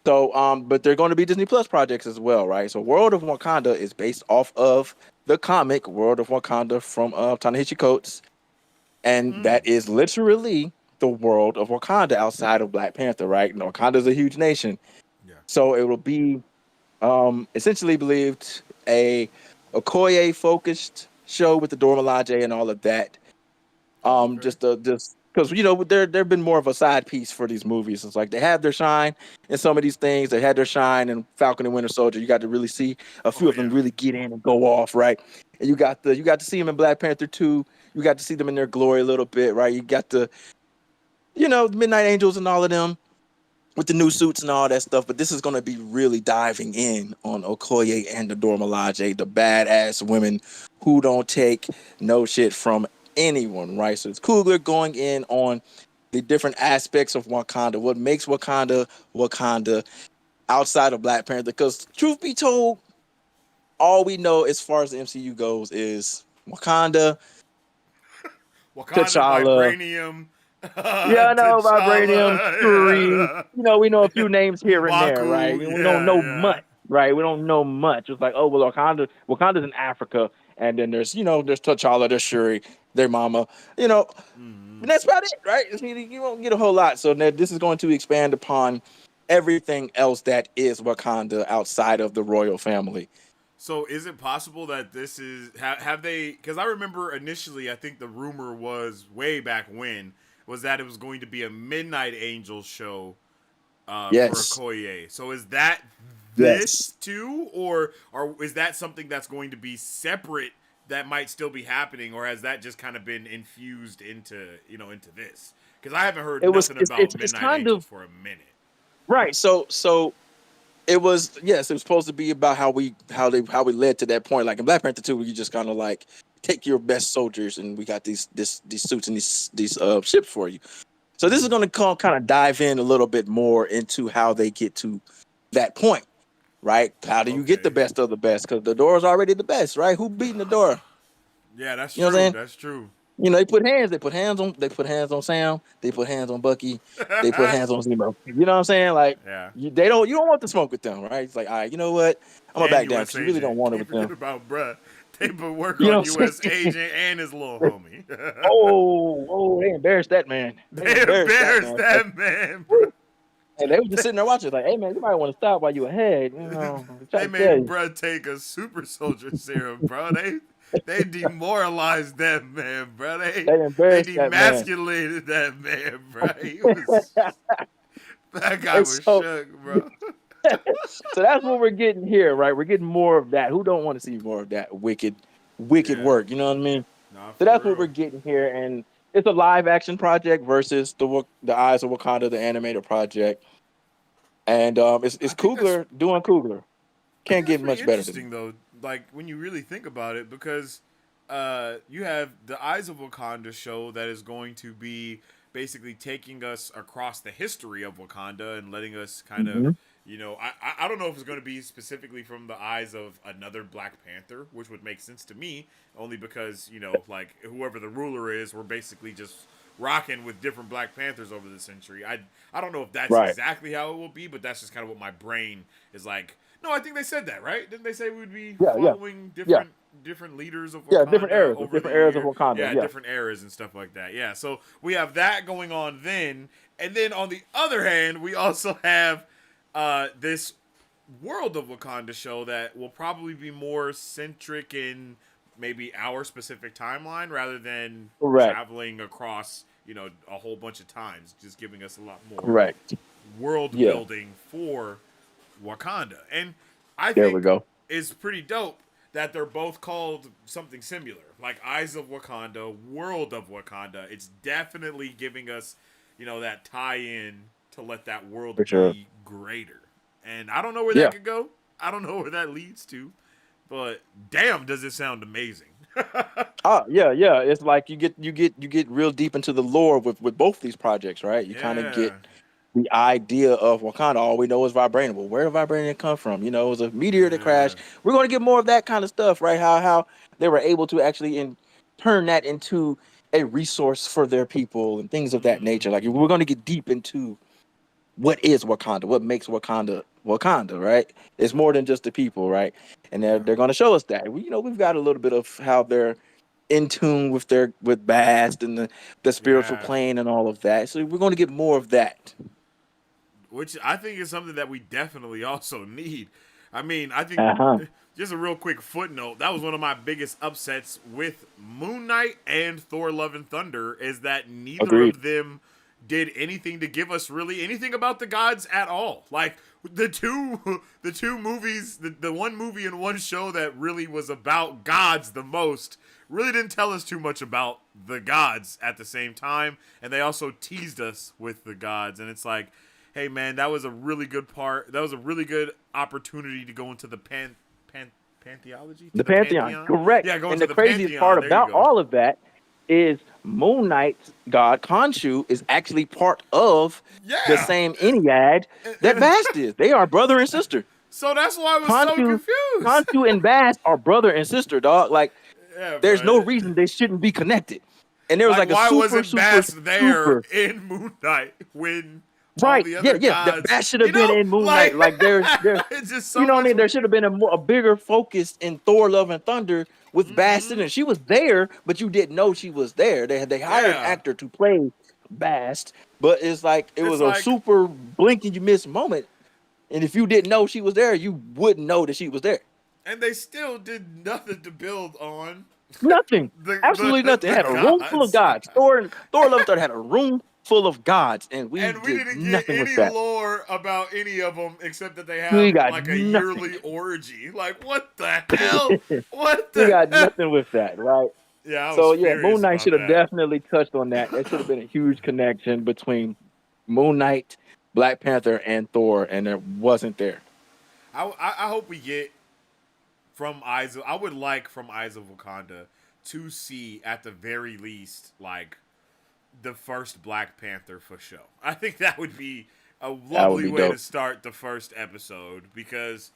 S2: So, but they're going to be Disney Plus projects as well, right? So, World of Wakanda is based off of the comic World of Wakanda from Ta-Nehisi Coates, and
S1: Mm.
S2: that is literally the world of Wakanda outside of Black Panther, right? And Wakanda's a huge nation,
S1: Yeah.
S2: so it will be essentially believed a Okoye focused show with the Dora Milaje and all of that.
S1: Oh, okay.
S2: Just because they've been more of a side piece for these movies. It's like they had their shine in some of these things. They had their shine in Falcon and Winter Soldier. You got to really see a few
S1: Oh
S2: of them
S1: yeah.
S2: really get in and go off, right? And you got to see them in Black Panther 2. You got to see them in their glory a little bit, right? You got the Midnight Angels and all of them with the new suits and all that stuff. But this is going to be really diving in on Okoye and the Dora Milaje, the badass women who don't take no shit from anyone, right? So it's Coogler going in on the different aspects of Wakanda, what makes Wakanda Wakanda outside of Black Panther. Because truth be told, all we know as far as the MCU goes is Wakanda,
S1: Wakanda
S2: T'Challa.
S1: vibranium.
S2: Yeah, I know Vibranium, Shuri.
S1: T'Challa.
S2: We know a few names here and there, right?
S1: M'Baku.
S2: We don't
S1: Yeah,
S2: know
S1: yeah.
S2: much, right? We don't know much. It's like, oh well, Wakanda's in Africa, and then there's T'Challa, there's Shuri, their mama, you know,
S1: Hmm.
S2: and that's about it, right? You won't get a whole lot. So this is going to expand upon everything else that is Wakanda outside of the royal family.
S1: So is it possible that this is have they? Because I remember initially, I think the rumor was way back when was that it was going to be a Midnight Angels show for
S2: Yes,
S1: Okoye. So is that
S2: yes.
S1: this too, or is that something that's going to be separate that might still be happening, or has that just kind of been infused into into this? Because I haven't heard
S2: It was
S1: nothing about
S2: it's
S1: Midnight
S2: kind
S1: Angels
S2: of
S1: for a minute.
S2: right. So it was, yes, it was supposed to be about how we led to that point. Like in Black Panther 2, you just kind of like take your best soldiers and we got these suits and these ships for you. So this is
S1: Mm-hmm.
S2: going to kind of dive in a little bit more into how they get to that point, right? How do you get the
S1: Okay.
S2: best of the best? Because the door is already the best, right? Who beating the door?
S1: Yeah, that's
S2: You know what I'm
S1: true.
S2: saying?
S1: That's true.
S2: They put hands on Sam, they put hands on Bucky, they put hands on Zemo. You know what I'm saying? Like
S1: Yeah.
S2: you don't want to smoke with them, right? It's like, all right, you know what? I'm gonna
S1: And
S2: back down
S1: U.S.
S2: because you really don't
S1: agent.
S2: want it
S1: Can't
S2: with
S1: forget
S2: them.
S1: about bruh. They put work
S2: You know
S1: on
S2: what I'm
S1: U.S.
S2: saying?
S1: agent and his little homie.
S2: They embarrassed that man. They
S1: They
S2: embarrassed that
S1: embarrassed
S2: man. Like,
S1: that man, bro.
S2: woo. And they were just sitting there watching, like, hey man, you might want to stop while you're ahead. I'm
S1: They
S2: trying to tell
S1: made
S2: you.
S1: bruh take a super soldier serum, bro. They demoralized that man, bro.
S2: They
S1: They
S2: embarrassed that man.
S1: demasculated that man, bro. He was that guy
S2: And
S1: was
S2: so
S1: shook, bro.
S2: so that's what we're getting here, right? We're getting more of that. Who don't want to see more of that wicked
S1: Yeah,
S2: work? You know what I mean?
S1: nah,
S2: So
S1: for
S2: that's what we're
S1: real.
S2: getting here, and it's a live action project versus the Eyes of Wakanda, the animated project, and it's
S1: I think that's
S2: Coogler doing Coogler.
S1: I think
S2: Can't
S1: that's
S2: get
S1: pretty
S2: much better than
S1: interesting though. Like when you really think about it, because you have the Eyes of Wakanda show that is going to be basically taking us across the history of Wakanda and letting us kind of,
S2: hmm
S1: I don't know if it's going to be specifically from the eyes of another Black Panther, which would make sense to me, only because like whoever the ruler is, we're basically just rocking with different Black Panthers over the century. I don't know if that's
S2: Right.
S1: exactly how it will be, but that's just kind of what my brain is like. No, I think they said that, right? Didn't they say we'd be
S2: Yeah, yeah,
S1: following
S2: yeah,
S1: different leaders of
S2: yeah.
S1: Wakanda over the
S2: Different eras of
S1: year?
S2: Wakanda.
S1: Yeah,
S2: Yeah,
S1: different eras and stuff like that. Yeah, so we have that going on then, and then on the other hand, we also have this World of Wakanda show that will probably be more centric in maybe our specific timeline rather than
S2: correct,
S1: traveling across a whole bunch of times, just giving us a lot more
S2: correct.
S1: world
S2: Yeah,
S1: building for Wakanda. And I
S2: there we
S1: think
S2: go.
S1: it's pretty dope that they're both called something similar, like Eyes of Wakanda, World of Wakanda. It's definitely giving us, that tie-in to let that world
S2: For sure.
S1: be greater. And I don't know where that
S2: Yeah.
S1: could go. I don't know where that leads to, but damn, does it sound amazing?
S2: Yeah, yeah. It's like you get real deep into the lore with both these projects, right? You kind of get
S1: Yeah,
S2: the idea of Wakanda. All we know is vibranium. Well, where did vibranium come from? It was a meteor that
S1: yeah,
S2: crashed. We're going to get more of that kind of stuff, right? How they were able to actually turn that into a resource for their people and things of that nature. Like we're going to get deep into what is Wakanda, what makes Wakanda Wakanda, right? It's more than just the people, right? And they're
S1: yeah.
S2: going to show us that. We've got a little bit of how they're in tune with Bast and the spiritual
S1: Yeah.
S2: plane and all of that. So we're going to get more of that.
S1: Which I think is something that we definitely also need. I mean, I think
S2: Uh-huh.
S1: just a real quick footnote. That was one of my biggest upsets with Moon Knight and Thor: Love and Thunder is that neither
S2: Agreed.
S1: of them did anything to give us really anything about the gods at all. Like the two movies, the one movie and one show that really was about gods the most really didn't tell us too much about the gods at the same time, and they also teased us with the gods, and it's like, hey man, that was a really good part. That was a really good opportunity to go into the pantheology, to
S2: The
S1: the
S2: Pantheon,
S1: pantheon.
S2: correct.
S1: Yeah, go
S2: And
S1: into
S2: the
S1: the
S2: craziest
S1: pantheon.
S2: part
S1: There you
S2: about
S1: go.
S2: all of that is Moon Knight's god Khonshu is actually part of the
S1: Yeah,
S2: same Ennead that Bast is. They are brother and sister.
S1: so that's why I was so
S2: Khonshu,
S1: confused.
S2: Khonshu and Bast are brother and sister, dog. Like,
S1: Yeah,
S2: there's
S1: bro.
S2: no reason they shouldn't be connected. And there was
S1: Like,
S2: like a
S1: why
S2: super,
S1: wasn't
S2: super,
S1: Bass there
S2: super
S1: in Moon Knight when all
S2: right.
S1: the
S2: Yeah,
S1: other
S2: yeah. The
S1: gods,
S2: Bast should have been in Moon
S1: like
S2: Knight. Like, there's
S1: it's just
S2: you
S1: so
S2: know what I
S1: much.
S2: mean? There should have been a bigger focus in Thor: Love and Thunder with Bast in
S1: Mm-hmm.
S2: it. She was there, but you didn't know she was there. They hired an
S1: Yeah,
S2: actor to play Bast, but it's like it
S1: it's
S2: was a
S1: like,
S2: super blink and you miss moment. And if you didn't know she was there, you wouldn't know that she was there.
S1: and they still did nothing to build on
S2: Nothing.
S1: the
S2: Absolutely nothing. It
S1: the
S2: had a room full of
S1: gods.
S2: gods. Thor: Love and Thunder had a room full of gods, and we
S1: And we
S2: did
S1: didn't get
S2: nothing with
S1: any
S2: that.
S1: lore about any of them except that they
S2: We
S1: have
S2: got
S1: like a
S2: nothing.
S1: yearly orgy. Like, what the hell? What
S2: We
S1: the
S2: got
S1: hell?
S2: nothing with that, right?
S1: Yeah, I was
S2: So yeah, Moon
S1: furious
S2: Knight should
S1: about
S2: have
S1: that.
S2: definitely touched on that. There should have been a huge connection between Moon Knight, Black Panther, and Thor, and there wasn't there.
S1: I hope we get from Eyes of. I would like from Eyes of Wakanda to see at the very least like the first Black Panther for show. I think that would be a
S2: That would
S1: lovely
S2: be
S1: way to
S2: dope.
S1: start the first episode because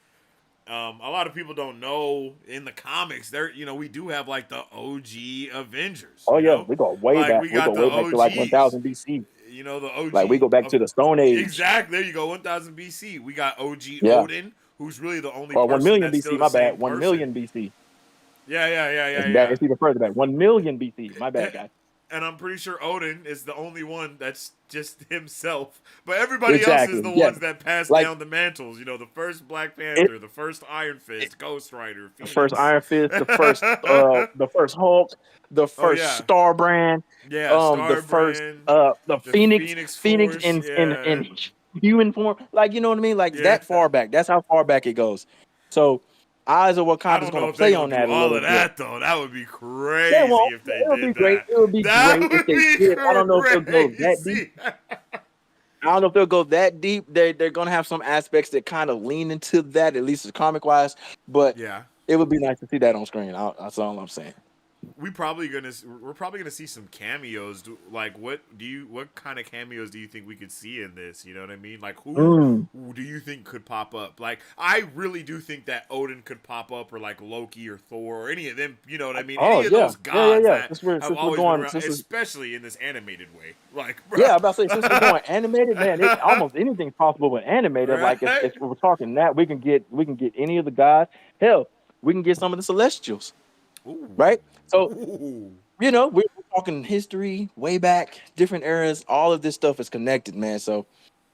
S1: a lot of people don't know in the comics there. We do have like the OG Avengers.
S2: Oh yeah, we go way
S1: Like
S2: back.
S1: we
S2: We go
S1: got the
S2: way back to like
S1: OGs.
S2: 1000 BC.
S1: The
S2: Like we
S1: OG
S2: go back to the Stone Age.
S1: exactly. There you go, 1000 BC. We got OG
S2: Yeah,
S1: Odin, who's really the only
S2: or 1
S1: person
S2: million
S1: that's
S2: BC.
S1: still the
S2: My
S1: same
S2: bad. 1
S1: person.
S2: million BC.
S1: Yeah, yeah, yeah, yeah,
S2: It's even further back. 1 million BC. My
S1: yeah.
S2: bad, guys.
S1: And I'm pretty sure Odin is the only one that's just himself. But everybody else is
S2: Exactly.
S1: the
S2: Yes.
S1: ones that pass
S2: Like
S1: down the mantles. The first Black
S2: it.
S1: Panther, the first Iron Fist, Ghost Rider,
S2: The first
S1: Phoenix.
S2: Iron Fist, the first Hulk, the
S1: Oh
S2: first
S1: yeah,
S2: Star Brand,
S1: yeah.
S2: the first
S1: Starbrand,
S2: the
S1: the
S2: Phoenix,
S1: Phoenix
S2: Phoenix
S1: Force. Yeah,
S2: in human form. Like you know what I mean? Like
S1: yeah.
S2: that far back. That's how far back it goes. So Eyes of
S1: I
S2: Wakanda is
S1: don't
S2: gonna
S1: know if they're
S2: play on
S1: gonna do
S2: that a
S1: all
S2: little
S1: of
S2: bit.
S1: that though. That would be
S2: They
S1: crazy
S2: won't.
S1: if they
S2: It'll be
S1: did
S2: great.
S1: that.
S2: It'll be
S1: That
S2: great if
S1: would
S2: they
S1: be
S2: did. I don't know if they'll go that deep.
S1: crazy.
S2: I don't know if they'll go that deep. They're gonna have some aspects that kind of lean into that, at least comic wise. But
S1: Yeah.
S2: it would be nice to see that on screen. That's all I'm saying.
S1: We're probably gonna see some cameos. Like, what kind of cameos do you think we could see in this? You know what I mean? Like,
S2: Mm.
S1: who do you think could pop up? Like, I really do think that Odin could pop up, or like Loki or Thor or any of them. You know what I mean?
S2: Oh
S1: Any of
S2: yeah,
S1: those gods that have
S2: Since we're
S1: always been
S2: going
S1: around, especially in this animated way. Like, bro,
S2: yeah, I'm about to say since we're going animated, man, almost anything's possible with animated. Like if
S1: right?
S2: we're talking that, we can get any of the gods. Hell, we can get some of the Celestials,
S1: Ooh,
S2: right? So
S1: ooh.
S2: we're talking history way back, different eras. All of this stuff is connected, man. So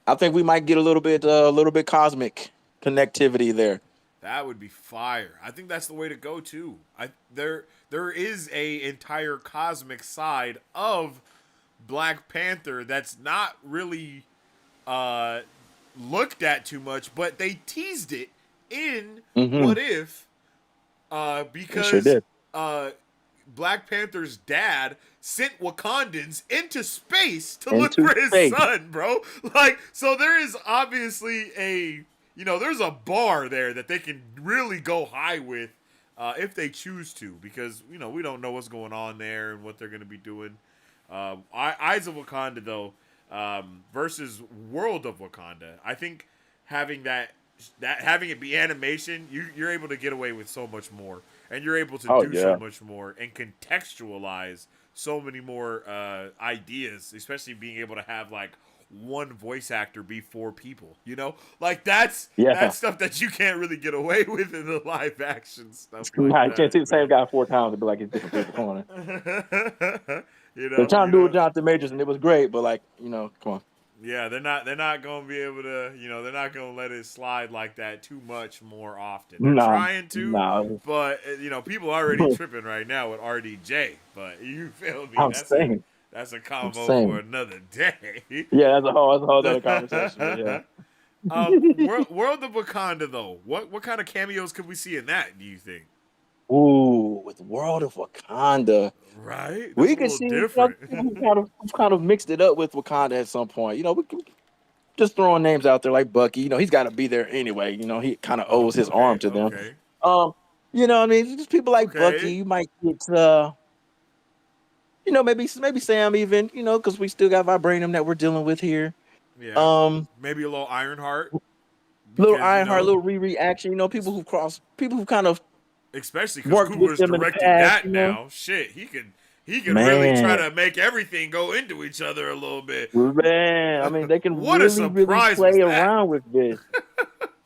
S2: I think we might get a little bit cosmic connectivity there.
S1: That would be fire. I think that's the way to go too. There is a entire cosmic side of Black Panther that's not really uh looked at too much, but they teased it in
S2: Mm-hmm.
S1: What If
S2: They sure
S1: because
S2: did.
S1: uh Black Panther's dad sent Wakandans into space to look
S2: Into
S1: for his
S2: space.
S1: son, bro. Like, so there is obviously there's a bar there that they can really go high with if they choose to, because, we don't know what's going on there and what they're going to be doing. Eyes of Wakanda, though, versus World of Wakanda, I think having having it be animation, you're able to get away with so much more, and you're able to
S2: Oh
S1: do so
S2: yeah.
S1: much more and contextualize so many more ideas, especially being able to have like one voice actor be 4 people. You know, like that's
S2: Yeah.
S1: stuff that you can't really get away with in the live action stuff like
S2: Nah, you can't
S1: that,
S2: see the same guy 4 times and be like it's different people. Come on.
S1: man.
S2: They're trying
S1: You
S2: to do with
S1: know.
S2: Jonathan Majors, and it was great, but like, come on.
S1: Yeah, they're not gonna be able to, they're not gonna let it slide like that too much more often. They're
S2: No,
S1: trying to,
S2: no.
S1: but people are already tripping right now with RDJ. But you feel me?
S2: I'm saying.
S1: That's a
S2: I'm
S1: combo for
S2: saying.
S1: another day.
S2: Yeah, that's a whole other conversation. But yeah.
S1: World of Wakanda though, what kind of cameos could we see in that? Do you think?
S2: Ooh, with World of Wakanda.
S1: Right, that's
S2: We
S1: a
S2: could
S1: little
S2: see,
S1: different.
S2: people who kind of mixed it up with Wakanda at some point. We could just throwing names out there like Bucky. He's got to be there anyway. He kind of
S1: Oh,
S2: owes his arm
S1: okay,
S2: to them.
S1: okay,
S2: Um, what I mean, just people like Bucky.
S1: okay.
S2: You might get, maybe Sam even. Because we still got vibranium that we're dealing with here.
S1: Yeah,
S2: Um,
S1: maybe a little Ironheart
S2: little
S1: because
S2: Ironheart, little Riri action. People who kind of
S1: especially because
S2: worked with
S1: Coogler's
S2: them in the
S1: directing
S2: past.
S1: that now. Shit, he could really try
S2: Man,
S1: to make everything go into each other a little bit.
S2: man. I mean, they can
S1: What a
S2: really, really
S1: surprise was
S2: play
S1: that?
S2: around with this.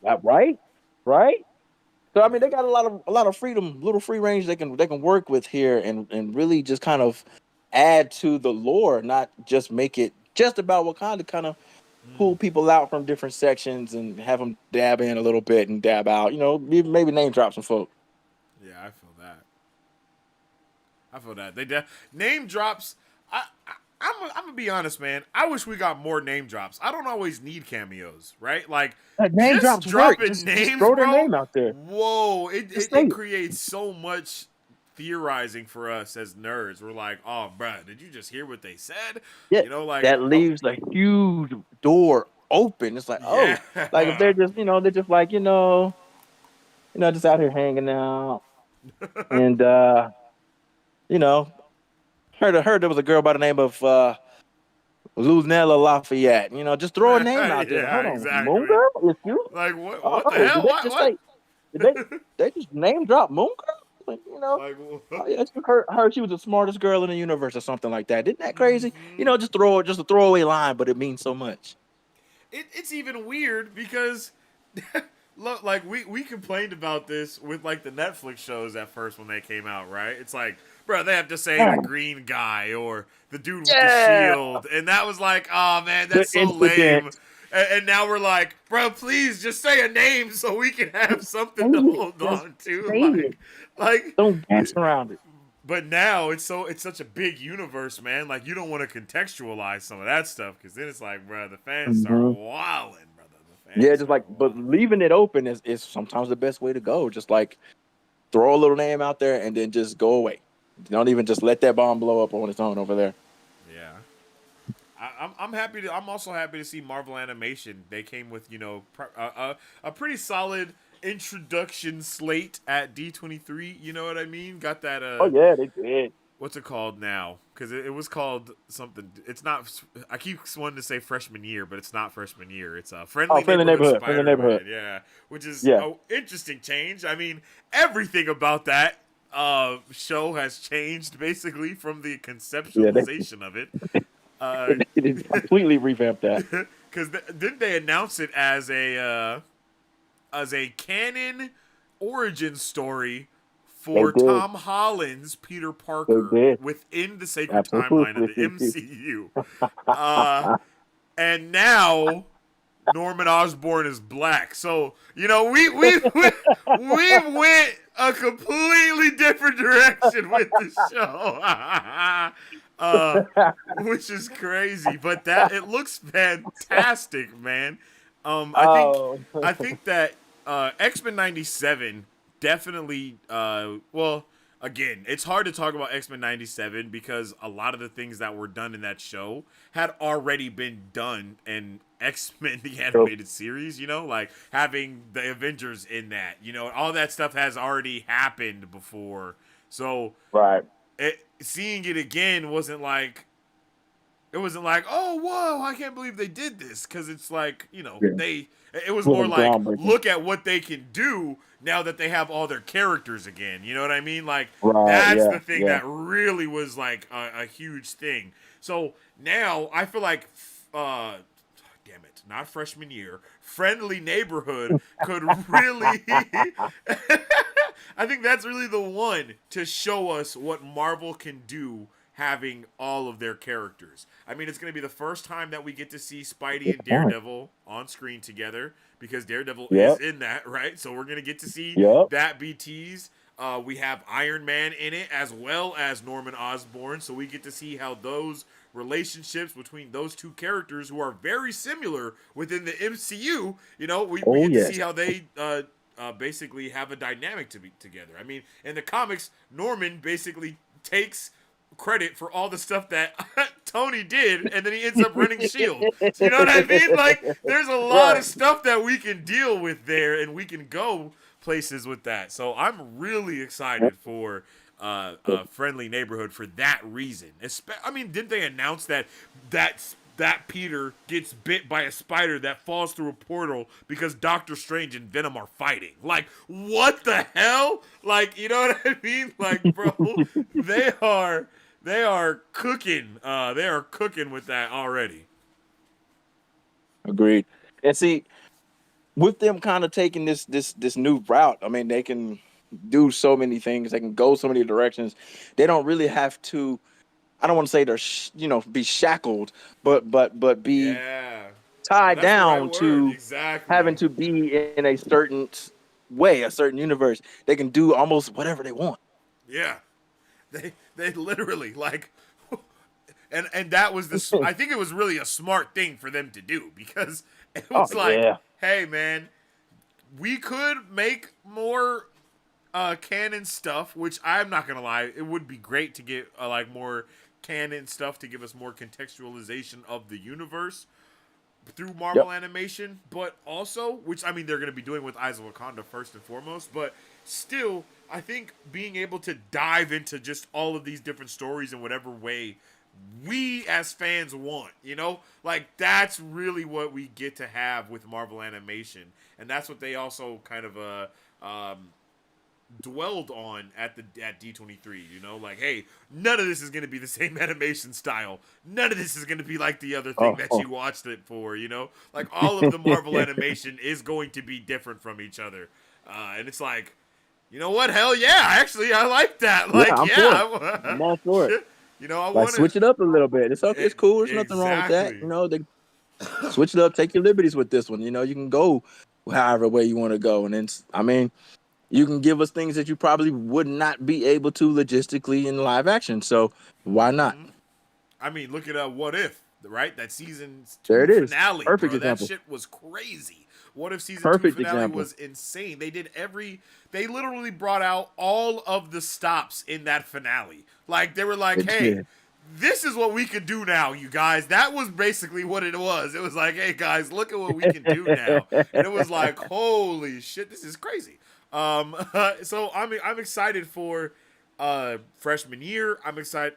S2: Right, right. So I mean, they got a lot of freedom, little free range they can work with here, and really just kind of add to the lore, not just make it just about Wakanda. Kind of pull people out from different sections and have them dab in a little bit and dab out. Maybe name drop some folk.
S1: Yeah, I feel that. I feel that name drops. I'm gonna be honest, man. I wish we got more name drops. I don't always need cameos, right? Like
S2: Name
S1: just
S2: drops work.
S1: dropping
S2: Just
S1: names,
S2: throw their
S1: bro.
S2: name out there.
S1: Whoa, it,
S2: Just
S1: it,
S2: say
S1: it
S2: it.
S1: creates so much theorizing for us as nerds. We're like, oh, bruh, did you just hear what they said?
S2: Yeah,
S1: Like,
S2: that
S1: oh,
S2: leaves a huge door open. It's like,
S1: yeah.
S2: oh, like if they're just like, just out here hanging out, and you know, heard there was a girl by the name of Luznella Lafayette. Just throw a name out there.
S1: Yeah,
S2: Hold on, Moon
S1: exactly.
S2: Girl, it's you?
S1: Like, what the
S2: Oh, did
S1: hell?
S2: they just say? Did they
S1: What?
S2: they just name drop Moon Girl? Like,
S1: Like,
S2: oh yeah, heard she was the smartest girl in the universe or something like that. Isn't that crazy?
S1: hmm
S2: Just a throwaway line, but it means so much.
S1: it's even weird because look, like we complained about this with like the Netflix shows at first when they came out, right? It's like, bro, they have to say the
S2: Yeah,
S1: green guy or the dude with the
S2: yeah.
S1: shield, and that was like, oh man,
S2: The
S1: that's so
S2: incident.
S1: lame. And now we're like, bro, please just say a name so we can have
S2: Say
S1: something to
S2: it.
S1: hold
S2: Just
S1: on to,
S2: say it.
S1: like.
S2: Don't dance around it.
S1: But now it's such a big universe, man. Like you don't want to contextualize some of that stuff because then it's like, bro, the fans start
S2: Hmm.
S1: wilding, brother. The
S2: Yeah,
S1: fans
S2: just
S1: start
S2: like, but
S1: wilding.
S2: leaving it open is sometimes the best way to go. Just like throw a little name out there and then just go away. Don't even just let that bomb blow up on its own over there.
S1: Yeah. I'm happy to. I'm also happy to see Marvel Animation. They came with a pretty solid introduction slate at D23. You know what I mean? Got that
S2: Oh yeah, they did.
S1: what's it called now? Because it was called something. It's not. I keep wanting to say freshman year, but it's not freshman year. It's a
S2: Oh,
S1: friendly
S2: friendly
S1: neighborhood
S2: neighborhood, friendly neighborhood.
S1: Spider-Man. Yeah, which is
S2: Yeah,
S1: an interesting change. I mean, everything about that show has changed basically from the
S2: yeah,
S1: conceptualization of it.
S2: they did completely revamp that.
S1: Because didn't they announce it as a canon origin story
S2: They
S1: for
S2: did.
S1: Tom Holland's Peter
S2: They
S1: Parker
S2: did.
S1: within the sacred timeline of the
S2: Absolutely.
S1: MCU. Uh, and now Norman Osborn is black. So, we went a completely different direction with the show. Which is crazy, but that it looks fantastic, man. I think
S2: Oh,
S1: I think that X-Men '97 definitely. Well, again, it's hard to talk about X-Men '97 because a lot of the things that were done in that show had already been done in X-Men the animated series. Like having the Avengers in that. All that stuff has already happened before. So
S2: right.
S1: seeing it again wasn't like it wasn't like, oh whoa, I can't believe they did this, because it's like,
S2: Yeah,
S1: it was more
S2: wasn't
S1: like,
S2: groundbreaking.
S1: look at what they can do now that they have all their characters again. You know what I mean? Like
S2: Right.
S1: that's
S2: Yeah.
S1: the thing
S2: Yeah.
S1: that really was like a huge thing. So now I feel like damn it, not freshman year, friendly neighborhood could really. I think that's really the one to show us what Marvel can do having all of their characters. I mean, it's going to be the first time that we get to see Spidey
S2: Good
S1: and
S2: point.
S1: Daredevil on screen together because Daredevil is
S2: Yep.
S1: in that, right? So we're going to get to see
S2: Yep.
S1: that be teased. We have Iron Man in it as well as Norman Osborn, so we get to see how those relationships between those two characters who are very similar within the MCU, we
S2: Oh
S1: get to see
S2: yes.
S1: how they basically have a dynamic to be together. I mean, in the comics, Norman basically takes credit for all the stuff that Tony did, and then he ends up running Shield. So you know what I mean? Like, there's a lot of
S2: Right.
S1: stuff that we can deal with there, and we can go places with that. So I'm really excited for Friendly Neighborhood for that reason. I mean, didn't they announce that Peter gets bit by a spider that falls through a portal because Doctor Strange and Venom are fighting? Like, what the hell? Like, you know what I mean? Like, bro, they are cooking. They are cooking with that already.
S2: Agreed. And see, with them kind of taking this new route, I mean, they can do so many things. They can go so many directions. They don't really have to. I don't want to say they're be shackled, but be
S1: Yeah. No,
S2: tied
S1: that's the right
S2: down
S1: word.
S2: to having
S1: Exactly.
S2: to be in a certain way, a certain universe. They can do almost whatever they want.
S1: Yeah. They literally like and that was this I think it was really a smart thing for them to do because it
S2: Oh
S1: was like,
S2: yeah.
S1: hey man, we could make more canon stuff, which I'm not gonna lie, it would be great to get like more canon stuff to give us more contextualization of the universe through
S2: Yep.
S1: Marvel animation, but also, which I mean they're going to be doing with Eyes of Wakanda first and foremost, but still, I think being able to dive into just all of these different stories in whatever way we as fans want, like that's really what we get to have with Marvel animation, and that's what they also kind of dwelled on at D23, like, hey, none of this is going to be the same animation style. None of this is going to be like the other thing
S2: Oh.
S1: that
S2: Oh.
S1: you watched it for, Like all of the Marvel animation is going to be different from each other. And it's like, you know what? Hell yeah, actually I like that.
S2: Yeah,
S1: Like,
S2: I'm for it.
S1: yeah,
S2: I'm all for it.
S1: shit. I
S2: Like
S1: want to
S2: switch it up a little bit. It's okay. It's cool. There's nothing wrong with that.
S1: exactly.
S2: They switch it up. Take your liberties with this one. You can go however way you want to go, and then I mean, you can give us things that you probably would not be able to logistically in live action. So why not?
S1: Mm-hmm. I mean, look at What If, right? That season
S2: There
S1: two
S2: it is.
S1: finale,
S2: Perfect
S1: bro. That
S2: example.
S1: shit was crazy. What If season two
S2: Perfect
S1: finale
S2: example.
S1: was insane. They literally brought out all of the stops in that finale. Like, they were like, hey,
S2: Yeah.
S1: this is what we could do now, you guys. That was basically what it was. It was like, hey, guys, look at what we can do now. And it was like, holy shit, this is crazy. So I'm excited for freshman year. I'm excited.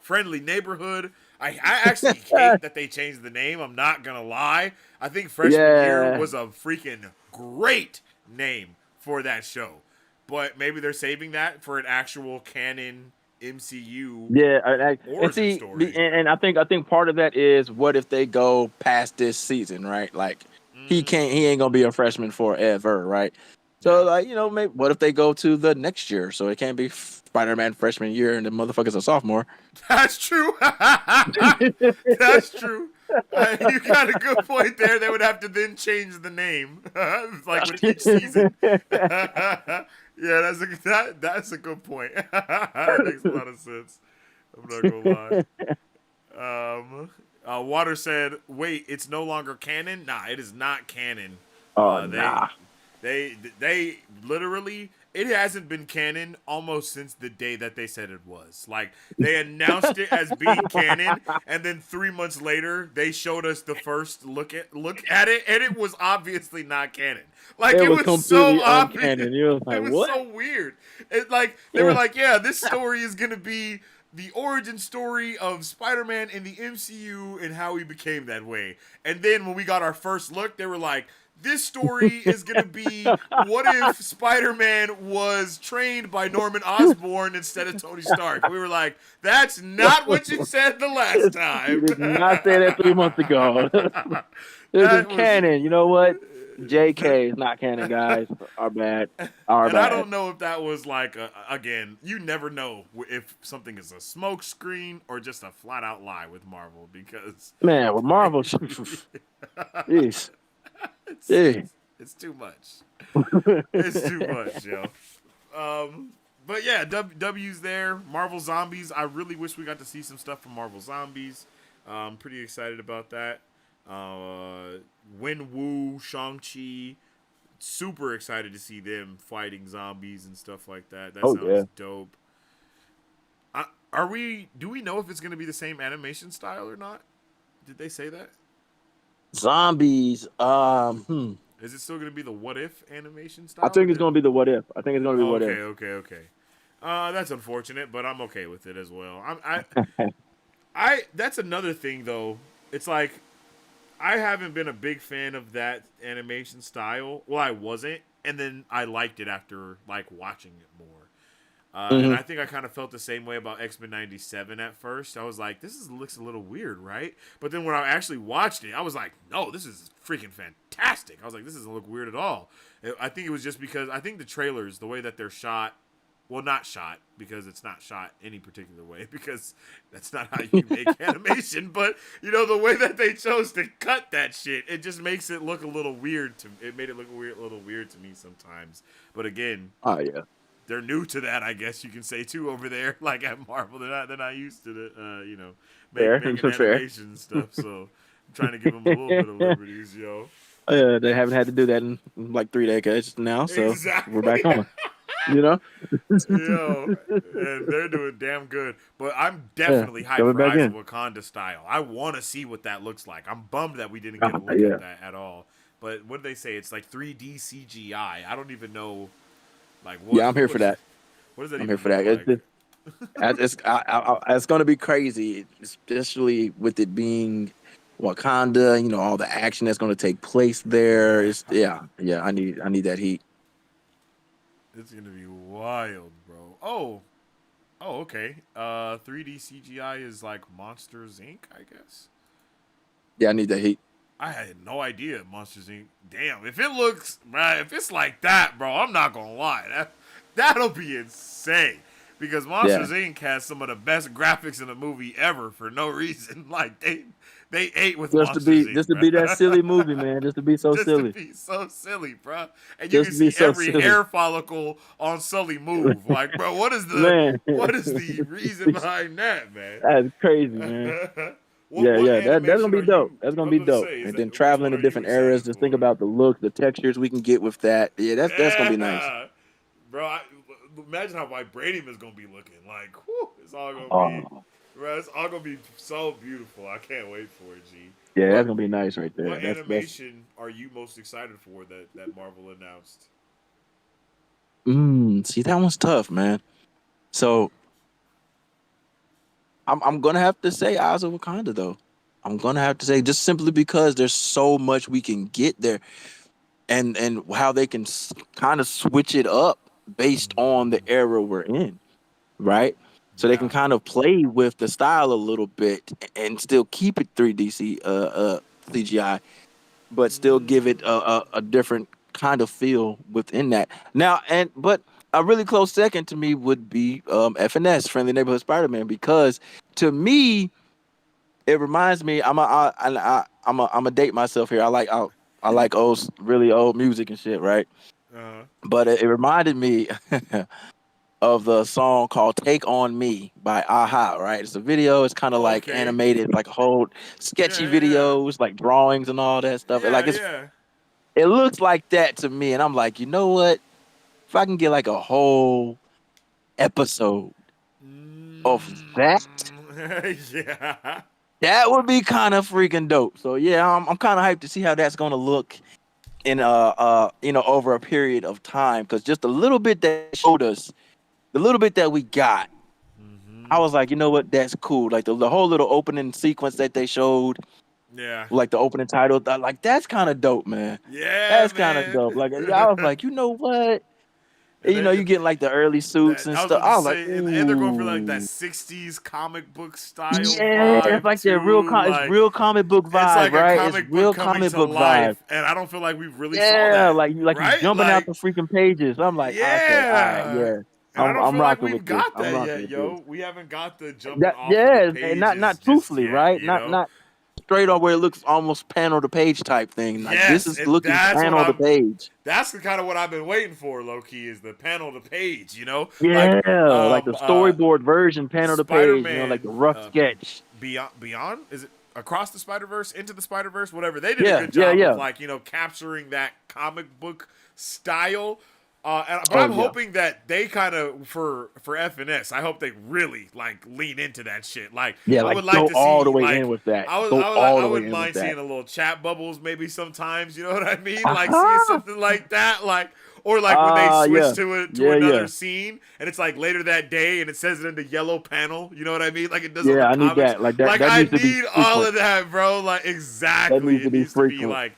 S1: Friendly Neighborhood. I actually hate that they changed the name. I'm not gonna lie. I think freshman year
S2: Yeah.
S1: was a freaking great name for that show, but maybe they're saving that for an actual canon MCU
S2: Yeah, and
S1: origin
S2: see,
S1: story.
S2: and I think part of that is what if they go past this season, right? Like
S1: Mm-hmm.
S2: he ain't gonna be a freshman forever, right? So
S1: Yeah,
S2: like maybe what if they go to the next year? So it can't be Spider-Man freshman year and the motherfucker's a sophomore.
S1: that's true. That's true. You got a good point there. They would have to then change the name, like with each season. Yeah, that's a good point. That makes a lot of sense. I'm not gonna lie. Water said, "Wait, it's no longer canon. Nah, it is not canon.
S2: Oh
S1: They
S2: nah.
S1: they literally it hasn't been canon almost since the day that they said it was. Like they announced it as being canon, and then 3 months later they showed us the first look at it, and it was obviously not canon. Like
S2: It
S1: it
S2: was
S1: was so
S2: completely
S1: obvious.
S2: uncanny. You was
S1: It
S2: like,
S1: was
S2: what?
S1: so weird. It like they were
S2: Yeah.
S1: like, yeah, this story is gonna be the origin story of Spider-Man in the MCU and how he became that way. And then when we got our first look, they were like, this story is gonna be what if Spider-Man was trained by Norman Osborn instead of Tony Stark? We were like, that's not what you said the last
S2: You
S1: time.
S2: did not say that 3 months ago. This is
S1: That was,
S2: canon. You know what? JK is not canon, guys. Our bad. Our
S1: and I
S2: bad.
S1: don't know if that was like again. You never know if something is a smoke screen or just a flat out lie with Marvel because
S2: Man, with Marvel, jeez,
S1: it's
S2: jeez.
S1: it's it's too much. It's too much, yo. But yeah, W's there. Marvel Zombies. I really wish we got to see some stuff from Marvel Zombies. I'm pretty excited about that. Uh, Wen Wu, Shang-Chi. Super excited to see them fighting zombies and stuff like that. That
S2: Oh
S1: sounds
S2: yeah,
S1: dope. Are we? Do we know if it's going to be the same animation style or not? Did they say that?
S2: zombies.
S1: Is it still going to be the What If animation
S2: I
S1: style? Or
S2: think it's
S1: did,
S2: gonna be the what if. I think it's gonna be
S1: oh,
S2: what
S1: okay,
S2: if.
S1: okay, okay. That's unfortunate, but I'm okay with it as well. I. That's another thing though. It's like I haven't been a big fan of that animation style. Well, I wasn't, and then I liked it after like watching it more. And
S2: Hmm.
S1: I think I kind of felt the same way about X Men '97 at first. I was like, looks a little weird, right? But then when I actually watched it, I was like, no, this is freaking fantastic. I was like, this doesn't look weird at all. I think it was just because I think the trailers, the way that they're shot, well, not shot because it's not shot any particular way because that's not how you make animation. But the way that they chose to cut that shit, it just makes it look a little weird. It made it look a little weird to me sometimes. But again,
S2: Oh yeah,
S1: they're new to that, I guess you can say too over there. Like at Marvel, they're not used to the
S2: fair,
S1: making
S2: fair.
S1: animation and stuff. So I'm trying to give them a little bit of liberties, yo.
S2: They haven't had to do that in like 3 decades now, so we're
S1: Exactly,
S2: back on. You know,
S1: yo, and they're doing damn good. But I'm
S2: yeah,
S1: definitely hyped
S2: coming
S1: for
S2: back
S1: Eyes of
S2: in.
S1: Wakanda style. I want to see what that looks like. I'm bummed that we didn't get a look at
S2: Yeah,
S1: that at all. But what did they say? It's like 3D CGI. I don't even know, like
S2: yeah, I'm here for that.
S1: what does that
S2: I'm here
S1: even
S2: for
S1: look
S2: that.
S1: like?
S2: It's going to be crazy, especially with it being Wakanda. You know, all the action that's going to take place there.
S1: Yeah.
S2: It's yeah. I need that heat.
S1: It's gonna be wild, bro. Oh, okay. 3D CGI is like Monsters Inc. I guess.
S2: Yeah, I need that heat.
S1: I had no idea Monsters Inc. Damn, if it looks, right, if it's like that, bro, I'm not gonna lie. That'll be insane. Because
S2: Yeah,
S1: Monsters Inc. has some of the best graphics in a movie ever for no reason. Like they ate with Monsters Inc.,
S2: just to be that
S1: bro.
S2: silly movie, man. Just to be so
S1: Just to
S2: silly.
S1: be so silly, bro. And you
S2: Just
S1: can
S2: to be
S1: see
S2: so
S1: every
S2: silly,
S1: hair follicle on Sully move. Like, bro,
S2: man.
S1: what is the reason behind that, man?
S2: That's crazy, man.
S1: what
S2: Yeah,
S1: what
S2: yeah. That's gonna
S1: animation
S2: be
S1: are
S2: dope.
S1: you?
S2: That's
S1: I
S2: gonna
S1: was
S2: be
S1: about to
S2: dope.
S1: say, is
S2: And
S1: that
S2: then
S1: which one
S2: traveling to
S1: are you
S2: different eras.
S1: excited
S2: Just think
S1: for?
S2: about the look, the textures we can get with that. Yeah, that's gonna be nice.
S1: Yeah, bro. Imagine how vibranium is gonna be looking. Like, whew, it's all gonna be,
S2: Oh,
S1: bro. It's all gonna be so beautiful. I can't wait for it, G.
S2: yeah, that's
S1: What
S2: gonna be nice right there.
S1: what
S2: That's.
S1: animation are you most excited for that Marvel announced?
S2: See, that one's tough, man. So I'm gonna have to say Eyes of Wakanda though. I'm gonna have to say just simply because there's so much we can get there, and how they can kind of switch it up based on the era we're in, right? So they can
S1: Yeah.
S2: kind of play with the style a little bit and still keep it 3D CGI, but still give it a different kind of feel within that. Now, but a really close second to me would be FNS, Friendly Neighborhood Spider-Man, because to me it reminds me. I'm a date myself here. I like really old music and shit, right?
S1: Uh,
S2: But it reminded me of the song called "Take on Me" by Aha. Right? It's a video. It's kind of like
S1: okay.
S2: animated, like a whole sketchy
S1: Yeah, yeah,
S2: videos, like drawings and all that stuff.
S1: yeah, yeah.
S2: It looks like that to me, and I'm like, you know what? If I can get like a whole episode of that,
S1: Yeah.
S2: that would be kind of freaking dope. So yeah, I'm kind of hyped to see how that's gonna look in over a period of time, because just a little bit that showed us, the little bit that we got, I was like, you know what, that's cool. Like the whole little opening sequence that they showed,
S1: Yeah.
S2: like the opening title. Like that's kind of dope, man.
S1: Yeah,
S2: That's kind of
S1: man.
S2: dope. Like I was like, you know what? And,
S1: And
S2: you know, you getting like the early suits
S1: that
S2: and
S1: I was
S2: stuff.
S1: about to
S2: I was like,
S1: say, and they're going for like that
S2: ooh,
S1: '60s comic book style
S2: yeah, it's
S1: vibe
S2: like that real.
S1: too.
S2: It's
S1: Like
S2: real comic book
S1: it's
S2: vibe,
S1: like a
S2: right? It's
S1: comic book
S2: real
S1: coming
S2: comic
S1: to
S2: book vibe.
S1: life, and I don't feel like we really saw
S2: Yeah,
S1: that,
S2: like you
S1: right?
S2: jumping out
S1: Like,
S2: the freaking pages. I'm like, okay, all right,
S1: yeah.
S2: yeah,
S1: And I don't
S2: I'm
S1: feel like
S2: rocking with
S1: we've
S2: this.
S1: got
S2: I'm
S1: that
S2: rocking
S1: yet,
S2: with this.
S1: yo. We haven't got the jumping
S2: That
S1: off of the
S2: yeah, and
S1: pages
S2: not
S1: just
S2: truthfully,
S1: yet,
S2: right?
S1: you know?
S2: Not straight on where it looks almost panel to page type thing. Like this
S1: Yes,
S2: is
S1: and
S2: looking panel to page.
S1: that's the kind of what I've been waiting for, low key, is the panel to page, you know? Like
S2: Yeah, like the storyboard version, panel to page. You know, like
S1: Spider-Man
S2: the rough sketch.
S1: Beyond is it Across the Spider-Verse, Into the Spider-Verse, whatever. They did a
S2: Yeah,
S1: good
S2: yeah,
S1: job of
S2: yeah.
S1: like, you know, capturing that comic book style. But
S2: Oh
S1: I'm
S2: yeah.
S1: hoping that they kind of for FNS. I hope they really like lean into that shit. Like
S2: Yeah,
S1: I
S2: like
S1: would like
S2: go
S1: to
S2: all the
S1: see
S2: way in
S1: like
S2: with that.
S1: I was
S2: Go all
S1: I
S2: the way
S1: wouldn't
S2: in with
S1: mind
S2: that.
S1: seeing a little chat bubbles maybe sometimes. You know what I mean? Like seeing
S2: Uh-huh.
S1: something like that. Like or like when they switch
S2: Yeah.
S1: to
S2: Yeah,
S1: another
S2: yeah.
S1: scene and it's like later that day and it says it in the yellow panel. You know what I mean? Like it does on
S2: Yeah,
S1: the
S2: I need
S1: comics.
S2: that. Like
S1: Like
S2: that
S1: I
S2: needs to be
S1: need all
S2: frequent.
S1: of that, bro. Like
S2: That
S1: exactly.
S2: needs to
S1: It
S2: be
S1: needs to be
S2: frequent.
S1: like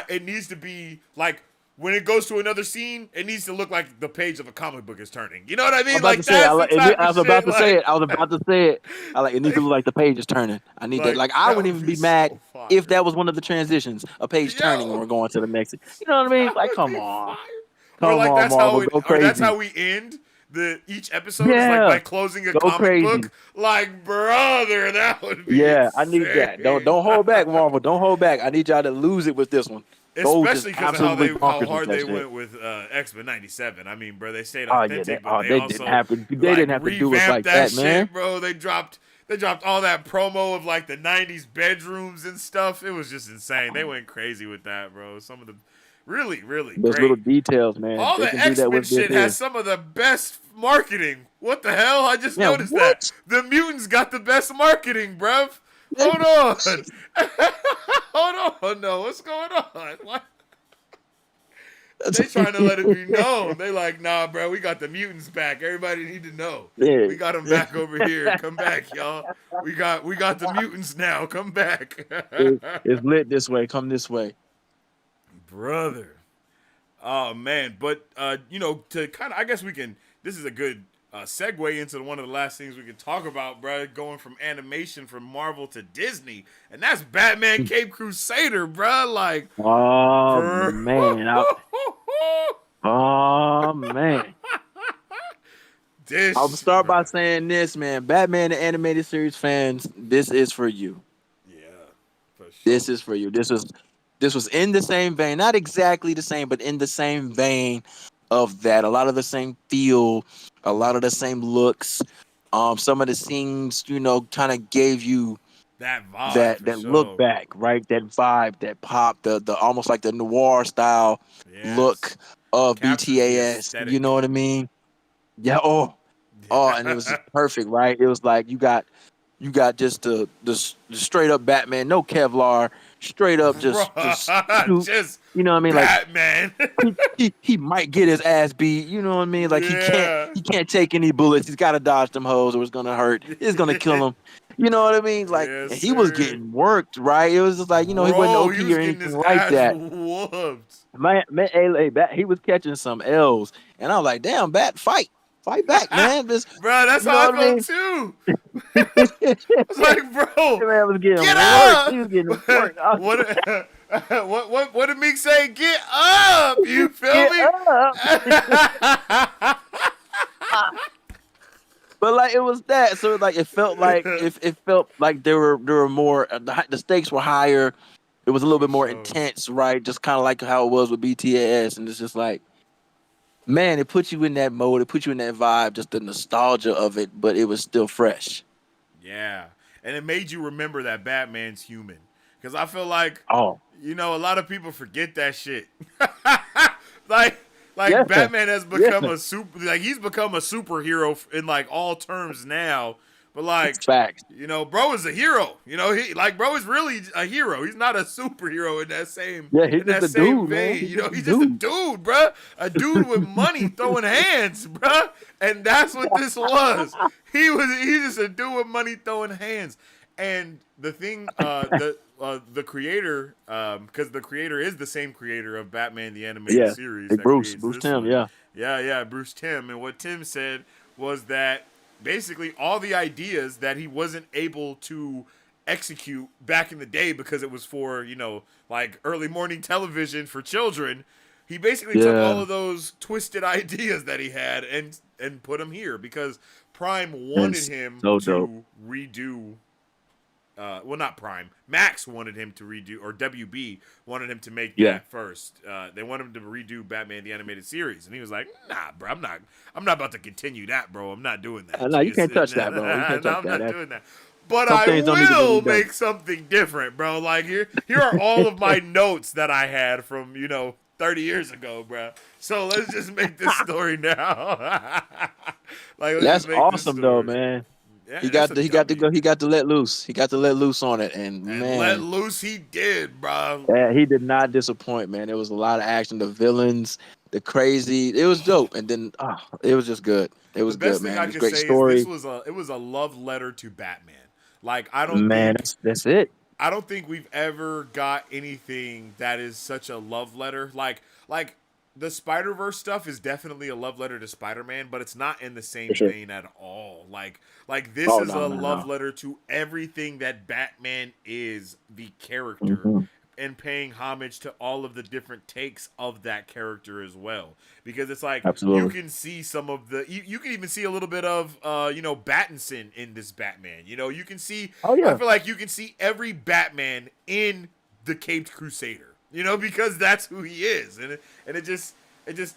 S1: it needs to be like when it goes to another scene, it needs to look like the page of a comic book is turning. You know what I
S2: I'm
S1: mean?
S2: about to
S1: Like
S2: say it.
S1: that's the type
S2: I
S1: of
S2: was about
S1: shit.
S2: to say it. I was about to say it. I like it needs to look like the page is turning. I need that.
S1: Like
S2: Like I
S1: that
S2: wouldn't
S1: would
S2: even
S1: be
S2: be mad
S1: so
S2: if
S1: fire.
S2: that was one of the transitions, a page turning and
S1: Yo,
S2: we're going to the next. You know what I mean?
S1: that
S2: Like
S1: would
S2: come
S1: be
S2: on.
S1: fire. Or
S2: Come
S1: like
S2: on, Marvel, go
S1: that's
S2: crazy.
S1: how we end the each episode is like
S2: Yeah.
S1: by closing a
S2: Go
S1: comic
S2: crazy.
S1: book. Like brother, that would be
S2: Yeah, I need that.
S1: insane.
S2: Don't hold back, Marvel. Don't hold back. I need y'all to lose it with this one. Go just
S1: Especially because of
S2: absolutely
S1: how
S2: bonkers with
S1: hard
S2: that
S1: they
S2: shit.
S1: went with X-Men '97. I mean, bro, they stayed
S2: Oh yeah,
S1: authentic, but they
S2: they didn't
S1: also
S2: have to. They
S1: like
S2: didn't have to do us
S1: revamped
S2: like
S1: that
S2: that, man.
S1: shit, bro. They dropped all that promo of like the '90s bedrooms and stuff. It was just insane. They went crazy with that, bro. Some of the really
S2: Those little
S1: great.
S2: details, man.
S1: All
S2: They
S1: the
S2: can do that
S1: X-Men
S2: with this
S1: shit has
S2: here.
S1: some of the best marketing. What the hell? I just
S2: Man,
S1: noticed that.
S2: what?
S1: The mutants got the best marketing, bruv. Hold on. Hold on. No, what's going on? What? They trying to let it be known. They like, nah, bro, we got the mutants back. Everybody need to know.
S2: Yeah.
S1: We got them back over here. Come back, y'all. We got the mutants now. Come back.
S2: It's lit this way. Come this way.
S1: Brother. Oh man, but you know, to kind of, I guess we can. This is a good segue into one of the last things we can talk about, bro. Going from animation from Marvel to Disney, and that's Batman Cape Crusader, bro. Like,
S2: Oh
S1: bro.
S2: man. Oh man.
S1: This,
S2: I'll start by
S1: bro.
S2: saying this, man. Batman the animated series fans, this is for you.
S1: Yeah, for sure.
S2: This is for you. This was in the same vein, not exactly the same, but in the same vein of that. A lot of the same feel, a lot of the same looks. Some of the scenes, you know, kind of gave you
S1: that vibe,
S2: that look back, right? That vibe, that pop, the almost like the noir style look of
S1: captures the
S2: BTAS.
S1: aesthetic.
S2: You know what I mean? Yeah. Oh, and it was just perfect, right? It was like you got just the straight up Batman, no Kevlar, straight up just shoot,
S1: just
S2: you know what I mean?
S1: Batman.
S2: Like he might get his ass beat, you know what I mean? Like
S1: Yeah.
S2: he can't take any bullets. He's got to dodge them hoes or it's gonna hurt. It's gonna kill him. You know what I mean? Like
S1: Yes,
S2: and he was
S1: sir.
S2: getting worked, right? It was just like, you know, he wasn't
S1: Bro,
S2: OP
S1: he was
S2: or
S1: getting
S2: anything
S1: his
S2: like
S1: ass
S2: that.
S1: whooped.
S2: Man, he was catching some L's, and I was like, "Damn, fight back, man!" This,
S1: Bro, that's
S2: you know
S1: how I
S2: what I
S1: felt
S2: mean?
S1: too. I was like, bro,
S2: That man was getting
S1: get
S2: worked. He was getting
S1: up.
S2: worked. I was
S1: What did Meek say? Get up. You feel
S2: get
S1: me?
S2: up. But like it was that, so like it felt like it felt like there were more the stakes were higher. It was a little bit more intense, right? Just kind of like how it was with BTAS, and it's just like, man, it put you in that mode, it put you in that vibe, just the nostalgia of it, but it was still fresh.
S1: Yeah, and it made you remember that Batman's human. Because I feel like,
S2: Oh,
S1: you know, a lot of people forget that shit. like
S2: yeah,
S1: Batman has become
S2: yeah.
S1: he's become a superhero in like all terms now. But like,
S2: Facts.
S1: you know, bro is a hero. You know, bro is really a hero. He's not a superhero in that same
S2: Yeah, he's just a
S1: same
S2: dude, man.
S1: vein.
S2: He's
S1: You know,
S2: just a
S1: he's just a
S2: dude.
S1: dude, bro. A dude with money throwing hands, bro. And that's what this was. He's just a dude with money throwing hands. And the thing, the creator, because the creator is the same creator of Batman the Animated
S2: Yeah.
S1: Series
S2: Hey,
S1: that creates
S2: Bruce
S1: this
S2: Tim.
S1: one.
S2: Yeah.
S1: Yeah, Bruce Timm. And what Tim said was that basically all the ideas that he wasn't able to execute back in the day because it was for, like early morning television for children, he basically took all
S2: Yeah.
S1: of those twisted ideas that he had and put them here because Prime wanted
S2: It's
S1: him
S2: so dope.
S1: to redo, well, not Prime. Max wanted him to redo, or WB wanted him to make
S2: Yeah.
S1: that first. They wanted him to redo Batman the Animated Series, and he was like, "Nah, bro, I'm not about to continue that, bro. I'm not doing that.
S2: No, you
S1: Jeez,
S2: can't touch that, bro. You can't
S1: no,
S2: touch
S1: I'm
S2: that.
S1: not doing that." But
S2: Some
S1: I
S2: things don't need to get
S1: will
S2: redone.
S1: make something different, bro. Like here are all of my notes that I had from 30 years ago, bro. So let's just make this story now. Like let's
S2: That's
S1: just make this
S2: awesome though,
S1: story.
S2: man.
S1: Yeah,
S2: He
S1: that's
S2: got
S1: a
S2: to he got to
S1: W.
S2: go. He got to let loose. He got to let loose on it, and
S1: And let
S2: man,
S1: loose he did, bro.
S2: yeah, he did not disappoint, man. There was a lot of action. The villains, the crazy. It was dope, and then it was just good. It
S1: The
S2: was good,
S1: best thing
S2: man.
S1: I
S2: It was a
S1: could
S2: great
S1: say is
S2: story,
S1: it was a love letter to Batman. Like
S2: man. That's it.
S1: I don't think we've ever got anything that is such a love letter. Like the Spider-Verse stuff is definitely a love letter to Spider-Man, but it's not in the
S2: For
S1: same
S2: sure.
S1: vein at all. Like this
S2: Oh
S1: is
S2: no,
S1: a
S2: no,
S1: love
S2: no.
S1: letter to everything that Batman is, the character,
S2: Hmm.
S1: and paying homage to all of the different takes of that character as well. Because it's like you
S2: Absolutely.
S1: can see some of the you can even see a little bit of Battinson in this Batman. You can see,
S2: Oh
S1: I
S2: yeah.
S1: feel like you can see every Batman in the Caped Crusader, because that's who he is, and it just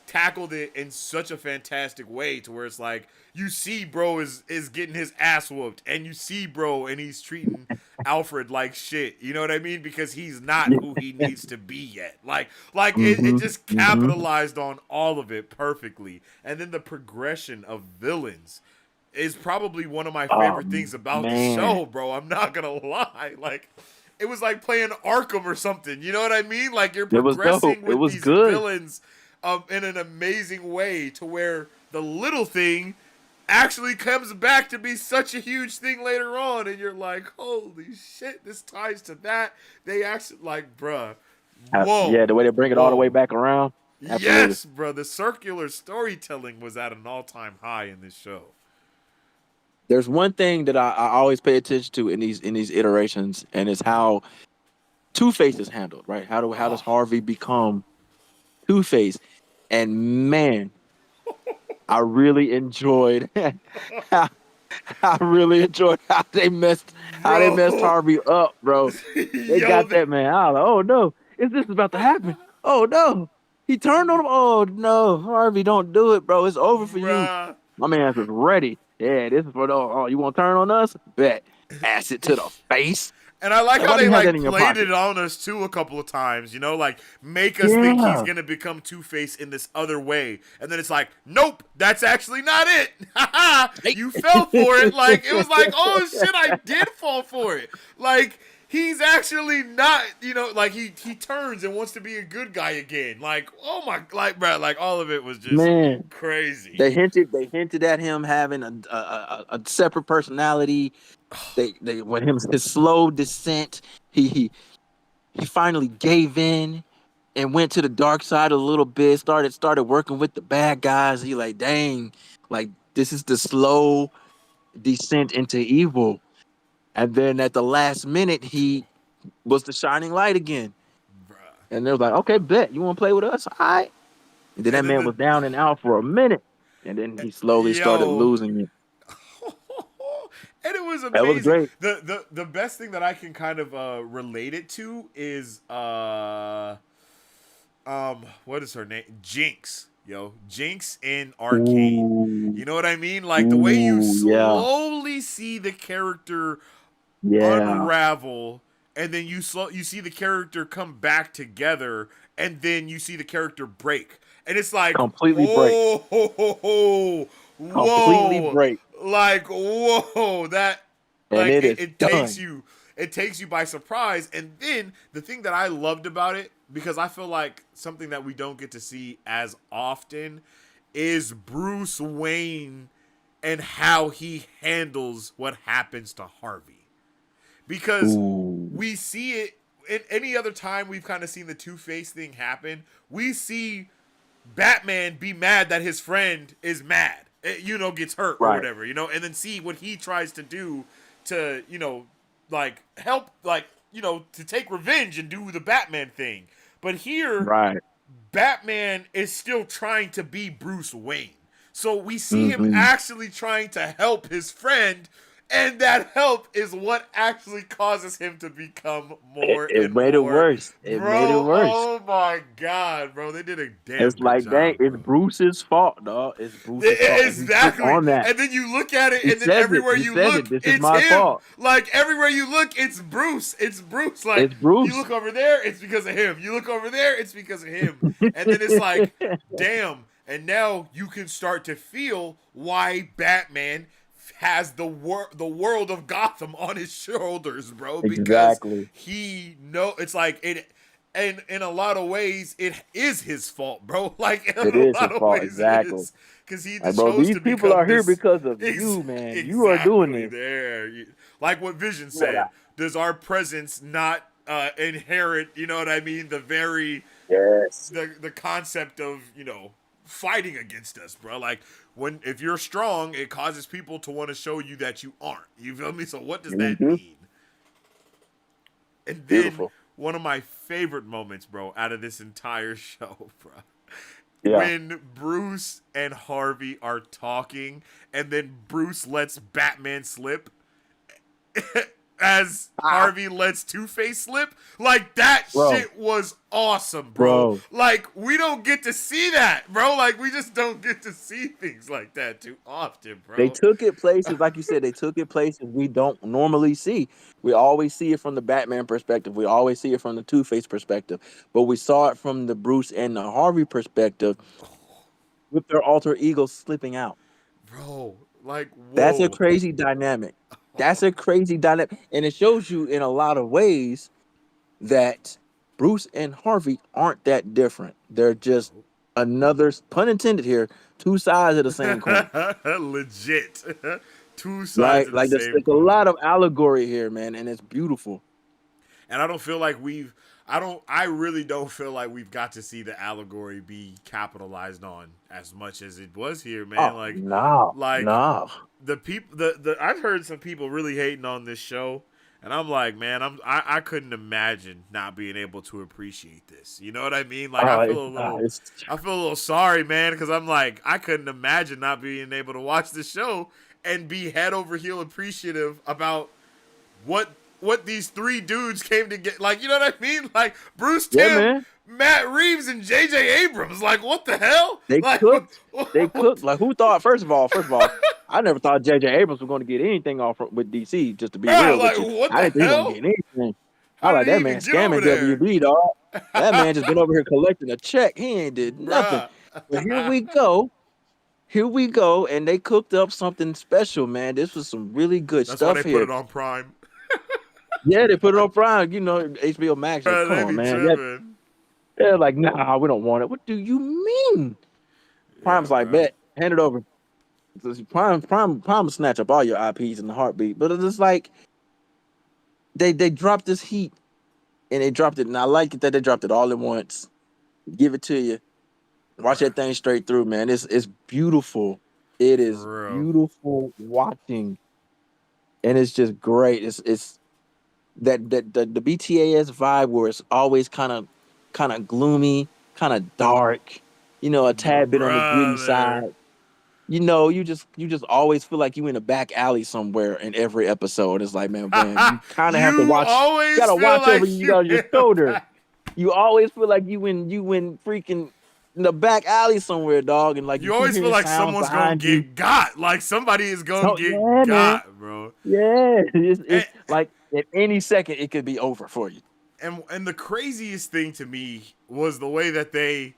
S1: tackled it in such a fantastic way to where it's like you see bro is getting his ass whooped, and you see bro and he's treating Alfred like shit. You know what I mean? Because he's not who he needs to be yet. Like it
S2: Hmm.
S1: just
S2: Hmm.
S1: capitalized on all of it perfectly, and then the progression of villains is probably one of my
S2: Oh
S1: favorite things about the
S2: man,
S1: show, bro. I'm not gonna lie. Like, it was like playing Arkham or something. You know what I mean? Like you're
S2: it was dope.
S1: progressing
S2: It
S1: with
S2: was
S1: these
S2: good.
S1: villains in an amazing way to where the little thing actually comes back to be such a huge thing later on, and you're like, holy shit, this ties to that. They actually like, bruh,
S2: Yeah,
S1: whoa,
S2: the way they bring it all the way
S1: whoa.
S2: back around. Absolutely.
S1: Yes, bro. The circular storytelling was at an all-time high in this show.
S2: There's one thing that I always pay attention to in these iterations, and it's how Two Face is handled. Right? How does
S1: Oh,
S2: Harvey become Two Face? And man, I really enjoyed. how, I really enjoyed how they messed
S1: bro.
S2: Harvey up, bro. They
S1: Yo,
S2: got that man. I was like, oh no, is this about to happen? Oh no, he turned on him. Oh no, Harvey, don't do it, bro. It's over for you.
S1: bruh.
S2: My man's is ready. Yeah, this is for the. Oh, you want to turn on us? Bet. Acid to the face.
S1: And I like
S2: Like,
S1: how
S2: why do
S1: they
S2: you have that
S1: like
S2: in your
S1: played
S2: pocket?
S1: it on us too a couple of times, like make us think he's
S2: Yeah.
S1: gonna become Two-Face in this other way, and then it's like, nope, that's actually not it. Haha,
S2: Hey.
S1: you fell for it. Like it was like, oh shit, I did fall for it. Like he's actually not, like he turns and wants to be a good guy again. Like oh my, like bro, like all of it was just
S2: Man,
S1: crazy.
S2: they hinted at him having a separate personality. They when his slow descent, he he finally gave in and went to the dark side a little bit. Started working with the bad guys. He like, dang, like this is the slow descent into evil. And then at the last minute, he was the shining light again.
S1: Bruh.
S2: And they was like, okay, bet you want to play with us, all right? And then
S1: And
S2: that
S1: then
S2: man was down and out for a minute, and then he slowly started
S1: yo,
S2: losing it.
S1: and it was
S2: That was
S1: amazing.
S2: great.
S1: The best thing that I can kind of relate it to is what is her name? Jinx. Yo, Jinx in Arcane.
S2: Ooh,
S1: You know what I mean? Like the way you
S2: ooh, yeah,
S1: slowly see the character
S2: yeah,
S1: unravel, and then you see the character come back together, and then you see the character break, and it's like
S2: completely break,
S1: whoa,
S2: completely
S1: whoa,
S2: break,
S1: like whoa, that
S2: and
S1: like
S2: it
S1: it,
S2: is
S1: it takes
S2: done.
S1: you it takes you by surprise. And then the thing that I loved about it, because I feel like something that we don't get to see as often, is Bruce Wayne and how he handles what happens to Harvey. because
S2: Ooh.
S1: we see it any other time we've kind of seen the Two-Face thing happen. We see Batman be mad that his friend is mad, gets hurt or
S2: Right.
S1: whatever, and then see what he tries to do to, like help, like, to take revenge and do the Batman thing. But here,
S2: Right.
S1: Batman is still trying to be Bruce Wayne. So we see him
S2: Mm-hmm.
S1: actually trying to help his friend, and that help is what actually causes him to become more
S2: It
S1: and
S2: made it
S1: more.
S2: worse. It made it
S1: Bro,
S2: worse.
S1: oh my God, bro. They did a damn
S2: It's
S1: good
S2: like, dang,
S1: job,
S2: it's
S1: bro.
S2: Bruce's fault, dog. It's Bruce's fault, and he took
S1: Exactly.
S2: on that.
S1: And then you look at it,
S2: He
S1: and then
S2: says it.
S1: everywhere
S2: He
S1: you
S2: says
S1: look,
S2: it. This is
S1: it's
S2: my
S1: him.
S2: fault.
S1: Like, everywhere you look, it's Bruce. It's Bruce. Like,
S2: It's
S1: you
S2: Bruce.
S1: look over there, it's because of him. You look over there, it's because of him. And then it's like, damn. And now you can start to feel why Batman has the world of Gotham on his shoulders, bro. Because
S2: Exactly.
S1: it's like it. And in a lot of ways, it is his fault, bro. Like, in
S2: It
S1: a
S2: is
S1: lot
S2: his
S1: of
S2: fault.
S1: ways, it
S2: Exactly.
S1: is. Because he
S2: Like,
S1: just
S2: bro,
S1: chose
S2: these
S1: to
S2: people are
S1: become
S2: here
S1: this.
S2: because of you, man. You are doing
S1: Exactly
S2: this.
S1: there. Like what Vision
S2: Yeah.
S1: said, does our presence not inherit, you know what I mean?
S2: Yes.
S1: The concept of, fighting against us, bro. Like, if you're strong, it causes people to want to show you that you aren't. You feel me? So what does that
S2: Mm-hmm.
S1: mean? And then
S2: Beautiful.
S1: one of my favorite moments, bro, out of this entire show, bro.
S2: Yeah.
S1: When Bruce and Harvey are talking, and then Bruce lets Batman slip as Harvey lets Two-Face slip. Like, that
S2: Bro.
S1: shit was awesome, bro.
S2: Bro.
S1: Like, we don't get to see that, bro. Like, we just don't get to see things like that too often, bro.
S2: They took it places, like you said, they took it places we don't normally see. We always see it from the Batman perspective. We always see it from the Two-Face perspective. But we saw it from the Bruce and the Harvey perspective with their alter egos slipping out.
S1: Bro, like,
S2: That's a
S1: whoa.
S2: crazy dynamic. That's a crazy dynamic. And it shows you in a lot of ways that Bruce and Harvey aren't that different. They're just another, pun intended here, two sides of the same coin.
S1: Legit. Two sides
S2: Right?
S1: of the
S2: Like there's
S1: same
S2: a
S1: coin.
S2: lot of allegory here, man, and it's beautiful.
S1: And I don't feel like I really don't feel like we've got to see the allegory be capitalized on as much as it was here, man.
S2: Oh no,
S1: Like
S2: no.
S1: the people, I've heard some people really hating on this show, and I'm like, man, I couldn't imagine not being able to appreciate this. You know what I mean? Like,
S2: Oh, it's
S1: I feel a little sorry, man, because I'm like, I couldn't imagine not being able to watch the show and be head over heel appreciative about what these three dudes came to get. Like, you know what I mean? Like, Bruce
S2: yeah,
S1: Timm,
S2: man.
S1: Matt Reeves, and J.J. Abrams. Like, what the hell?
S2: They
S1: Like,
S2: cooked. They cooked. Like who thought? First of all, I never thought J.J. Abrams was going to get anything off with DC. Just to be
S1: Bro,
S2: real with
S1: like,
S2: you,
S1: what
S2: I
S1: the
S2: didn't think he was going
S1: hell?
S2: to get anything. I
S1: How
S2: like
S1: did he
S2: that man
S1: even get over
S2: scamming
S1: there?
S2: WB, dog. That man just been over here collecting a check. He ain't did nothing.
S1: Bruh.
S2: But here we go. Here we go, and they cooked up something special, man. This was some really good
S1: That's why
S2: stuff
S1: they put
S2: here.
S1: it on Prime.
S2: Yeah, they put it on Prime. You know, HBO Max. Like,
S1: Bruh,
S2: come
S1: they
S2: on,
S1: be
S2: man.
S1: tripping.
S2: They're like, nah, we don't want it. What do you mean?
S1: Yeah,
S2: Prime's like,
S1: bro.
S2: bet, hand it over. Prime will snatch up all your IPs in the heartbeat. But it's like they dropped this heat and they dropped it, and I like it that they dropped it all at once. Give it to you. Watch
S1: Bruh.
S2: that thing straight through, man. It's beautiful. It is
S1: For real.
S2: beautiful watching, and it's just great. It's that the BTAS vibe where it's always kind of gloomy, kind of dark, a tad bit on the gritty
S1: Brother.
S2: side. You just always feel like you in a back alley somewhere in every episode. It's like, man, you kind of have to
S1: You
S2: watch. You
S1: always
S2: gotta
S1: feel
S2: watch over
S1: like
S2: you
S1: you
S2: got your
S1: in a
S2: shoulder.
S1: back.
S2: You always feel like you in freaking in the back alley somewhere, dog, and like you
S1: You
S2: keep
S1: always feel
S2: hearing
S1: like
S2: sounds
S1: someone's gonna
S2: behind you.
S1: get got. Like, somebody is gonna
S2: So
S1: get
S2: yeah, man.
S1: got, bro.
S2: Yeah,
S1: And,
S2: it's like at any second it could be over for you.
S1: and the craziest thing to me was the way that they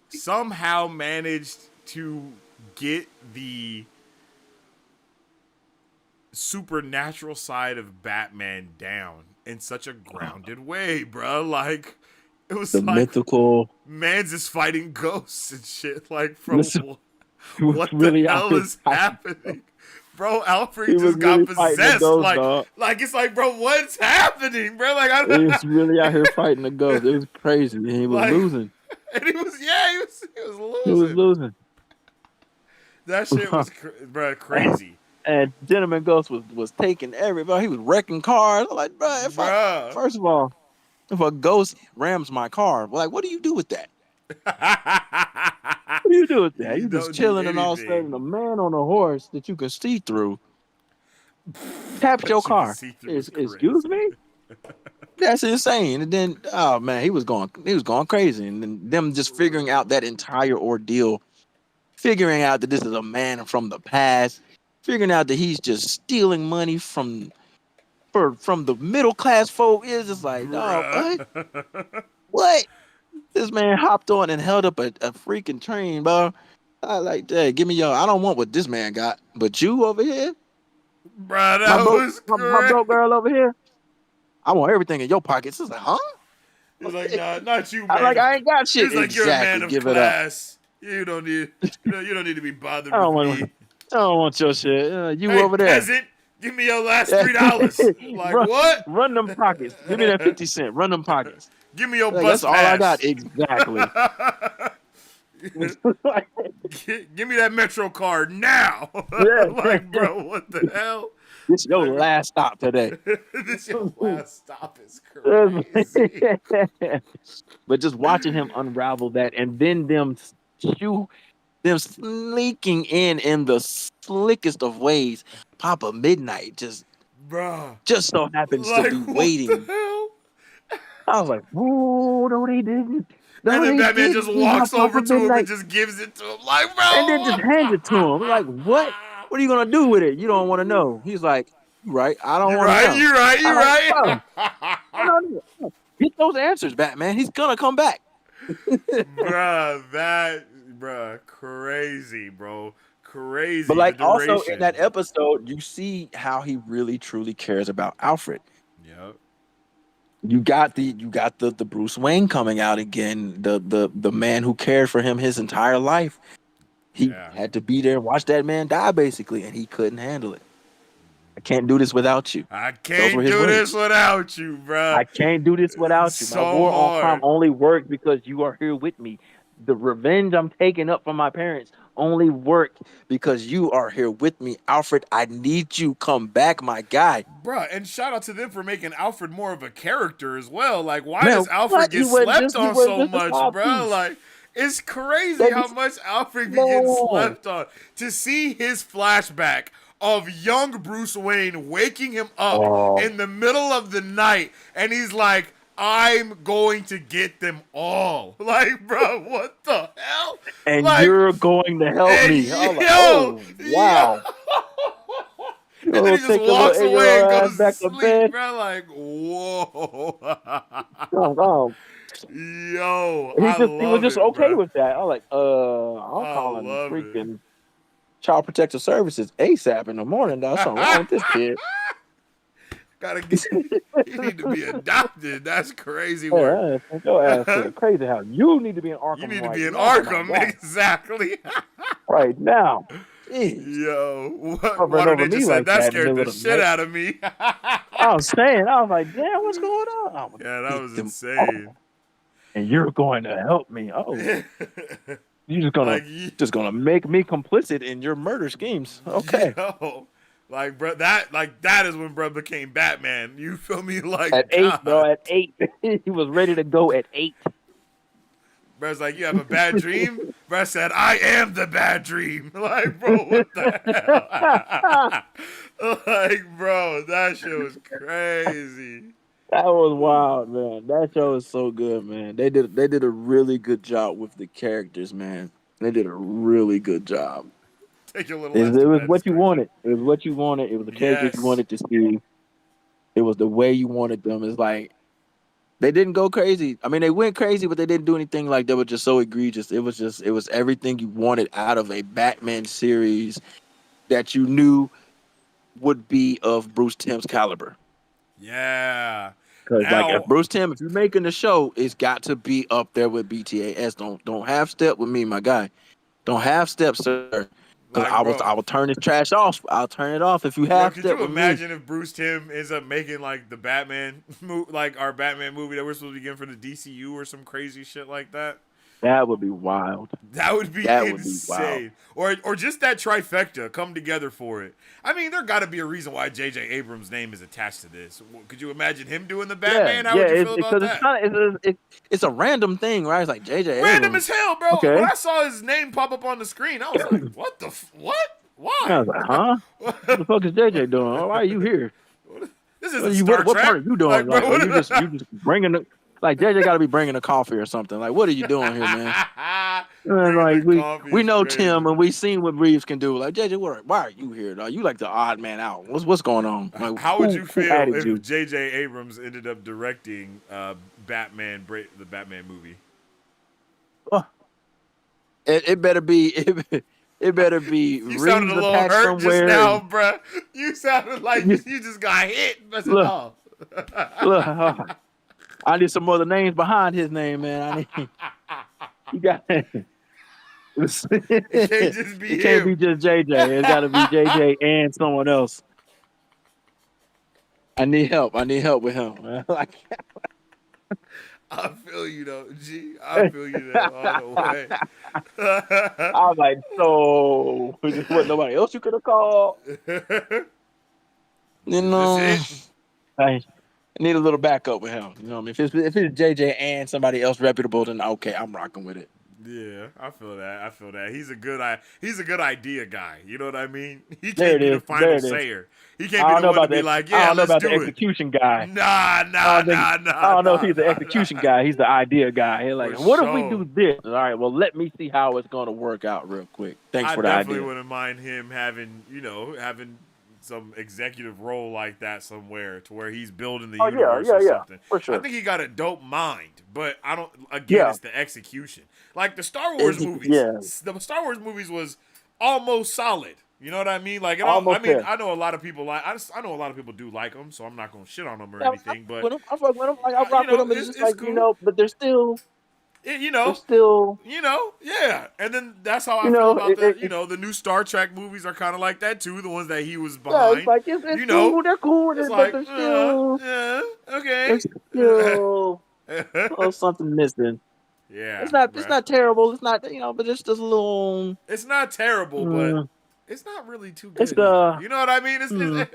S1: somehow managed to get the supernatural side of Batman down in such a grounded way, bro. Like, it was
S2: The
S1: like
S2: mythical.
S1: man's is fighting ghosts and shit. Like, bro,
S2: Listen, what's
S1: what the
S2: really out
S1: hell
S2: here
S1: is
S2: fighting.
S1: happening? Bro,
S2: He
S1: Alfred
S2: was
S1: just got
S2: really fighting the
S1: possessed.
S2: ghost, dog.
S1: Like it's like, bro, what's happening, bro? Like I
S2: He
S1: don't
S2: was really out here fighting the ghost. It was crazy. And he was
S1: like,
S2: losing.
S1: and he was
S2: He was
S1: losing.
S2: losing.
S1: That shit was, bro, crazy,
S2: And Gentleman Ghost was taking everybody. He was wrecking cars. I'm like, bro,
S1: bro.
S2: first of all, if a ghost rams my car, like, what do you do with that? What do you do with that?
S1: You
S2: You just
S1: don't do
S2: chilling, and all of a sudden,
S1: anything.
S2: a man on a horse that you can see through taps your
S1: What you can
S2: car.
S1: see through is
S2: Excuse
S1: crazy.
S2: me? That's insane. And then, oh man, he was going crazy. And then them just figuring out that entire ordeal, figuring out that this is a man from the past, figuring out that he's just stealing money from the middle class folk is just like, oh, what?
S1: Bruh.
S2: What? This man hopped on and held up a freaking train, bro. I like that. Give me your. I don't want what this man got, but you over here,
S1: Bruh, that was
S2: my
S1: great.
S2: broke girl over here. I want everything in your pockets. It's like, huh?
S1: He's like, nah, not you,
S2: I'm
S1: man.
S2: like, I ain't got
S1: He
S2: shit.
S1: was like, you're a man
S2: Exactly.
S1: of
S2: Give it up.
S1: class. You don't need, you don't need to be bothered
S2: I
S1: with
S2: don't want.
S1: me.
S2: I don't want your shit. You
S1: Hey,
S2: over there.
S1: peasant, give me your last $3. Like what?
S2: Run them pockets. Give me that 50 cents. Run them pockets.
S1: Give me your
S2: Like,
S1: bus
S2: that's all I got.
S1: pass.
S2: Exactly.
S1: Give me that Metro card now.
S2: Yeah.
S1: Like, bro, what the hell?
S2: This your last stop today.
S1: This your last stop is crazy.
S2: But just watching him unravel that, and then them sneaking in the slickest of ways. Papa Midnight just
S1: Bruh.
S2: so happens to
S1: Like,
S2: be
S1: what the
S2: waiting.
S1: hell?
S2: I was like, "Whoa, no, they didn't. No,
S1: And then
S2: they
S1: Batman
S2: didn't.
S1: just
S2: He's not
S1: walks over
S2: Papa
S1: to him and
S2: Midnight,"
S1: just gives it to him. Like, bro.
S2: and then just hands it to him. I'm like, what? What are you gonna do with it? You don't want to know. He's like, "You right? I don't
S1: You're
S2: want to
S1: right,
S2: know."
S1: you're right,
S2: I'm
S1: you're
S2: like,
S1: right.
S2: "Bro, no. Get those answers, Batman. He's gonna come back."
S1: Bruh, crazy, bro. Crazy.
S2: But
S1: The
S2: like also in
S1: duration.
S2: that episode, you see how he really truly cares about Alfred.
S1: Yep.
S2: You got the Bruce Wayne coming out again, the man who cared for him his entire life. He
S1: Yeah.
S2: had to be there and watch that man die basically, and he couldn't handle it. I can't do this without you.
S1: I
S2: Those were
S1: can't
S2: his
S1: do this
S2: words.
S1: without you, bruh.
S2: I can't do this without you. My
S1: So
S2: war on crime
S1: hard.
S2: only works because you are here with me. The revenge I'm taking up from my parents only work because you are here with me. Alfred, I need you. Come back, my guy.
S1: Bruh, and shout out to them for making Alfred more of a character as well. Like, why
S2: Man,
S1: does Alfred
S2: what?
S1: get slept
S2: He
S1: on
S2: wasn't
S1: so
S2: just a
S1: much,
S2: side
S1: bruh?
S2: piece.
S1: Like, it's crazy
S2: They
S1: how
S2: just,
S1: much Alfred be getting
S2: no.
S1: slept on. To see his flashback of young Bruce Wayne waking him up
S2: Oh.
S1: in the middle of the night, and he's like, I'm going to get them all. Like, bro, what the hell?
S2: And
S1: like,
S2: you're going to help
S1: and
S2: me. I'm like,
S1: yo,
S2: oh, wow. You
S1: and then he just
S2: take a
S1: walks
S2: little
S1: away
S2: 8-year-old
S1: and
S2: ass
S1: goes to
S2: back to
S1: sleep,
S2: bed.
S1: bro. Like, whoa.
S2: Oh,
S1: Yo,
S2: he was just okay
S1: bro.
S2: with that. I'm like, I'm
S1: I
S2: calling
S1: love it.
S2: freaking Child Protective Services ASAP in the morning. There's something wrong with this kid.
S1: Gotta get, you need to be adopted. That's crazy work.
S2: Yeah, your ass to the crazy house. You need to be in Arkham.
S1: You need to
S2: right
S1: be in
S2: now,
S1: Arkham,
S2: my guy.
S1: exactly.
S2: Right now. Jeez.
S1: Yo,
S2: Hovering
S1: Water
S2: over
S1: Ninja
S2: me
S1: said
S2: like
S1: that
S2: that in the
S1: scared
S2: middle
S1: the
S2: of the
S1: shit
S2: night.
S1: out of me.
S2: I was like, damn, what's going on? I'm
S1: Yeah, that
S2: beat
S1: was
S2: them
S1: insane.
S2: all, and you're going to help me. Oh, you're
S1: Like,
S2: just gonna make me complicit in your murder schemes. Okay.
S1: yo, like, bro, that is when bro became Batman. You feel me? Like,
S2: At 8,
S1: God.
S2: bro, at 8. He was ready to go at 8.
S1: Bro's like, you have a bad dream? Bro said, I am the bad dream. Like, bro, what the hell? Like, bro, that shit was crazy.
S2: That was wild, man. That show is so good, man. They did a really good job with the characters, man. They did a really good job.
S1: Take your little
S2: It,
S1: ass
S2: it
S1: to
S2: was
S1: bed.
S2: what you
S1: It's crazy.
S2: wanted. It was what you wanted. It was the characters you
S1: Yes.
S2: wanted to see. It was the way you wanted them. It's like they didn't go crazy. I mean, they went crazy, but they didn't do anything like that was just so egregious. It was everything you wanted out of a Batman series that you knew would be of Bruce Timm's caliber.
S1: Yeah.
S2: Because like if
S1: Now,
S2: Bruce Timm, if you're making the show, it's got to be up there with BTAS. Don't half step with me, my guy. Don't half step, sir.
S1: Like,
S2: I
S1: bro,
S2: will turn this trash off. I'll turn it off if you
S1: yo,
S2: have
S1: could
S2: to
S1: you
S2: with me.
S1: imagine if Bruce Timm ends up making like the Batman, like our Batman movie that we're supposed to be getting for the DCU or some crazy shit like that?
S2: That would be wild.
S1: That would be
S2: That would be wild.
S1: insane. Or just that trifecta come together for it. I mean, there got to be a reason why J.J. Abrams' name is attached to this. Could you imagine him doing the
S2: Yeah,
S1: Batman? How
S2: yeah.
S1: would you feel about
S2: Because it's
S1: that?
S2: kind of it's a random thing, right? It's like J.J.
S1: Random
S2: Abrams.
S1: as hell, bro.
S2: Okay.
S1: When I saw his name pop up on the screen, I was like, what the what?
S2: I
S1: Why?
S2: was like, huh? What the fuck is JJ doing? Why are you here?
S1: This
S2: What
S1: isn't
S2: are you?
S1: Star
S2: What
S1: Trek.
S2: part are you doing?
S1: Like, bro,
S2: Like, are you just bringing the like JJ got to be bringing a coffee or something? Like, what are you doing here, man? And
S1: bringing
S2: like
S1: the coffee
S2: we
S1: is
S2: know
S1: crazy.
S2: Tim and we seen what Reeves can do. Like JJ, why are you here, dog? You like the odd man out. What's going on? Like,
S1: How would you
S2: who
S1: feel
S2: added
S1: if
S2: you?
S1: J.J. Abrams ended up directing the Batman movie?
S2: Oh, it better be it better be
S1: You sounded
S2: Reeves
S1: a little
S2: attached
S1: hurt just
S2: somewhere.
S1: now,
S2: And
S1: bruh. You sounded like
S2: you,
S1: you just got hit. I said,
S2: look,
S1: oh.
S2: look. I need some other names behind his name, man. I need you got.
S1: It can't just be
S2: It can't be
S1: him.
S2: just JJ. It's got to be JJ and someone else. I need help. I need help with him. Man. Like,
S1: I feel you though, G. I feel you though all the way.
S2: I was like, so there wasn't nobody else you could have called. You
S1: Is this
S2: know,
S1: it?
S2: I need a little backup with him. You know what I mean? If it's JJ and somebody else reputable, then okay, I'm rocking with it.
S1: Yeah, I feel that. I feel that. He's a good idea guy. You know what I mean? He
S2: There
S1: can't
S2: it
S1: be the
S2: is. There
S1: final
S2: it is.
S1: sayer. He can't
S2: I
S1: be
S2: don't
S1: the
S2: know
S1: one to
S2: about
S1: be
S2: the
S1: like,
S2: I
S1: yeah,
S2: don't know
S1: let's
S2: about the
S1: do it.
S2: execution guy.
S1: Nah,
S2: I
S1: nah,
S2: don't think
S1: nah,
S2: I
S1: nah,
S2: don't know if
S1: nah,
S2: he's the
S1: nah,
S2: execution
S1: nah.
S2: guy. He's the idea guy. He's like,
S1: For
S2: what if we do
S1: sure.
S2: this? All right, well, let me see how it's going to work out real quick. Thanks
S1: I
S2: for the
S1: definitely
S2: idea.
S1: wouldn't mind him having, having some executive role like that somewhere to where he's building the
S2: Oh yeah,
S1: universe
S2: yeah,
S1: or
S2: yeah,
S1: something.
S2: for
S1: I
S2: sure.
S1: think he got a dope mind, but I don't. Again,
S2: Yeah,
S1: it's the execution. Like the Star Wars movies.
S2: yeah,
S1: The Star Wars movies was almost solid. You know what I mean? Like, I
S2: almost
S1: mean,
S2: there.
S1: I know a lot of people like. I know a lot of people do like them, so I'm not gonna shit on them or
S2: Yeah, I
S1: anything.
S2: fuck
S1: But
S2: with him. I fuck with him. Like I rock with him. But it's just
S1: it's
S2: like
S1: cool.
S2: but
S1: It,
S2: there's still,
S1: yeah. And then that's how
S2: you
S1: I feel
S2: know,
S1: about the new Star Trek movies are kind of like that too. The ones that he was
S2: yeah, it's
S1: behind,
S2: like it's cool. They're cool with
S1: it's
S2: it, but
S1: like, yeah, okay.
S2: there's still a little something missing.
S1: Yeah,
S2: It's
S1: bruh.
S2: not terrible. It's not but it's just a little.
S1: It's not terrible, but
S2: Mm,
S1: it's not really too
S2: it's
S1: good either. You know what I mean?
S2: mm.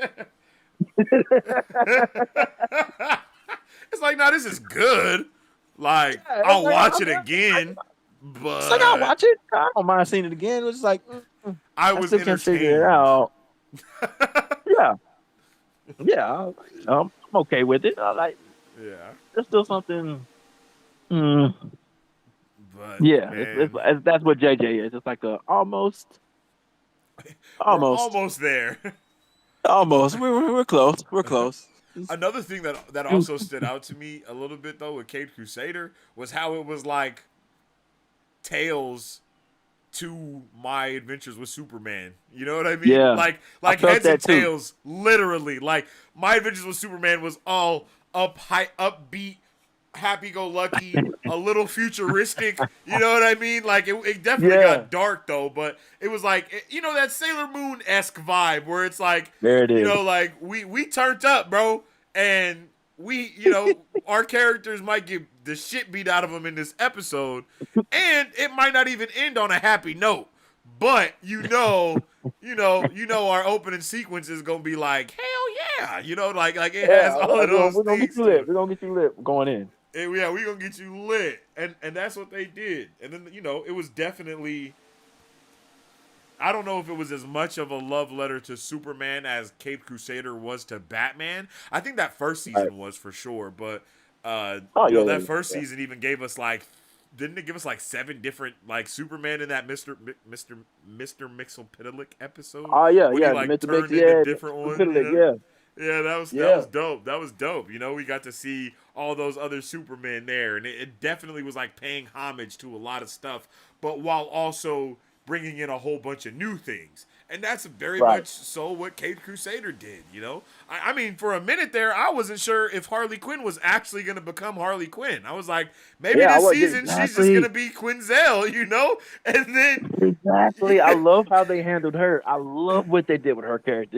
S1: It's like, no, this is good. Like,
S2: Yeah,
S1: I'll watch it again,
S2: it's like I'll
S1: but
S2: watch it. I don't mind seeing it again. It's like
S1: I
S2: I
S1: was
S2: still can't figure it
S1: entertained.
S2: out. Yeah, yeah, I'm okay with it. I like
S1: Yeah,
S2: there's still something. Mm,
S1: but
S2: yeah,
S1: man,
S2: that's what JJ is. It's like a
S1: we're
S2: almost,
S1: almost there.
S2: almost. We're close. We're close.
S1: Another thing that also stood out to me a little bit though with Caped Crusader was how it was like Tales to My Adventures with Superman. You know what I mean?
S2: Yeah, I
S1: Like
S2: felt
S1: heads and
S2: that too.
S1: tails, literally. Like My Adventures with Superman was all upbeat, happy go lucky, a little futuristic. You know what I mean? Like it definitely
S2: Yeah,
S1: got dark though, but it was like that Sailor Moon esque vibe where it's like
S2: there it is.
S1: like we turned up, bro, and we our characters might get the shit beat out of them in this episode, and it might not even end on a happy note. But our opening sequence is gonna be like hell yeah, like it has
S2: Yeah,
S1: all of those
S2: we're gonna get
S1: things
S2: you
S1: to
S2: lit.
S1: it.
S2: We're gonna get you lit going in.
S1: And yeah, we gonna get you lit, and that's what they did. And then it was definitely. I don't know if it was as much of a love letter to Superman as Caped Crusader was to Batman. I think that first
S2: Right.
S1: season was for sure, but
S2: Oh yeah,
S1: that
S2: yeah,
S1: first
S2: yeah.
S1: season even gave us like, didn't it give us like 7 different like Superman in that Mister Mixelpidalic episode
S2: Oh yeah,
S1: when he
S2: yeah. The
S1: like
S2: Mr. Mix,
S1: turned into
S2: yeah,
S1: different ones,
S2: Fiddler, yeah,
S1: Yeah, that was
S2: yeah.
S1: dope. That was dope. We got to see all those other Supermen there, and it definitely was like paying homage to a lot of stuff, but while also bringing in a whole bunch of new things. And that's very
S2: Right.
S1: much so what Kate Crusader did, you know? I mean, for a minute there, I wasn't sure if Harley Quinn was actually going to become Harley Quinn. I was like, maybe
S2: Yeah, I
S1: this
S2: was
S1: season she's just going
S2: exactly.
S1: to be Quinzel, you know? And then,
S2: Exactly. I love how they handled her. I love what they did with her character.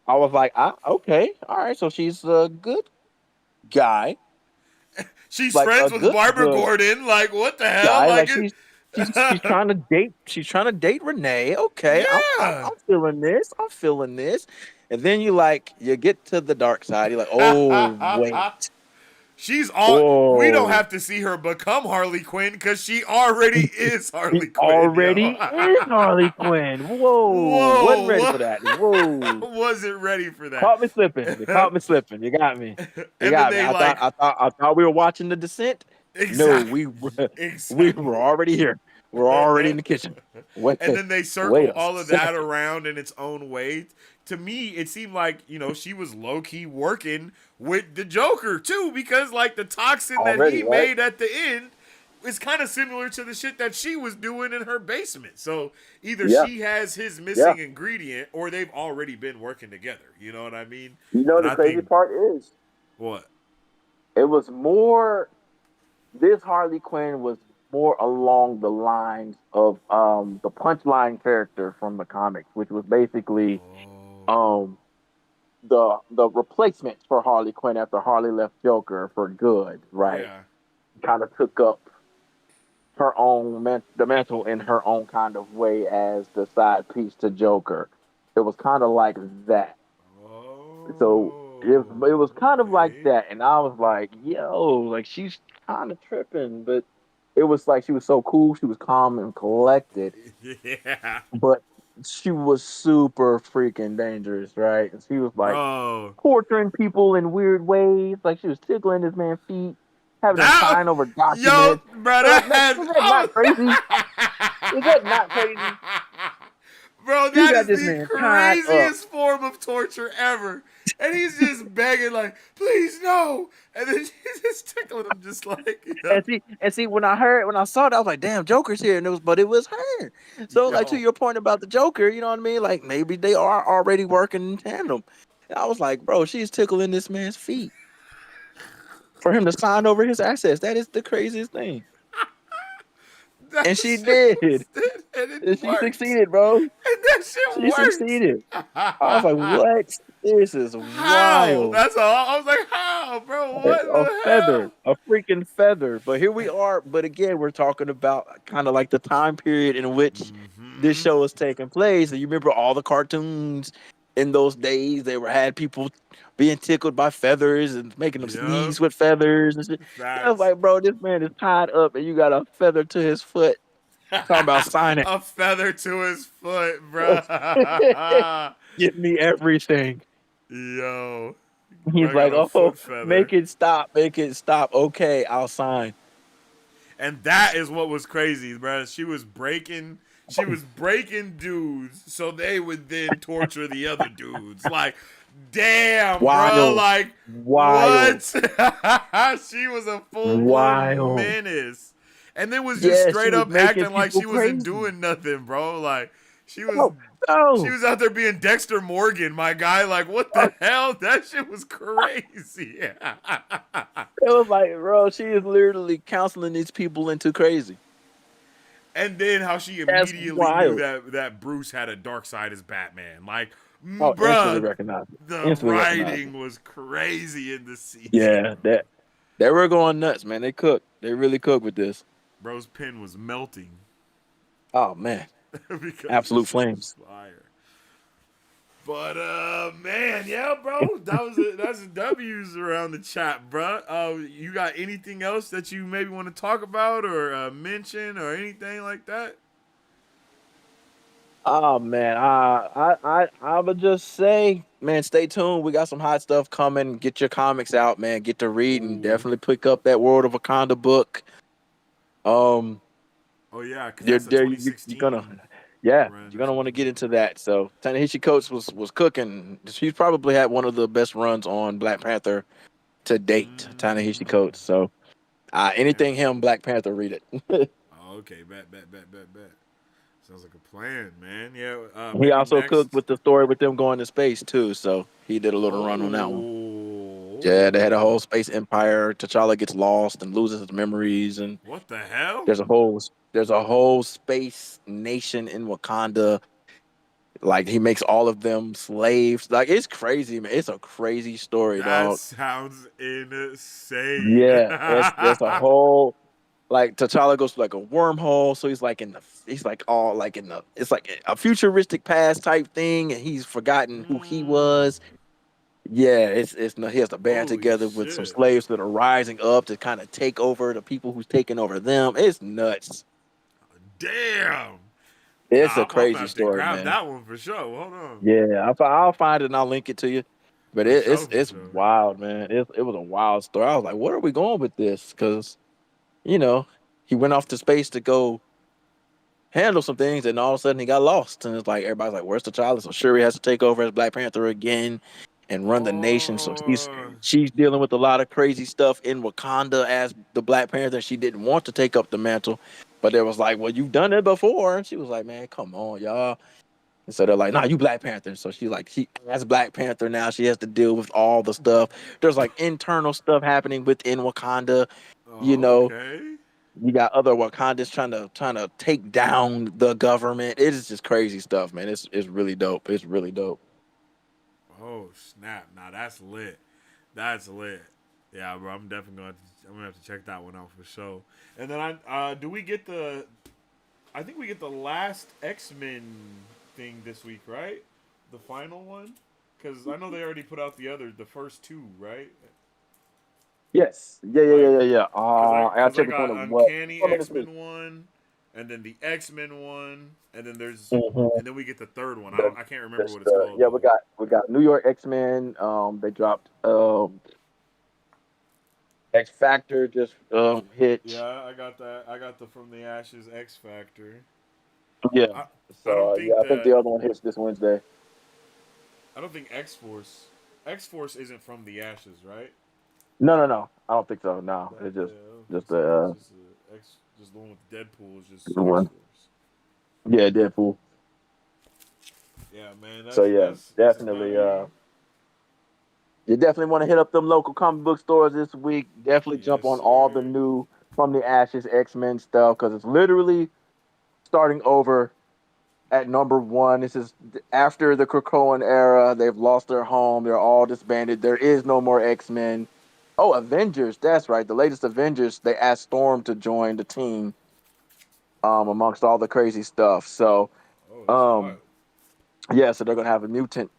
S2: I was like, okay, all right. So she's a good guy,
S1: she's
S2: like a
S1: friends with Barbara
S2: good
S1: Gordon. Like, what the hell?
S2: guy.
S1: Like,
S2: Like she's trying to date. She's trying to date Renee. Okay,
S1: yeah.
S2: I'm feeling this. I'm feeling this. And then you get to the dark side. You're like, oh wait,
S1: She's all. We don't
S2: whoa.
S1: have to see her become Harley Quinn because she already is
S2: He
S1: Harley Quinn, yo.
S2: already is Harley Quinn. Whoa, wasn't ready
S1: Whoa.
S2: for that. Whoa.
S1: Wasn't ready for that.
S2: Caught me slipping. You caught me slipping. You got me. You
S1: And then
S2: got me.
S1: they like
S2: I thought we were watching The Descent. No,
S1: exactly,
S2: we were
S1: exactly.
S2: already here. We're already in the kitchen. Wait,
S1: And then they
S2: wait
S1: circle
S2: a
S1: all of that
S2: second.
S1: around in its own way. To me, it seemed like, she was low key working with the Joker too, because like the toxin that
S2: Already,
S1: he
S2: right?
S1: made at the end is kind of similar to the shit that she was doing in her basement. So either
S2: Yeah,
S1: she has his
S2: yeah.
S1: missing ingredient or they've already been working together. You know what I mean?
S2: You know
S1: And
S2: the
S1: I
S2: crazy
S1: think
S2: part is
S1: what?
S2: it was more this Harley Quinn was more along the lines of the punchline character from the comics, which was basically
S1: Oh,
S2: um the replacement for Harley Quinn after Harley left Joker for good, right?
S1: yeah.
S2: Kind of took up her own the mantle in her own kind of way as the side piece to Joker. It was kind of like that. So it
S1: Oh,
S2: was kind of like
S1: okay.
S2: that, and I was like, "Yo, like she's kind of tripping," but it was like she was so cool. She was calm and collected,
S1: Yeah,
S2: but she was super freaking dangerous, right? And she was like
S1: bro.
S2: torturing people in weird ways. Like she was tickling this man's feet, having him
S1: That
S2: sign over
S1: yo,
S2: documents.
S1: bro,
S2: Like,
S1: that had
S2: is that not crazy? Is that not crazy?
S1: bro,
S2: You
S1: that
S2: got
S1: is
S2: this
S1: the
S2: man tied up.
S1: craziest form of torture ever. And he's just begging, like, please no. And then she's just tickling him, just like,
S2: And see, when I saw it, I was like, "Damn, Joker's here!" And it was her. So, like to
S1: yo,
S2: your point about the Joker, you know what I mean? Like maybe they are already working in tandem. And I was like, "Bro, she's tickling this man's feet for him to sign over his assets. That is the craziest thing."
S1: that
S2: And she
S1: shit
S2: did.
S1: was, and it
S2: And she
S1: worked.
S2: succeeded, bro.
S1: And that shit
S2: She
S1: worked.
S2: succeeded. I was like, "What? This is
S1: How?
S2: wild."
S1: That's all. I was like, how, bro? What in
S2: A
S1: the
S2: feather,
S1: hell?
S2: a freaking feather. But here we are. But again, we're talking about kind of like the time period in which this
S1: Mm-hmm.
S2: show is taking place. And you remember all the cartoons in those days? They were had people being tickled by feathers and making them
S1: Yep.
S2: sneeze with feathers and shit. I was
S1: Facts.
S2: like, bro, this man is tied up and you got a feather to his foot. Talking about sign
S1: A feather to his foot, bruh.
S2: Give me everything.
S1: Yo,
S2: He's
S1: bro got
S2: like,
S1: a
S2: oh,
S1: foot feather.
S2: make it stop, make it stop. Okay, I'll sign.
S1: And that is what was crazy, bruh. She was breaking dudes so they would then torture the other dudes. Like, damn, bro.
S2: Wild,
S1: Like,
S2: wild,
S1: what? She was a full blown
S2: wild.
S1: menace. And then was just
S2: Yeah, she
S1: straight
S2: was
S1: up
S2: making
S1: acting like
S2: people
S1: she wasn't
S2: crazy.
S1: doing nothing, bro. Like, she was
S2: Oh,
S1: she
S2: no.
S1: was out there being Dexter Morgan, my guy. Like, what the hell? That shit was crazy.
S2: It was like, bro, she is literally counseling these people into crazy.
S1: And then how she
S2: That's
S1: immediately knew
S2: wild.
S1: that Bruce had a dark side as Batman. Like,
S2: Oh, instantly
S1: bruh,
S2: recognized it.
S1: the
S2: Instantly recognized it.
S1: writing was crazy in this season,
S2: Yeah,
S1: bro.
S2: that they were going nuts, man. They cooked. They really cooked with this.
S1: Bro's pen was melting
S2: Oh man,
S1: because
S2: absolute
S1: this shit was
S2: flames.
S1: fire. But man, yeah, bro, that's W's around the chat, bro. You got anything else that you maybe want to talk about or mention or anything like that?
S2: Oh man, I would just say, man, stay tuned. We got some hot stuff coming. Get your comics out, man. Get to reading.
S1: Ooh,
S2: Definitely pick up that World of Wakanda book. Um,
S1: oh yeah, because
S2: you're
S1: that's a
S2: there. You're gonna,
S1: 2016
S2: yeah,
S1: run
S2: you're
S1: or
S2: gonna want
S1: something
S2: to
S1: like
S2: get
S1: that.
S2: into that. So Ta-Nehisi Coates was cooking. She's probably had one of the best runs on Black Panther to date. Ta-Nehisi
S1: Mm,
S2: Coates. So
S1: damn.
S2: anything him Black Panther, read it.
S1: Oh, okay, bet. Sounds like a plan, man. Yeah,
S2: He
S1: maybe
S2: also cooked
S1: next.
S2: with the story with them going to space too, so he did a little run on that one. Yeah, they had a
S1: Oh,
S2: whole space empire. T'Challa gets lost and loses his memories, and
S1: what the hell?
S2: there's a whole space nation in Wakanda. Like he makes all of them slaves. Like it's crazy, man. It's a crazy story,
S1: That
S2: dog.
S1: sounds insane.
S2: Yeah, it's there's a whole like T'Challa goes to like a wormhole, so he's like all like in the it's like a futuristic past type thing, and he's forgotten who he
S1: Mm,
S2: was. Yeah, it's no, he has to band
S1: holy
S2: together with some
S1: shit.
S2: slaves that are rising up to kind of take over the people who's taking over them. It's nuts.
S1: Damn.
S2: It's
S1: Nah,
S2: a
S1: I'm gonna
S2: crazy
S1: have to
S2: story,
S1: grab
S2: man.
S1: that one for sure. Hold on.
S2: Yeah, I'll find it and I'll link it to you. But
S1: For sure, for
S2: it's
S1: sure.
S2: wild, man. It was a wild story. I was like, what are we going with this? Because you know he went off to space to go handle some things, and all of a sudden he got lost. And it's like everybody's like, "Where's T'Challa?" So Shuri has to take over as Black Panther again and run the nation. So
S1: Oh,
S2: she's dealing with a lot of crazy stuff in Wakanda as the Black Panther. She didn't want to take up the mantle, but it was like, "Well, you've done it before." And she was like, "Man, come on, y'all." And so they're like, "Nah, you Black Panther." So she as Black Panther now, she has to deal with all the stuff. There's like internal stuff happening within Wakanda. You
S1: oh,
S2: know,
S1: okay.
S2: you got other Wakandans trying to take down the government. It is just crazy stuff, man. It's really dope. It's really dope.
S1: Oh snap! Nah, that's lit. That's lit. Yeah, bro. I'm gonna have to check that one out for sure. And then do we get the? I think we get the last X Men thing this week, right? The final one, because I know they already put out the first two, right?
S2: Yes. Yeah, yeah, yeah,
S1: Like,
S2: yeah, yeah. I gotta
S1: I
S2: check which one
S1: got
S2: it was.
S1: Uncanny
S2: What
S1: X
S2: this week?
S1: Men one, and then the X Men one, and then
S2: Mm-hmm.
S1: and then we get the third one.
S2: The,
S1: I can't remember what it's
S2: the
S1: called
S2: yeah,
S1: though.
S2: we got New York X-Men. They dropped X Factor just hit.
S1: Yeah, I got that. I got the From the Ashes X Factor.
S2: Yeah.
S1: I I
S2: So
S1: don't
S2: yeah,
S1: think
S2: I think the
S1: that
S2: other one hits this Wednesday.
S1: I don't think X Force isn't from the Ashes, right?
S2: No, no, no. I don't think so. No,
S1: That
S2: it's
S1: yeah,
S2: just
S1: I don't think
S2: just
S1: so. It's
S2: the
S1: just just the one with Deadpool is just
S2: the
S1: X
S2: one.
S1: Force.
S2: Yeah, Deadpool.
S1: Yeah, man,
S2: So yeah,
S1: that's a
S2: definitely.
S1: W.
S2: You definitely want to hit up them local comic book stores this week. Definitely jump
S1: Yes,
S2: on all the
S1: sir.
S2: new From the Ashes X-Men stuff because it's literally starting over at number one. This is after the Krakoan era. They've lost their home. They're all disbanded. There is no more X-Men. Oh, Avengers. That's right. The latest Avengers. They asked Storm to join the team. Amongst all the crazy stuff. So,
S1: Oh, that's
S2: um,
S1: wild.
S2: yeah. So they're gonna have a mutant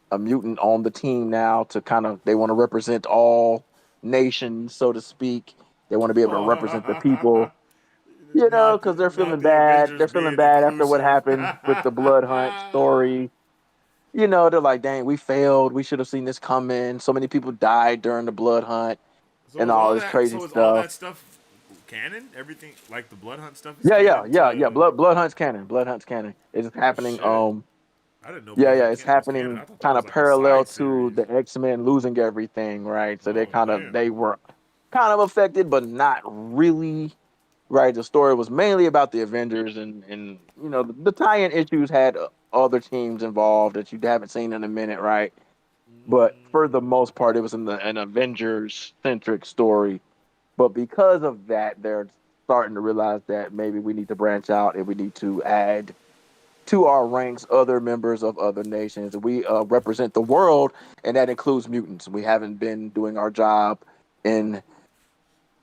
S2: on the team now to kind of they want to represent all nations, so to speak. They want to be able to represent the people. Because they're
S1: Not
S2: feeling
S1: the
S2: bad.
S1: Avengers
S2: They're feeling
S1: being
S2: bad after what
S1: inclusive.
S2: happened with the Blood Hunt story. They're like, dang, we failed. We should have seen this coming. So many people died during the Blood Hunt and all this crazy
S1: So is all
S2: stuff.
S1: that stuff canon? Everything like the Blood Hunt stuff is
S2: Yeah, yeah,
S1: canon
S2: yeah, yeah.
S1: to
S2: Blood Hunt's canon. Blood Hunt's canon. It's
S1: Oh
S2: happening.
S1: shit. I didn't know
S2: Yeah,
S1: Blood
S2: yeah,
S1: Hunt
S2: it's
S1: was canon.
S2: happening
S1: I thought that
S2: kind
S1: was
S2: of
S1: like a
S2: parallel
S1: side
S2: to
S1: series.
S2: the X-Men losing everything, right? So
S1: Oh damn.
S2: they were kind of affected, but not really. Right, the story was mainly about the Avengers, and the tie-in issues had other teams involved that you haven't seen in a minute, right? But for the
S1: Mm,
S2: most part, it was an Avengers centric story. But because of that, they're starting to realize that maybe we need to branch out and we need to add to our ranks other members of other nations. We represent the world, and that includes mutants. We haven't been doing our job in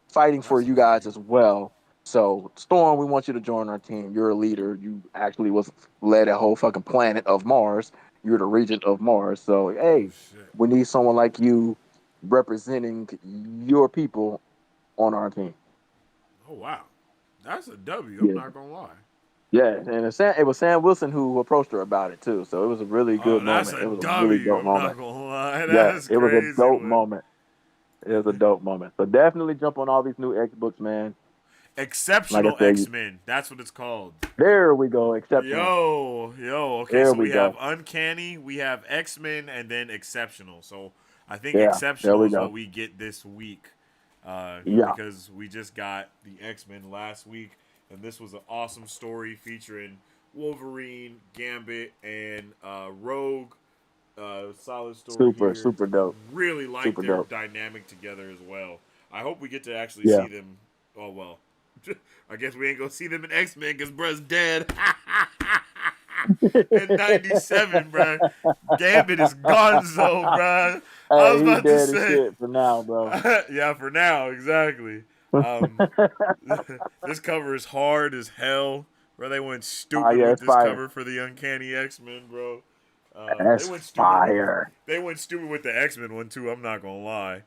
S2: fighting for
S1: that's a
S2: you
S1: W.
S2: guys as well. So, Storm, we want you to join our team. You're a leader. You actually was led a whole fucking planet of Mars. You're the regent of Mars. So,
S1: Oh
S2: hey,
S1: shit.
S2: we need someone like you representing your people on our team.
S1: Oh wow. That's a W. I'm
S2: Yeah.
S1: not gonna lie.
S2: Yeah, and it was Sam Wilson who approached her about it too. So it was a really
S1: Oh,
S2: good
S1: that's
S2: moment.
S1: a
S2: It was a really
S1: W.
S2: dope
S1: I'm not
S2: moment.
S1: gonna lie.
S2: Yeah,
S1: That's
S2: it was a
S1: crazy
S2: dope
S1: lit.
S2: moment. It was a dope moment. So definitely jump on all these new X books, man. Like I
S1: Exceptional
S2: said,
S1: X Men. That's what it's called.
S2: there we go. Exceptional.
S1: Yo. Okay,
S2: There
S1: so
S2: we
S1: we have
S2: go.
S1: Uncanny, we have X Men, and then Exceptional. So I think
S2: Yeah, there
S1: Exceptional
S2: we
S1: is
S2: go.
S1: what we get this week,
S2: Yeah,
S1: because we just got the X Men last week, and this was an awesome story featuring Wolverine, Gambit, and Rogue. Solid story
S2: Super,
S1: here.
S2: super dope.
S1: Really like
S2: Super
S1: their
S2: dope.
S1: dynamic together as well. I hope we get to actually
S2: Yeah.
S1: see them. Oh well, I guess we ain't gonna see them in X Men because bruh's dead. In '97, bruh. Gambit is gonzo, bruh. I was
S2: Hey, he
S1: about to
S2: dead as
S1: say,
S2: shit for now, bro.
S1: yeah, for now, exactly. Um, this cover is hard as hell, bro. They went
S2: Oh
S1: stupid
S2: yeah,
S1: with
S2: it's
S1: this
S2: fire.
S1: cover for the Uncanny X Men, bro. They
S2: That's
S1: went stupid with
S2: fire.
S1: they went stupid with the X Men one too. I'm not gonna lie,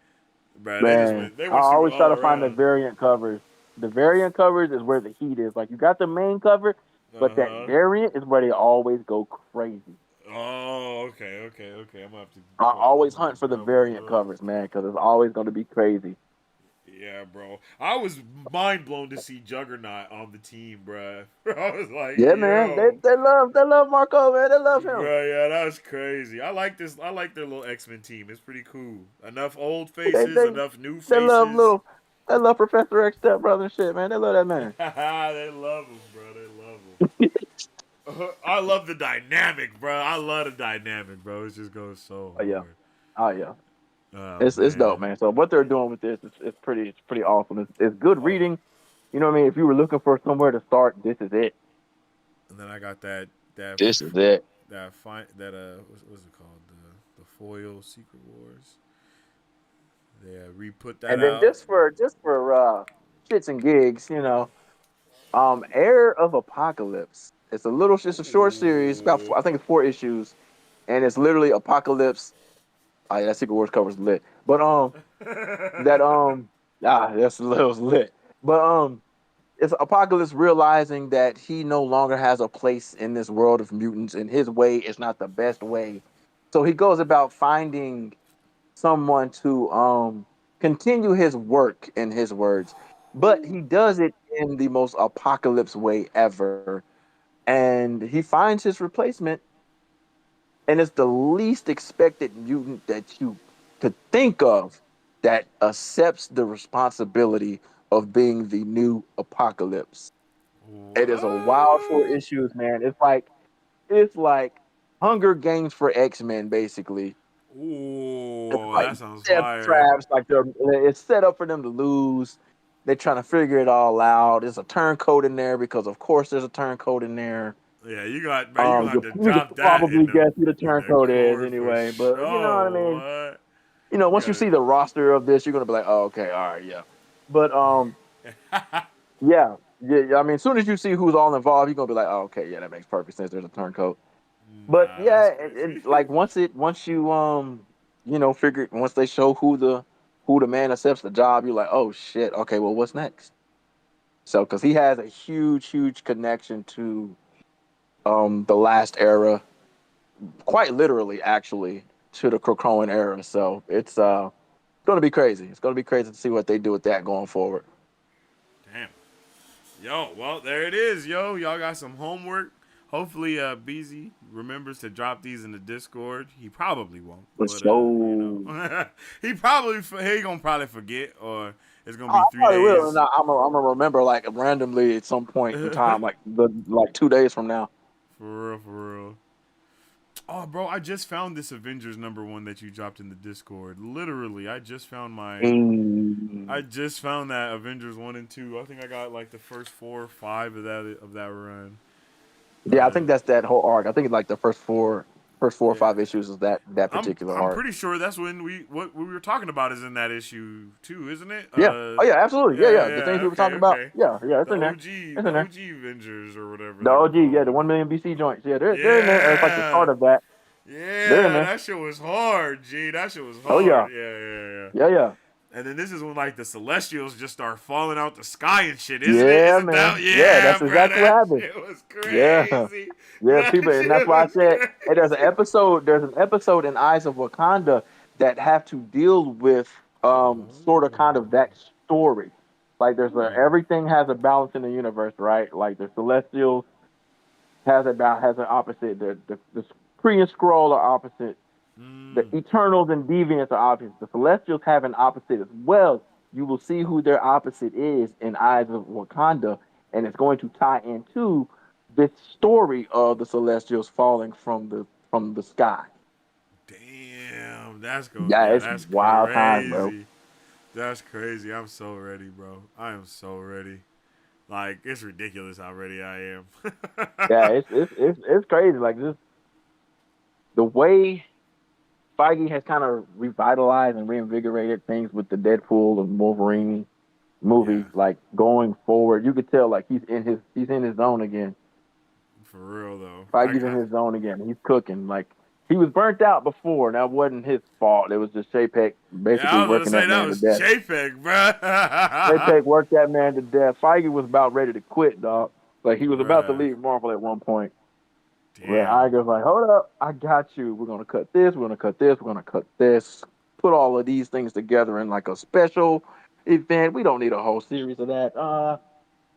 S1: bro.
S2: Man,
S1: They
S2: I
S1: went stupid
S2: always try
S1: all
S2: to find the
S1: around.
S2: variant covers. The variant covers is where the heat is. Like you got the main cover,
S1: Uh
S2: but that
S1: huh.
S2: variant is where they always go crazy.
S1: Oh, okay, okay, okay. I'm gonna have to
S2: I
S1: check
S2: always
S1: check
S2: hunt
S1: the
S2: for the
S1: covers
S2: variant
S1: up.
S2: covers, man, because it's always going to be crazy.
S1: Yeah, bro. I was mind blown to see Juggernaut on the team, bro. I was like,
S2: Yeah, man,
S1: yo,
S2: they love Marco, man. They love him.
S1: bro, yeah, that was crazy. I like this. I like their little X Men team. It's pretty cool. Enough old
S2: They
S1: faces,
S2: they
S1: enough new
S2: they love
S1: faces.
S2: little they love Professor X stepbrother and shit, man. They love that man.
S1: They love him, bro. They love him. I love the dynamic, bro. I love the dynamic, bro. It just goes so
S2: Oh yeah,
S1: hard.
S2: oh yeah.
S1: Oh
S2: It's dope,
S1: man.
S2: man. So what they're doing with this is pretty awesome. It's good
S1: Oh,
S2: reading. You know what I mean? If you were looking for somewhere to start, this is it.
S1: and then I got that
S2: This is it.
S1: what's it called, the foil Secret Wars. They re-put that
S2: And then
S1: out.
S2: just for shits and gigs, you know, Heir of Apocalypse. It's a short series, about
S1: Ooh.
S2: I think it's 4 issues, and it's literally Apocalypse. Oh, yeah, that Secret Wars cover's lit. But that that's little lit. But it's Apocalypse realizing that he no longer has a place in this world of mutants, and his way is not the best way. So he goes about finding someone to continue his work, in his words, but he does it in the most apocalypse way ever. And he finds his replacement, and it's the least expected mutant that you could think of that accepts the responsibility of being the new apocalypse. It is a wild 4 issues, man. It's like Hunger Games for X-Men, basically. It's
S1: Ooh,
S2: like
S1: that sounds
S2: death
S1: fire.
S2: traps, like it's set up for them to lose. They're trying to figure it all out. There's a turncoat in there because, of course, there's a turncoat in there.
S1: Yeah, you got man. You gonna have to
S2: You could
S1: drop that
S2: probably guess who the
S1: in the
S2: turncoat is
S1: core for
S2: anyway, but you know what I mean.
S1: sure. What?
S2: You know,
S1: You
S2: once you see the roster of this, you're gonna be like, oh, okay, all right, yeah. But
S1: got
S2: yeah, yeah. I mean, as soon as you see who's all involved, you're gonna be like, oh, okay, yeah, that makes perfect sense. There's a turncoat. But
S1: nah.
S2: yeah,
S1: That's crazy.
S2: like once you you know, figure once they show who the man accepts the job, you're like, oh shit, okay, well, what's next? So, because he has a huge connection to the last era, quite literally, actually, to the Krakoan era. So it's gonna be crazy. It's gonna be crazy to see what they do with that going forward.
S1: Damn. Yo, well, there it is, yo. Y'all got some homework. Hopefully, BZ remembers to drop these in the Discord. He probably won't,
S2: For
S1: but you
S2: sure.
S1: know, he gonna probably forget, or it's gonna be
S2: I
S1: three
S2: probably will, and
S1: days.
S2: I'm gonna remember like randomly at some point in time, like 2 days from now.
S1: For real, for real. Oh, bro, I just found this Avengers #1 that you dropped in the Discord. Literally, I
S2: Mm.
S1: just found that Avengers 1 and 2. I think I got like the first 4 or 5 of that run.
S2: Yeah, I
S1: Uh,
S2: think that's that whole arc. I think it's like the first four or
S1: yeah,
S2: 5 issues is that particular
S1: I'm
S2: arc.
S1: pretty sure that's when what we were talking about is in that issue too, isn't it?
S2: Yeah. Oh yeah, absolutely. Yeah,
S1: Yeah,
S2: yeah. The things
S1: yeah.
S2: we were
S1: Okay,
S2: talking about.
S1: okay.
S2: Yeah, yeah. It's in there. It's
S1: The
S2: in there.
S1: OG Avengers or whatever
S2: The
S1: they were
S2: OG, yeah, the
S1: called.
S2: 1 million BC joints. Yeah, they're in there. It's like the
S1: Yeah,
S2: start of that. They're in
S1: yeah.
S2: there.
S1: That shit was hard, G. That shit was
S2: Oh
S1: hard.
S2: yeah,
S1: Yeah, yeah, yeah.
S2: yeah, yeah,
S1: And then this is when like the Celestials just start falling out the sky and shit, isn't it?
S2: yeah,
S1: Isn't that?
S2: man. Yeah,
S1: Yeah,
S2: that's
S1: bro.
S2: exactly what
S1: That
S2: happened.
S1: shit was
S2: Yeah,
S1: crazy.
S2: yeah.
S1: That
S2: People, and that's
S1: shit
S2: why I
S1: was
S2: said, hey, there's an
S1: crazy.
S2: episode. There's an episode in Eyes of Wakanda that have to deal with sort of kind of that story. Like there's a
S1: Ooh.
S2: everything has a balance in the universe, right? Like the Celestials has an opposite. The Kree and Skrull are opposite. The
S1: Mm.
S2: Eternals and Deviants are opposites. The Celestials have an opposite as well. You will see who their opposite is in Eyes of Wakanda, and it's going to tie into the story of the Celestials falling from the sky.
S1: Damn, that's go.
S2: Yeah,
S1: Yeah,
S2: it's
S1: that's
S2: wild time, bro.
S1: crazy. That's crazy. I'm so ready, bro. I am so ready. Like it's ridiculous how ready I am.
S2: Yeah, it's crazy. Like this, the way Feige has kind of revitalized and reinvigorated things with the Deadpool and Wolverine
S1: Yeah,
S2: movies. Like going forward, you could tell like he's in his zone again.
S1: for real though.
S2: Feige's in his zone again. He's cooking. Like he was burnt out before. And that wasn't his fault. It was just Chapek
S1: Yeah,
S2: basically
S1: I was gonna
S2: working
S1: say
S2: that
S1: that
S2: man to
S1: was
S2: death.
S1: JPEG, bro.
S2: Chapek worked that man to death. Feige was about ready to quit, dog. Like he was about to
S1: Bruh.
S2: leave Marvel at one point. Where
S1: Damn.
S2: Iger's like, hold up, I got you. We're gonna cut this. We're gonna cut this. We're gonna cut this. Put all of these things together in like a special event. We don't need a whole series of that.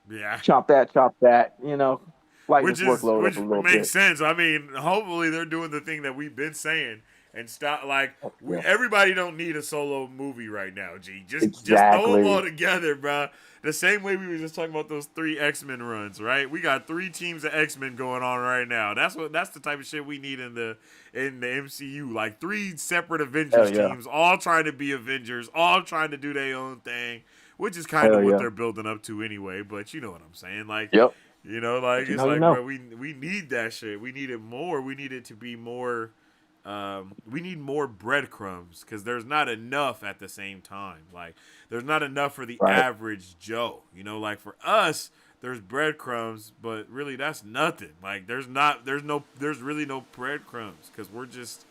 S1: Yeah.
S2: Chop that, chop that. You know, lighten his workload up
S1: Which
S2: a little
S1: makes
S2: bit.
S1: sense. I mean, hopefully they're doing the thing that we've been saying and stop. Like
S2: Yeah,
S1: everybody don't need a solo movie right now. G, just throw them all
S2: exactly.
S1: together, bro. The same way we were just talking about those 3 X-Men runs, right? We got 3 teams of X-Men going on right now. That's the type of shit we need in the MCU. Like 3 separate Avengers
S2: Hell yeah.
S1: teams, all trying to be Avengers, all trying to do their own thing, which is kind of
S2: Hell
S1: what
S2: yeah.
S1: they're building up to anyway. But you know what I'm saying, like.
S2: Yep.
S1: You know, like
S2: But you
S1: it's
S2: know, you
S1: like, bro,
S2: know.
S1: we need that shit. We need it more. We need it to be more. We need more breadcrumbs because there's not enough at the same time. Like there's not enough for the
S2: Right.
S1: average Joe. You know, like for us, there's breadcrumbs, but really that's nothing. Like there's really no breadcrumbs because we're just.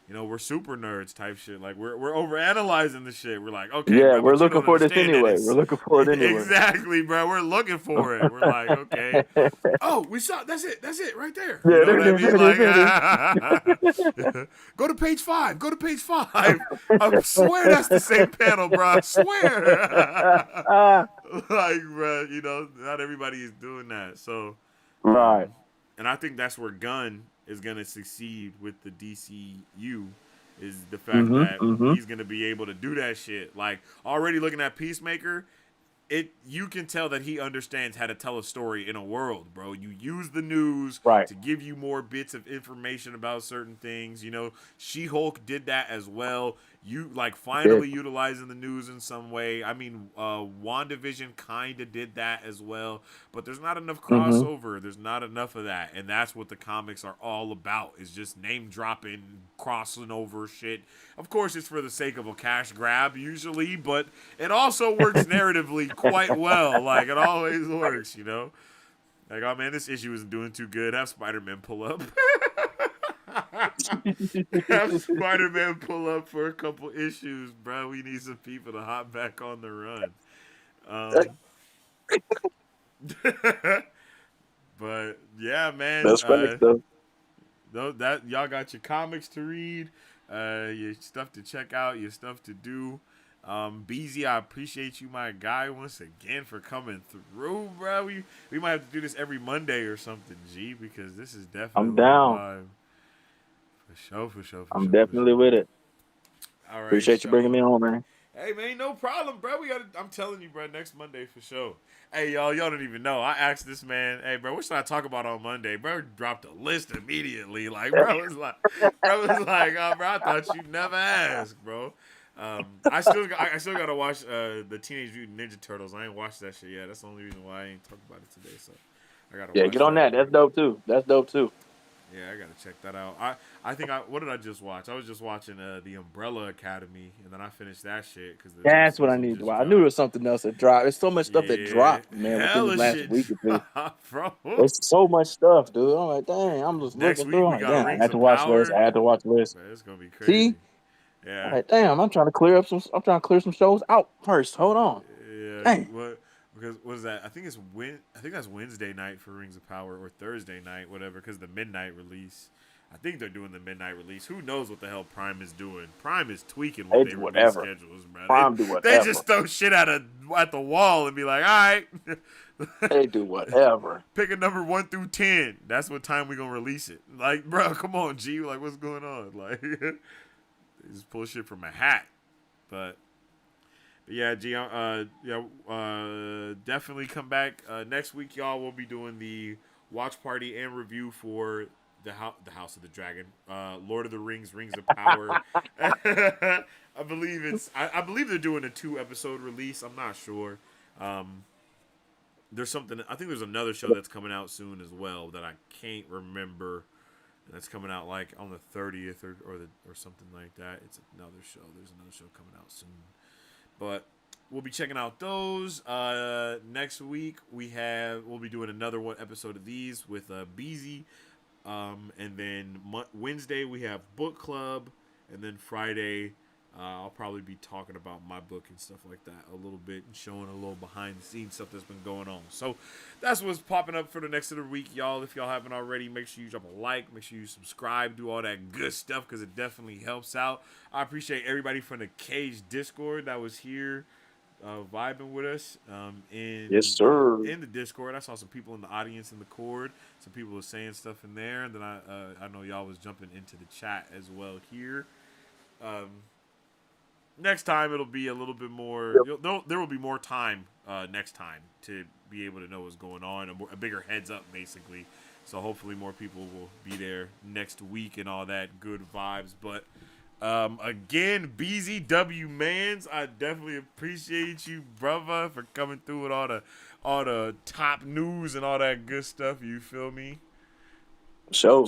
S1: You know, we're super nerds type shit. Like we're over analyzing the shit. We're like, okay,
S2: Yeah,
S1: bro,
S2: we're
S1: but you
S2: looking
S1: don't
S2: for this
S1: understand that
S2: anyway. We're
S1: it's
S2: looking for it anyway.
S1: exactly, bro. We're looking for it. We're like, okay,
S2: Yeah,
S1: oh, we saw that's it right there. You know
S2: there
S1: what
S2: it
S1: I
S2: is.
S1: mean?
S2: There it is. There it
S1: Like go to page 5. Go to page 5. I swear that's the same panel, bro. I swear.
S2: is.
S1: Like, bro, you know, not everybody is doing that. So,
S2: Right.
S1: and I think that's where Gunn is gonna succeed with the DCU is the fact
S2: Mm-hmm.
S1: that
S2: Mm-hmm.
S1: he's gonna be able to do that shit. Like already looking at Peacemaker, you can tell that he understands how to tell a story in a world, bro. You use the news
S2: Right.
S1: to give you more bits of information about certain things. You know, She-Hulk did that as well. You like
S2: Did.
S1: finally utilizing the news in some way. I mean, WandaVision kind of did that as well, but there's not enough
S2: Mm-hmm.
S1: crossover. There's not enough of that, and that's what the comics are all about. Is just name dropping, crossing over shit. Of course, it's for the sake of a cash grab usually, but it also works narratively quite well. Like it always works, you know. Like, oh man, this issue isn't doing too good. Have Spider-Man pull up. Have Spider-Man pull up for a couple issues, bro. We need some people to hop back on the run. Um, but yeah, man.
S2: That's facts, though.
S1: That y'all got your comics to read, your stuff to check out, your stuff to do. BZ, I appreciate you, my guy, once again for coming through, bro. We might have to do this every Monday or something, G, because this is
S2: I'm
S1: definitely a
S2: down.
S1: vibe. For sure, for sure, for
S2: I'm
S1: sure, for
S2: definitely
S1: sure.
S2: with it.
S1: All right,
S2: Appreciate you
S1: so
S2: bringing me on, man.
S1: hey man, no problem, bro. I'm telling you, bro. Next Monday for sure. Hey y'all don't even know. I asked this man, hey bro, what should I talk about on Monday? Bro dropped a list immediately. Like bro was like, oh bro, I thought you'd never ask, bro. I still gotta watch the Teenage Mutant Ninja Turtles. I ain't watched that shit yet. That's the only reason why I ain't talked about it today. So I gotta
S2: Yeah,
S1: watch
S2: get on
S1: that.
S2: that. That's dope too. That's dope too.
S1: Yeah, I gotta check that out. I think what did I just watch? I was just watching the Umbrella Academy, and then I finished that shit because the new
S2: That's what I
S1: season
S2: need to
S1: just
S2: watch. I knew there
S1: dropped.
S2: was something else that dropped. There's so much stuff that
S1: Yeah,
S2: dropped, man, within this
S1: hella
S2: last
S1: shit
S2: week or two.
S1: dropped, bro.
S2: There's so much stuff, dude. I'm like, dang, I'm just
S1: Next
S2: looking
S1: week
S2: through. I'm
S1: we
S2: like,
S1: got
S2: damn, I
S1: Rings
S2: had to
S1: of
S2: watch this.
S1: Power.
S2: I had to watch this.
S1: Man, it's gonna be
S2: See?
S1: crazy.
S2: I'm
S1: Yeah,
S2: like, damn, I'm trying to clear up some. I'm trying to clear some shows out first. Hold on.
S1: yeah.
S2: Dang.
S1: What? Because what is that? I think I think that's Wednesday night for Rings of Power or Thursday night, whatever. Because the midnight release. I think they're doing the midnight release. Who knows what the hell Prime is doing? Prime is tweaking with
S2: They
S1: their
S2: do
S1: release
S2: whatever.
S1: schedules, bro.
S2: Prime do
S1: They
S2: whatever.
S1: just throw shit at the wall and be like, all right,
S2: They do whatever.
S1: pick a number 1 through 10. That's what time we gonna release it. Like, bro, come on, G. Like, what's going on? Like, they just pull shit from a hat. But yeah, G. Definitely come back next week. Y'all will be doing the watch party and review for the House of the Dragon, Lord of the Rings, Rings of Power. I believe I believe they're doing a 2-episode release. I'm not sure. There's something. I think there's another show that's coming out soon as well that I can't remember. That's coming out like on the 30th or something like that. It's another show. There's another show coming out soon. But we'll be checking out those. Next week we'll be doing another one episode of these with Beezy. And then Wednesday we have book club, and then Friday I'll probably be talking about my book and stuff like that a little bit and showing a little behind the scenes stuff that's been going on. So that's what's popping up for the next of the week, y'all. If y'all haven't already, make sure you drop a like, make sure you subscribe, do all that good stuff because it definitely helps out. I appreciate everybody from the Cage Discord that was here vibing with us
S2: Yes, sir.
S1: in the Discord. I saw some people in the audience in the Cord. Some people were saying stuff in there, and then I know y'all was jumping into the chat as well here. Next time it'll be a little bit more. There will be more time next time to be able to know what's going on, a bigger heads up basically. So hopefully more people will be there next week and all that good vibes. But again, BZW Mans, I definitely appreciate you, brother, for coming through with all the top news and all that good stuff. You feel me?
S2: Show.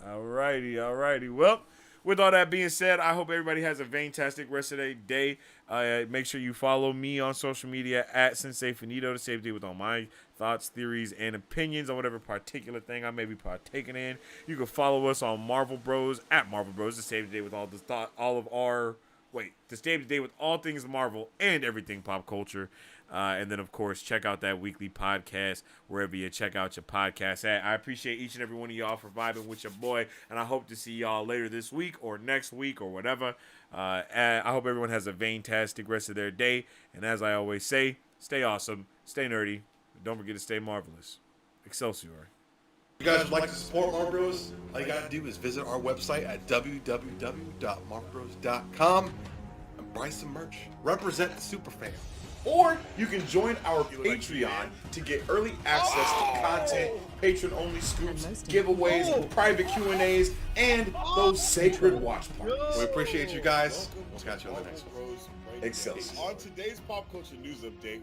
S1: Alrighty. Well, with all that being said, I hope everybody has a fantastic rest of their day. Make sure you follow me on social media at Sensei Finito to save the day with all my thoughts, theories, and opinions on whatever particular thing I may be partaking in. You can follow us on Marvel Bros at Marvel Bros to save the day with to save the day with all things Marvel and everything pop culture. And then, of course, check out that weekly podcast wherever you check out your podcast at. I appreciate each and every one of y'all for vibing with your boy, and I hope to see y'all later this week or next week or whatever. I hope everyone has a fantastic rest of their day. And as I always say, stay awesome, stay nerdy, and don't forget to stay marvelous. Excelsior.
S3: If you guys would like to support Marvel Bros, all you gotta do is visit our website at www.marvelbros.com and buy some merch. Represent the superfan. Or you can join our Patreon to get early access to content, patron-only scoops, giveaways, private Q&As, and those sacred watch parties. We appreciate you guys. We'll catch you on the next one. Excelsior.
S1: On today's pop culture news update.